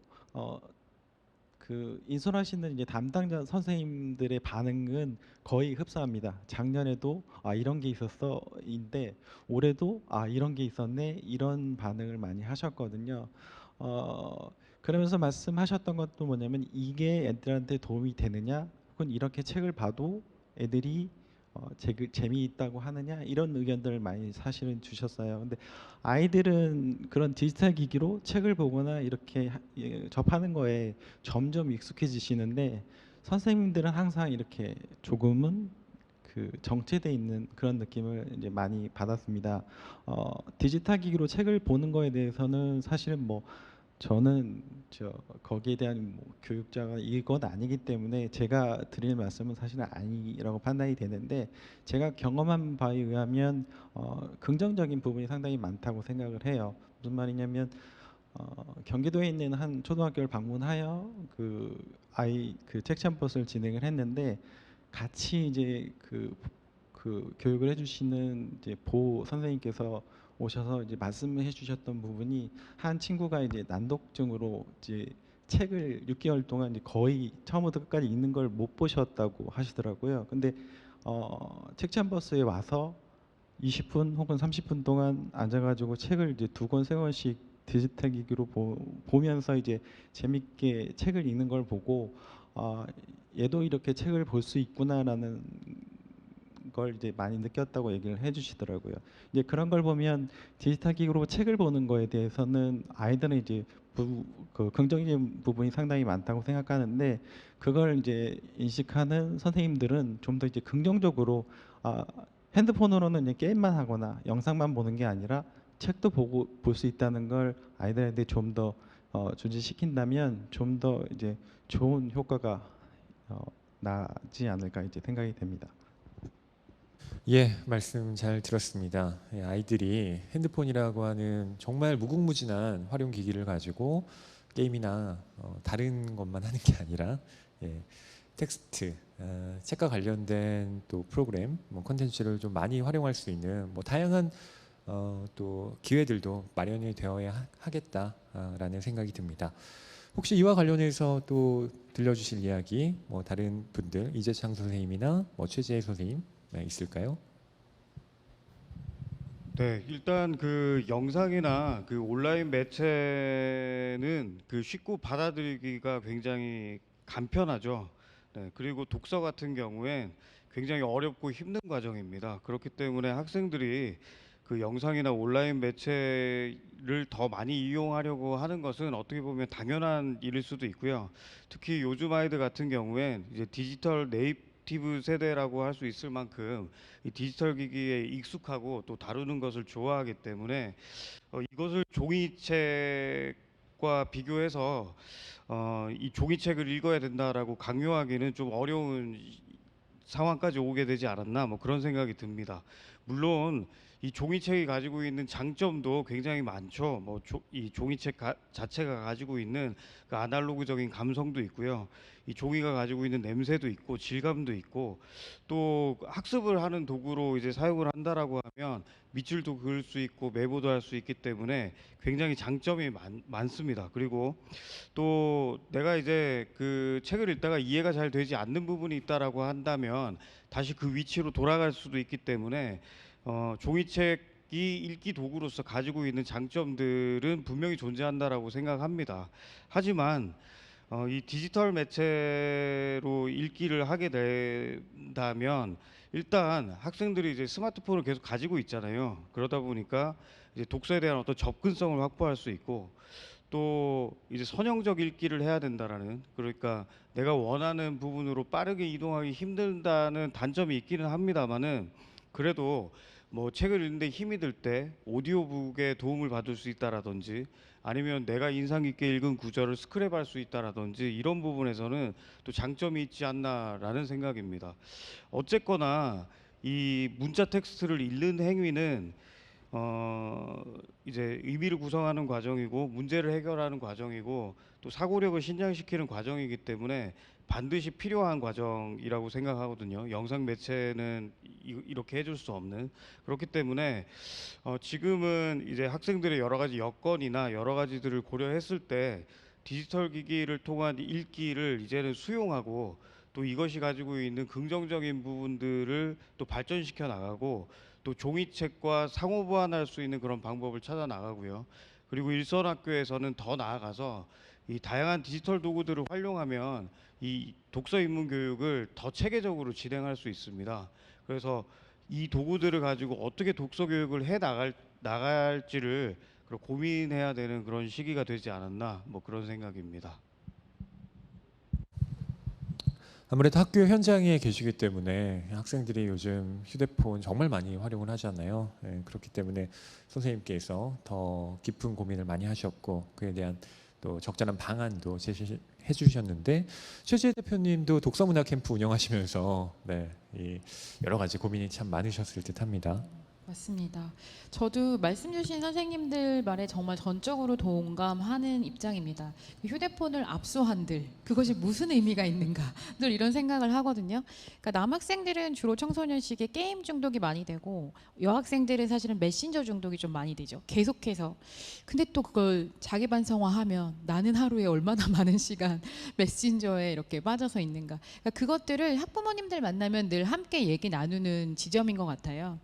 그 인솔하시는 이제 담당자 선생님들의 반응은 거의 흡사합니다. 작년에도 이런 게 있었어인데 올해도 이런 게 있었네 이런 반응을 많이 하셨거든요. 그러면서 말씀하셨던 것도 뭐냐면 이게 애들한테 도움이 되느냐 혹은 이렇게 책을 봐도 애들이 재미있다고 하느냐 이런 의견들을 많이 사실은 주셨어요. 근데 아이들은 그런 디지털 기기로 책을 보거나 이렇게 접하는 거에 점점 익숙해지시는데 선생님들은 항상 이렇게 조금은 그 정체돼 있는 그런 느낌을 이제 많이 받았습니다. 디지털 기기로 책을 보는 거에 대해서는 사실은 뭐 저는 거기에 대한 뭐 교육자가 이건 아니기 때문에 제가 드릴 말씀은 사실은 아니라고 판단이 되는데 제가 경험한 바에 의하면 긍정적인 부분이 상당히 많다고 생각을 해요. 무슨 말이냐면 경기도에 있는 한 초등학교를 방문하여 그 책참 버스를 진행을 했는데 같이 이제 그 교육을 해주시는 이제 보 선생님께서 오셔서 이제 말씀해 주셨던 부분이 한 친구가 이제 난독증으로 이제 책을 6개월 동안 이제 거의 처음부터 끝까지 읽는 걸 못 보셨다고 하시더라고요. 근데 책참 버스에 와서 20분 혹은 30분 동안 앉아가지고 책을 이제 2권, 3권씩 디지털 기기로 보면서 이제 재밌게 책을 읽는 걸 보고 얘도 이렇게 책을 볼 수 있구나라는 걸 이제 많이 느꼈다고 얘기를 해주시더라고요. 이제 그런 걸 보면 디지털 기기로 책을 보는 거에 대해서는 아이들은 이제 그 긍정적인 부분이 상당히 많다고 생각하는데 그걸 이제 인식하는 선생님들은 좀 더 이제 긍정적으로 핸드폰으로는 이제 게임만 하거나 영상만 보는 게 아니라 책도 보고 볼 수 있다는 걸 아이들한테 좀 더 준지시킨다면 좀 더 이제 좋은 효과가 나지 않을까 이제 생각이 됩니다. 예, 말씀 잘 들었습니다. 예, 아이들이 핸드폰이라고 하는 정말 무궁무진한 활용 기기를 가지고 게임이나 다른 것만 하는 게 아니라 텍스트, 책과 관련된 또 프로그램, 콘텐츠를 좀 많이 활용할 수 있는 다양한 또 기회들도 마련이 되어야 하겠다라는 생각이 듭니다. 혹시 이와 관련해서 또 들려주실 이야기, 다른 분들, 이재창 선생님이나 최재혜 선생님 있을까요? 네, 일단 그 영상이나 그 온라인 매체는 그 쉽고 받아들이기가 굉장히 간편하죠. 네, 그리고 독서 같은 경우엔 굉장히 어렵고 힘든 과정입니다. 그렇기 때문에 학생들이 그 영상이나 온라인 매체를 더 많이 이용하려고 하는 것은 어떻게 보면 당연한 일일 수도 있고요. 특히 요즘 아이들 같은 경우엔 이제 디지털 네이티브 세대라고 할 수 있을 만큼 이 디지털 기기에 익숙하고 또 다루는 것을 좋아하기 때문에 이것을 종이책과 비교해서 이 종이책을 읽어야 된다라고 강요하기는 좀 어려운 상황까지 오게 되지 않았나 그런 생각이 듭니다. 물론 이 종이책이 가지고 있는 장점도 굉장히 많죠. 이 종이책 자체가 가지고 있는 그 아날로그적인 감성도 있고요. 이 종이가 가지고 있는 냄새도 있고 질감도 있고 또 학습을 하는 도구로 이제 사용을 한다라고 하면 밑줄도 그을 수 있고 메모도 할 수 있기 때문에 굉장히 장점이 많습니다. 그리고 또 내가 이제 그 책을 읽다가 이해가 잘 되지 않는 부분이 있다라고 한다면 다시 그 위치로 돌아갈 수도 있기 때문에 종이책이 읽기 도구로서 가지고 있는 장점들은 분명히 존재한다라고 생각합니다. 하지만 이 디지털 매체로 읽기를 하게 된다면 일단 학생들이 이제 스마트폰을 계속 가지고 있잖아요. 그러다 보니까 이제 독서에 대한 어떤 접근성을 확보할 수 있고 또 이제 선형적 읽기를 해야 된다라는 그러니까 내가 원하는 부분으로 빠르게 이동하기 힘들다는 단점이 있기는 합니다만은 그래도 책을 읽는데 힘이 들 때 오디오북의 도움을 받을 수 있다라든지 아니면 내가 인상 깊게 읽은 구절을 스크랩할 수 있다라든지 이런 부분에서는 또 장점이 있지 않나라는 생각입니다. 어쨌거나 이 문자 텍스트를 읽는 행위는 이제 의미를 구성하는 과정이고 문제를 해결하는 과정이고 또 사고력을 신장시키는 과정이기 때문에 반드시 필요한 과정이라고 생각하거든요. 영상 매체는 이렇게 해줄 수 없는. 그렇기 때문에 지금은 이제 학생들의 여러 가지 여건이나 여러 가지들을 고려했을 때 디지털 기기를 통한 읽기를 이제는 수용하고 또 이것이 가지고 있는 긍정적인 부분들을 또 발전시켜 나가고 또 종이책과 상호 보완할 수 있는 그런 방법을 찾아 나가고요. 그리고 일선 학교에서는 더 나아가서 이 다양한 디지털 도구들을 활용하면 이 독서 입문 교육을 더 체계적으로 진행할 수 있습니다. 그래서 이 도구들을 가지고 어떻게 독서 교육을 해 나갈지를 고민해야 되는 그런 시기가 되지 않았나 뭐 그런 생각입니다. 아무래도 학교 현장에 계시기 때문에 학생들이 요즘 휴대폰 정말 많이 활용을 하잖아요. 예, 그렇기 때문에 선생님께서 더 깊은 고민을 많이 하셨고 그에 대한 또 적절한 방안도 제시해 주셨는데 최지혜 대표님도 독서문화 캠프 운영하시면서 네, 이 여러 가지 고민이 참 많으셨을 듯합니다. 맞습니다. 저도 말씀 주신 선생님들 말에 정말 전적으로 동감하는 입장입니다. 휴대폰을 압수한들 그것이 무슨 의미가 있는가 늘 이런 생각을 하거든요. 그러니까 남학생들은 주로 청소년 시기에 게임 중독이 많이 되고 여학생들은 사실은 메신저 중독이 좀 많이 되죠. 계속해서. 근데 또 그걸 자기 반성화하면 나는 하루에 얼마나 많은 시간 메신저에 이렇게 빠져서 있는가. 그러니까 그것들을 학부모님들 만나면 늘 함께 얘기 나누는 지점인 것 같아요.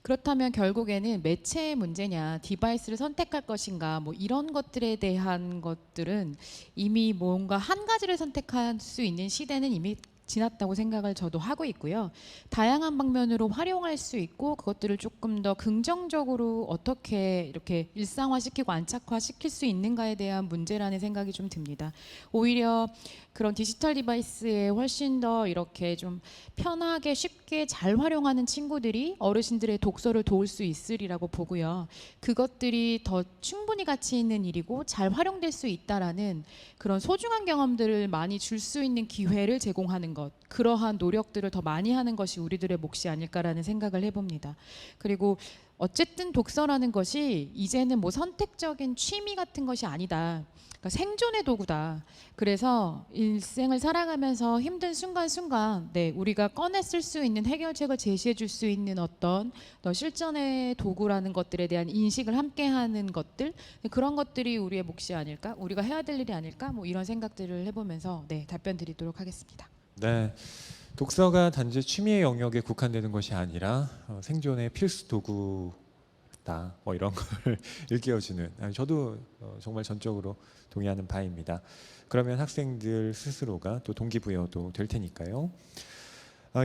그렇다면 결국에는 매체의 문제냐, 디바이스를 선택할 것인가, 뭐 이런 것들에 대한 것들은 이미 뭔가 한 가지를 선택할 수 있는 시대는 이미 지났다고 생각을 저도 하고 있고요. 다양한 방면으로 활용할 수 있고 그것들을 조금 더 긍정적으로 어떻게 이렇게 일상화시키고 안착화시킬 수 있는가에 대한 문제라는 생각이 좀 듭니다. 오히려 그런 디지털 디바이스에 훨씬 더 이렇게 좀 편하게 쉽게 잘 활용하는 친구들이 어르신들의 독서를 도울 수 있으리라고 보고요. 그것들이 더 충분히 가치 있는 일이고 잘 활용될 수 있다라는 그런 소중한 경험들을 많이 줄 수 있는 기회를 제공하는 것, 그러한 노력들을 더 많이 하는 것이 우리들의 몫이 아닐까라는 생각을 해봅니다. 그리고 어쨌든 독서라는 것이 이제는 뭐 선택적인 취미 같은 것이 아니다. 그러니까 생존의 도구다. 그래서 일생을 살아가면서 힘든 순간순간 우리가 꺼내 쓸 수 있는 해결책을 제시해 줄 수 있는 어떤 실전의 도구라는 것들에 대한 인식을 함께하는 것들, 그런 것들이 우리의 몫이 아닐까, 우리가 해야 될 일이 아닐까, 뭐 이런 생각들을 해보면서 답변 드리도록 하겠습니다. 네, 독서가 단지 취미의 영역에 국한되는 것이 아니라 생존의 필수 도구다. 뭐 이런 걸 일깨워주는, 저도 정말 전적으로 동의하는 바입니다. 그러면 학생들 스스로가 또 동기부여도 될 테니까요.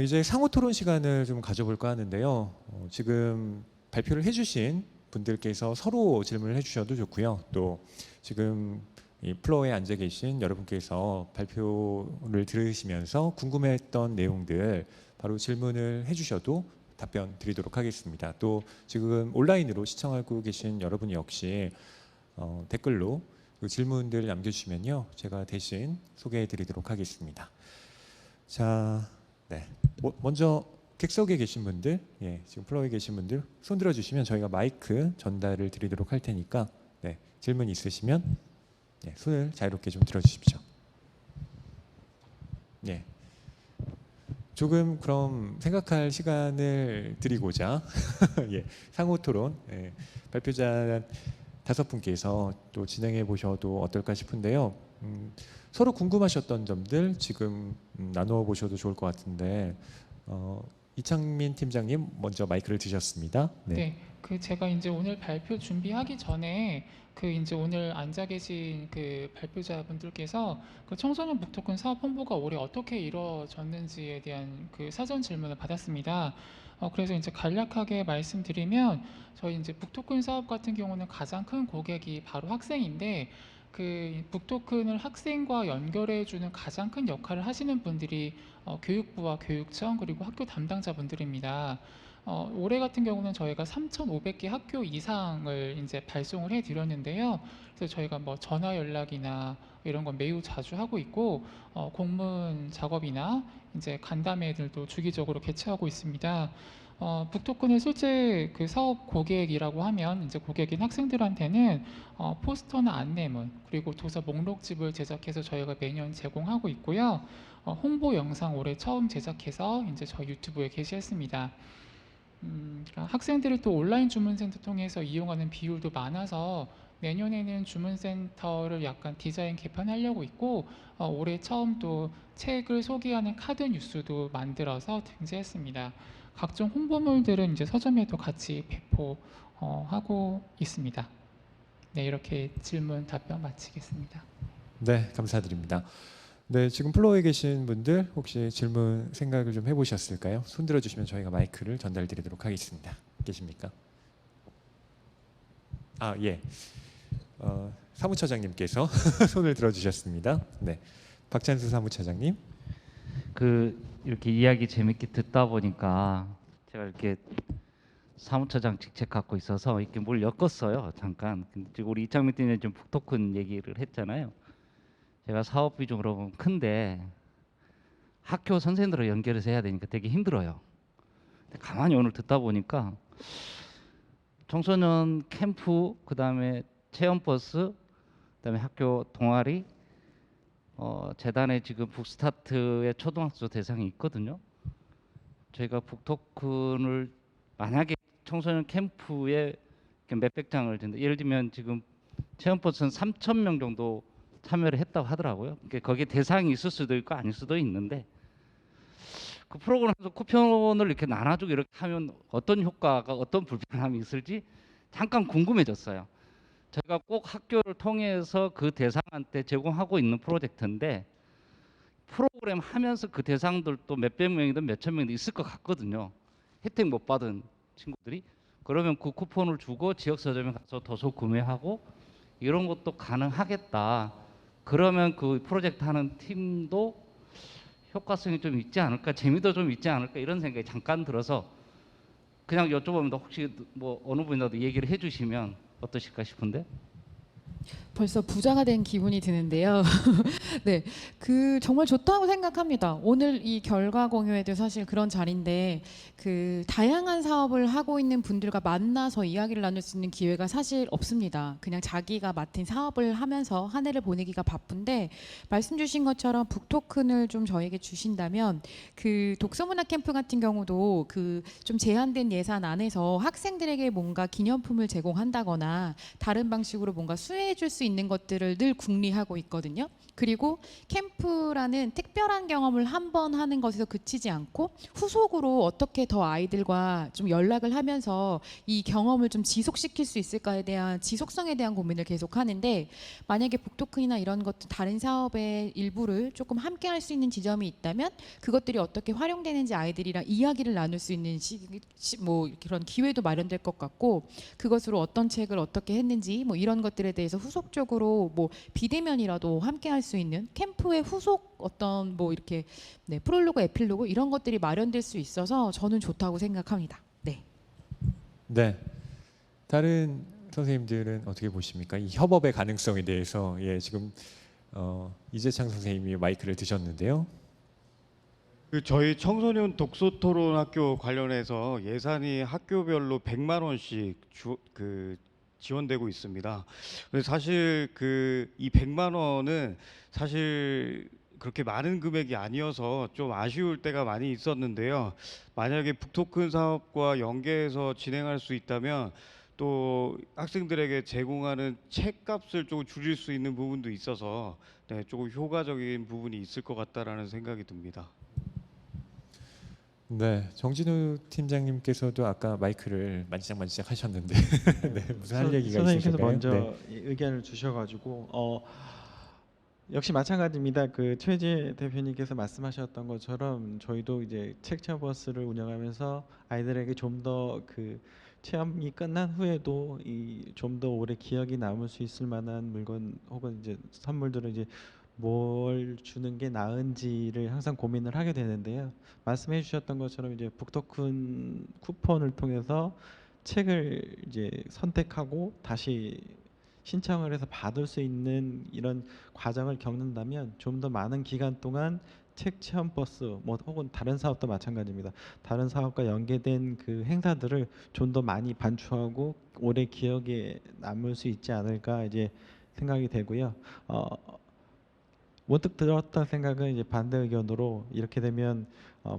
이제 상호 토론 시간을 좀 가져볼까 하는데요. 지금 발표를 해주신 분들께서 서로 질문을 해주셔도 좋고요. 또 지금 이 플로어에 앉아 계신 여러분께서 발표를 들으시면서 궁금했던 내용들 바로 질문을 해주셔도 답변 드리도록 하겠습니다. 또 지금 온라인으로 시청하고 계신 여러분 역시 댓글로 그 질문들 남겨주시면요, 제가 대신 소개해 드리도록 하겠습니다. 자, 네. 먼저 객석에 계신 분들, 지금 플로어에 계신 분들 손 들어주시면 저희가 마이크 전달을 드리도록 할 테니까 질문 있으시면 손을 자유롭게 좀 들어주십시오. 조금 그럼 생각할 시간을 드리고자 상호 토론 발표자 5분께서 또 진행해 보셔도 어떨까 싶은데요. 서로 궁금하셨던 점들 지금 나누어 보셔도 좋을 것 같은데 이창민 팀장님 먼저 마이크를 드셨습니다. 네, 그 제가 이제 오늘 발표 준비하기 전에 그 이제 오늘 앉아 계신 그 발표자분들께서 그 청소년 북토큰 사업 홍보가 올해 어떻게 이루어졌는지에 대한 그 사전 질문을 받았습니다. 그래서 이제 간략하게 말씀드리면 저희 이제 북토큰 사업 같은 경우는 가장 큰 고객이 바로 학생인데 그 북토큰을 학생과 연결해주는 가장 큰 역할을 하시는 분들이 교육부와 교육청 그리고 학교 담당자분들입니다. 올해 같은 경우는 저희가 3,500개 학교 이상을 이제 발송을 해드렸는데요. 그래서 저희가 뭐 전화 연락이나 이런 건 매우 자주 하고 있고 공문 작업이나 이제 간담회들도 주기적으로 개최하고 있습니다. 북토큰을 실제 그 사업 고객이라고 하면 이제 고객인 학생들한테는 포스터나 안내문 그리고 도서 목록집을 제작해서 저희가 매년 제공하고 있고요. 홍보 영상 올해 처음 제작해서 이제 저희 유튜브에 게시했습니다. 그러니까 학생들이 또 온라인 주문센터 통해서 이용하는 비율도 많아서 내년에는 주문센터를 약간 디자인 개편하려고 있고 올해 처음 또 책을 소개하는 카드 뉴스도 만들어서 등재했습니다. 각종 홍보물들은 이제 서점에도 같이 배포하고 있습니다. 네, 이렇게 질문 답변 마치겠습니다. 네, 감사드립니다. 네, 지금 플로어에 계신 분들 혹시 질문 생각을 좀 해보셨을까요? 손 들어주시면 저희가 마이크를 전달드리도록 하겠습니다. 계십니까? 아, 예. 사무처장님께서 손을 들어주셨습니다. 네, 박찬수 사무처장님. 이렇게 이야기 재밌게 듣다 보니까 제가 이렇게 사무처장 직책 갖고 있어서 이렇게 뭘 엮었어요. 잠깐. 근데 지금 우리 이창민 팀장님 좀 북토큰 얘기를 했잖아요. 제가 사업 비중으로 보면 큰데 학교 선생님들을 연결해서 해야 되니까 되게 힘들어요. 근데 가만히 오늘 듣다 보니까 청소년 캠프, 그다음에 체험버스, 그다음에 학교 동아리, 재단에 지금 북스타트의 초등학교 대상이 있거든요. 저희가 북토큰을 만약에 청소년 캠프에 몇백 장을 준다. 예를 들면 지금 체험버스는 3,000명 정도 참여를 했다고 하더라고요. 그러니까 거기에 대상이 있을 수도 있고 아닐 수도 있는데 그 프로그램에서 쿠폰을 이렇게 나눠주고 이렇게 하면 어떤 효과가 어떤 불편함이 있을지 잠깐 궁금해졌어요. 저희가 꼭 학교를 통해서 그 대상한테 제공하고 있는 프로젝트인데 프로그램 하면서 그 대상들도 몇백 명이든 몇천 명이든 있을 것 같거든요. 혜택 못 받은 친구들이. 그러면 그 쿠폰을 주고 지역 서점에 가서 도서 구매하고 이런 것도 가능하겠다. 그러면 그 프로젝트 하는 팀도 효과성이 좀 있지 않을까, 재미도 좀 있지 않을까 이런 생각이 잠깐 들어서 그냥 여쭤봅니다. 혹시 뭐 어느 분이라도 얘기를 해주시면 어떠실까 싶은데. 벌써 부자가 된 기분이 드는데요. 네, 정말 좋다고 생각합니다. 오늘 이 결과 공유회도 사실 그런 자리인데 다양한 사업을 하고 있는 분들과 만나서 이야기를 나눌 수 있는 기회가 사실 없습니다. 그냥 자기가 맡은 사업을 하면서 한 해를 보내기가 바쁜데 말씀 주신 것처럼 북토큰을 좀 저에게 주신다면 독서문화 캠프 같은 경우도 좀 제한된 예산 안에서 학생들에게 뭔가 기념품을 제공한다거나 다른 방식으로 뭔가 수혜해 줄 수 있는 것들을 늘 궁리하고 있거든요. 그리고 캠프라는 특별한 경험을 한 번 하는 것에서 그치지 않고 후속으로 어떻게 더 아이들과 좀 연락을 하면서 이 경험을 좀 지속시킬 수 있을까에 대한 지속성에 대한 고민을 계속 하는데 만약에 북토큰이나 이런 것들 다른 사업의 일부를 조금 함께 할 수 있는 지점이 있다면 그것들이 어떻게 활용되는지 아이들이랑 이야기를 나눌 수 있는 뭐 그런 기회도 마련될 것 같고 그것으로 어떤 책을 어떻게 했는지 뭐 이런 것들에 대해서 후속적으로 뭐 비대면이라도 함께 할 수 있는 캠프의 후속 어떤 뭐 이렇게 프롤로그, 에필로그 이런 것들이 마련될 수 있어서 저는 좋다고 생각합니다. 네. 네. 다른 선생님들은 어떻게 보십니까? 이 협업의 가능성에 대해서 지금 이재창 선생님이 마이크를 드셨는데요. 저희 청소년 독서 토론 학교 관련해서 예산이 학교별로 100만 원씩 지원되고 있습니다. 근데 사실 이 100만 원은 사실 그렇게 많은 금액이 아니어서 좀 아쉬울 때가 많이 있었는데요. 만약에 북토큰 사업과 연계해서 진행할 수 있다면 또 학생들에게 제공하는 책값을 조금 줄일 수 있는 부분도 있어서 조금 효과적인 부분이 있을 것 같다라는 생각이 듭니다. 네, 정진우 팀장님께서도 아까 마이크를 만지작 하셨는데 네, 무슨 할 얘기가 선생님께서 있으실까요? 먼저 네. 의견을 주셔가지고 역시 마찬가지입니다. 최재 대표님께서 말씀하셨던 것처럼 저희도 이제 책 체험 버스를 운영하면서 아이들에게 좀 더 체험이 끝난 후에도 좀 더 오래 기억이 남을 수 있을 만한 물건 혹은 이제 선물들을 이제 뭘 주는 게 나은지를 항상 고민을 하게 되는데요. 말씀해 주셨던 것처럼 이제 북토큰 쿠폰을 통해서 책을 이제 선택하고 다시 신청을 해서 받을 수 있는 이런 과정을 겪는다면 좀 더 많은 기간 동안 책 체험 버스 뭐 혹은 다른 사업도 마찬가지입니다. 다른 사업과 연계된 행사들을 좀 더 많이 반추하고 오래 기억에 남을 수 있지 않을까 이제 생각이 되고요. 문득 들었던 생각은 이제 반대 의견으로 이렇게 되면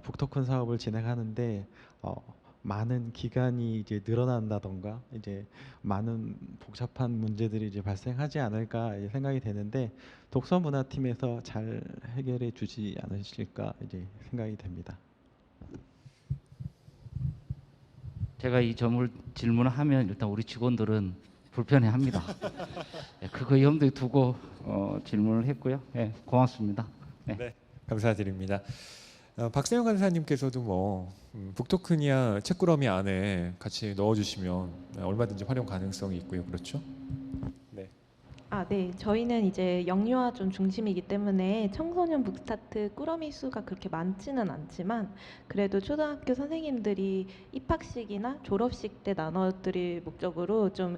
북토큰 사업을 진행하는데 많은 기간이 이제 늘어난다던가 이제 많은 복잡한 문제들이 이제 발생하지 않을까 이제 생각이 되는데 독서문화팀에서 잘 해결해 주지 않으실까 이제 생각이 됩니다. 제가 이 점을 질문을 하면 일단 우리 직원들은 불편해합니다. 네, 그거 염두에 두고 질문을 했고요. 네, 고맙습니다. 네. 감사드립니다. 박세영 간사님께서도 뭐 북토큰이야 책꾸러미 안에 같이 넣어주시면 얼마든지 활용 가능성이 있고요. 그렇죠? 네. 네. 저희는 이제 영유아 좀 중심이기 때문에 청소년 북스타트 꾸러미 수가 그렇게 많지는 않지만 그래도 초등학교 선생님들이 입학식이나 졸업식 때 나눠드릴 목적으로 좀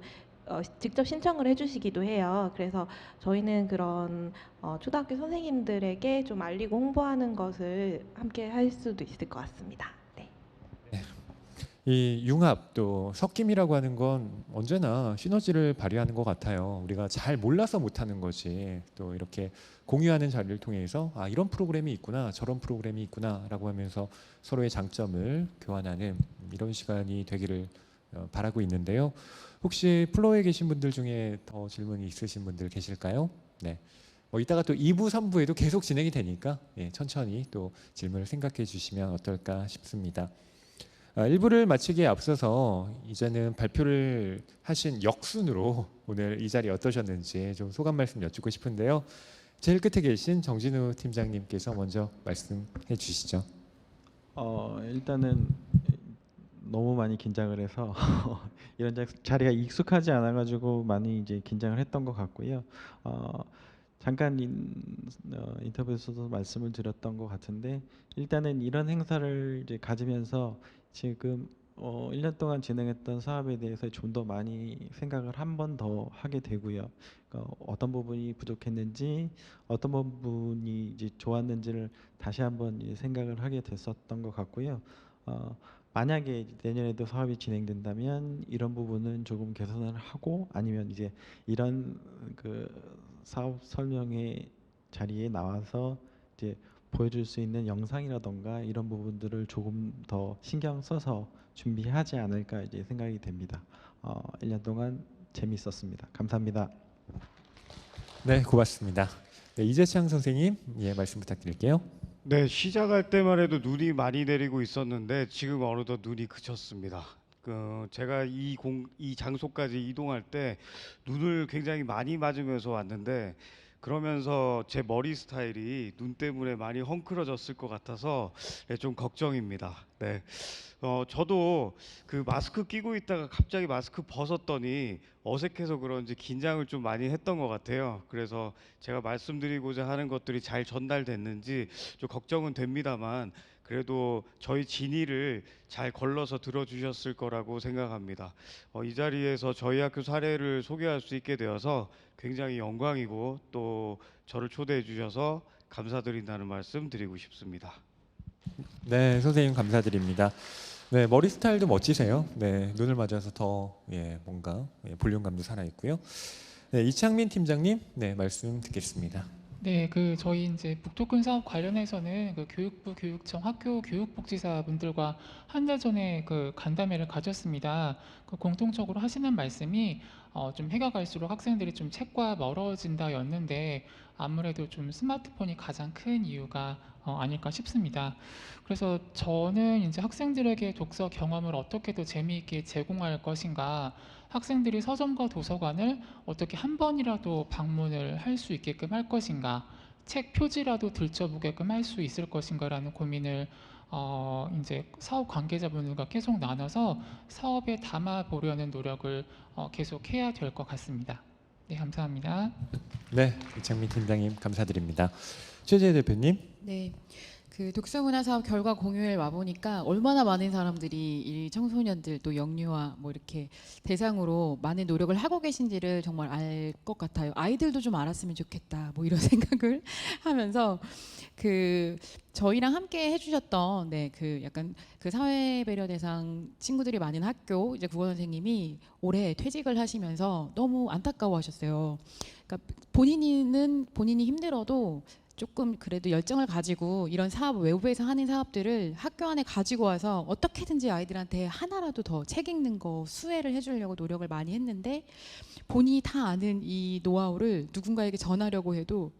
직접 신청을 해주시기도 해요. 그래서 저희는 그런 초등학교 선생님들에게 좀 알리고 홍보하는 것을 함께 할 수도 있을 것 같습니다. 네. 이 융합 또 섞임이라고 하는 건 언제나 시너지를 발휘하는 것 같아요. 우리가 잘 몰라서 못하는 거지. 또 이렇게 공유하는 자리를 통해서 이런 프로그램이 있구나, 저런 프로그램이 있구나라고 하면서 서로의 장점을 교환하는 이런 시간이 되기를 바라고 있는데요. 혹시 플로어에 계신 분들 중에 더 질문이 있으신 분들 계실까요? 네. 이따가 또 2부, 3부에도 계속 진행이 되니까 천천히 또 질문을 생각해 주시면 어떨까 싶습니다. 1부를 마치기에 앞서서 이제는 발표를 하신 역순으로 오늘 이 자리 어떠셨는지 좀 소감 말씀 여쭙고 싶은데요. 제일 끝에 계신 정진우 팀장님께서 먼저 말씀해 주시죠. 일단은 너무 많이 긴장을 해서 이런 자리가 익숙하지 않아가지고 많이 이제 긴장을 했던 것 같고요. 잠깐 인터뷰에서도 말씀을 드렸던 것 같은데 일단은 이런 행사를 이제 가지면서 지금 1년 동안 진행했던 사업에 대해서 좀 더 많이 생각을 한 번 더 하게 되고요. 어떤 부분이 부족했는지, 어떤 부분이 이제 좋았는지를 다시 한번 생각을 하게 됐었던 것 같고요. 만약에 내년에도 사업이 진행된다면 이런 부분은 조금 개선을 하고 아니면 이제 이런 그 사업 설명회 자리에 나와서 이제 보여줄 수 있는 영상이라던가 이런 부분들을 조금 더 신경 써서 준비하지 않을까 이제 생각이 됩니다. 1년 동안 재밌었습니다. 감사합니다. 네, 고맙습니다. 네, 이재창 선생님, 말씀 부탁드릴게요. 네, 시작할 때만 해도 눈이 많이 내리고 있었는데 지금 어느덧 눈이 그쳤습니다. 제가 이 장소까지 이동할 때 눈을 굉장히 많이 맞으면서 왔는데 그러면서 제 머리 스타일이 눈 때문에 많이 헝클어졌을 것 같아서 좀 걱정입니다. 네. 저도 그 마스크 끼고 있다가 갑자기 마스크 벗었더니 어색해서 그런지 긴장을 좀 많이 했던 것 같아요. 그래서 제가 말씀드리고자 하는 것들이 잘 전달됐는지 좀 걱정은 됩니다만 그래도 저희 진의를 잘 걸러서 들어주셨을 거라고 생각합니다. 이 자리에서 저희 학교 사례를 소개할 수 있게 되어서 굉장히 영광이고 또 저를 초대해 주셔서 감사드린다는 말씀 드리고 싶습니다. 네, 선생님 감사드립니다. 네, 머리 스타일도 멋지세요. 네, 눈을 맞아서 더 뭔가 볼륨감도 살아 있고요. 네, 이창민 팀장님, 네, 말씀 듣겠습니다. 네, 저희 이제 북토큰 사업 관련해서는 교육부, 교육청, 학교 교육복지사 분들과 한 달 전에 간담회를 가졌습니다. 공통적으로 하시는 말씀이 좀 해가 갈수록 학생들이 좀 책과 멀어진다였는데 아무래도 좀 스마트폰이 가장 큰 이유가 아닐까 싶습니다. 그래서 저는 이제 학생들에게 독서 경험을 어떻게 더 재미있게 제공할 것인가, 학생들이 서점과 도서관을 어떻게 한 번이라도 방문을 할 수 있게끔 할 것인가, 책 표지라도 들춰보게끔 할 수 있을 것인가라는 고민을 이제 사업 관계자분들과 계속 나눠서 사업에 담아 보려는 노력을 계속 해야 될 것 같습니다. 네, 감사합니다. 네, 이창민 팀장님 감사드립니다. 최재 대표님. 네, 그 독서문화 사업 결과 공유회 와 보니까 얼마나 많은 사람들이 이 청소년들 또 영유아 뭐 이렇게 대상으로 많은 노력을 하고 계신지를 정말 알 것 같아요. 아이들도 좀 알았으면 좋겠다. 뭐 이런 생각을 하면서 그 저희랑 함께 해주셨던 그 약간 그 사회 배려 대상 친구들이 많은 학교 이제 국어 선생님이 올해 퇴직을 하시면서 너무 안타까워하셨어요. 그러니까 본인이 힘들어도 조금 그래도 열정을 가지고 이런 사업 외부에서 하는 사업들을 학교 안에 가지고 와서 어떻게든지 아이들한테 하나라도 더 책 읽는 거 수혜를 해주려고 노력을 많이 했는데 본인이 다 아는 이 노하우를 누군가에게 전하려고 해도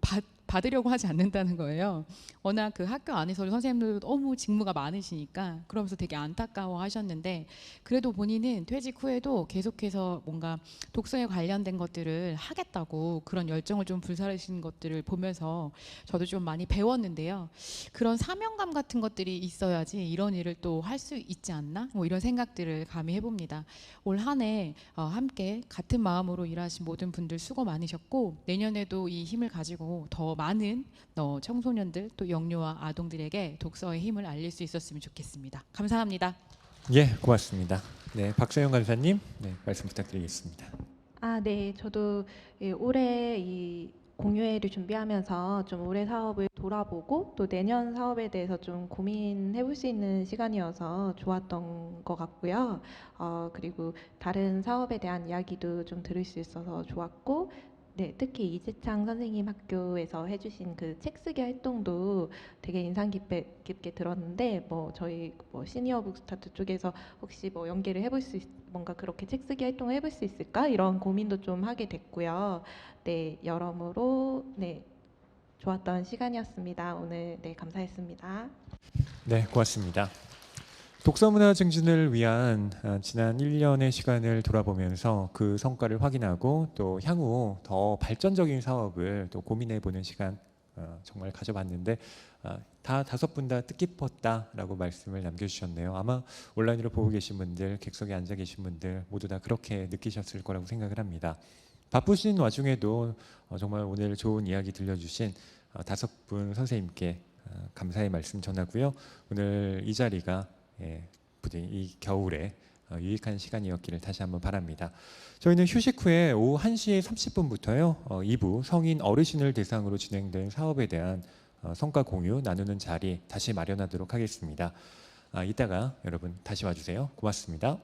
받으려고 하지 않는다는 거예요. 워낙 그 학교 안에서도 선생님들도 너무 직무가 많으시니까 그러면서 되게 안타까워 하셨는데 그래도 본인은 퇴직 후에도 계속해서 뭔가 독서에 관련된 것들을 하겠다고 그런 열정을 좀 불사르시는 것들을 보면서 저도 좀 많이 배웠는데요. 그런 사명감 같은 것들이 있어야지 이런 일을 또 할 수 있지 않나? 뭐 이런 생각들을 감히 해봅니다. 올 한 해 함께 같은 마음으로 일하신 모든 분들 수고 많으셨고 내년에도 이 힘을 가지고 더 많은 청소년들 또 영유아 아동들에게 독서의 힘을 알릴 수 있었으면 좋겠습니다. 감사합니다. 예, 고맙습니다. 네, 박서영 간사님, 네, 말씀 부탁드리겠습니다. 네, 저도 올해 이 공유회를 준비하면서 좀 올해 사업을 돌아보고 또 내년 사업에 대해서 좀 고민해 볼 수 있는 시간이어서 좋았던 것 같고요. 그리고 다른 사업에 대한 이야기도 좀 들을 수 있어서 좋았고, 네, 특히 이재창 선생님 학교에서 해주신 그 책 쓰기 활동도 되게 인상 깊게 들었는데, 뭐 저희 뭐 시니어 북스타트 쪽에서 혹시 뭐 연계를 해볼 수 뭔가 그렇게 책 쓰기 활동을 해볼 수 있을까 이런 고민도 좀 하게 됐고요. 네, 여러모로 네 좋았던 시간이었습니다. 오늘 네 감사했습니다. 네, 고맙습니다. 독서문화 증진을 위한 지난 1년의 시간을 돌아보면서 그 성과를 확인하고 또 향후 더 발전적인 사업을 또 고민해보는 시간 정말 가져봤는데 다 5분 다 뜻깊었다라고 말씀을 남겨주셨네요. 아마 온라인으로 보고 계신 분들, 객석에 앉아 계신 분들 모두 다 그렇게 느끼셨을 거라고 생각을 합니다. 바쁘신 와중에도 정말 오늘 좋은 이야기 들려주신 5분 선생님께 감사의 말씀 전하고요. 오늘 이 자리가 부디 이 겨울에 유익한 시간이었기를 다시 한번 바랍니다. 저희는 휴식 후에 오후 1시 30분부터요. 2부 성인 어르신을 대상으로 진행된 사업에 대한 성과 공유 나누는 자리 다시 마련하도록 하겠습니다. 이따가 여러분 다시 와주세요. 고맙습니다.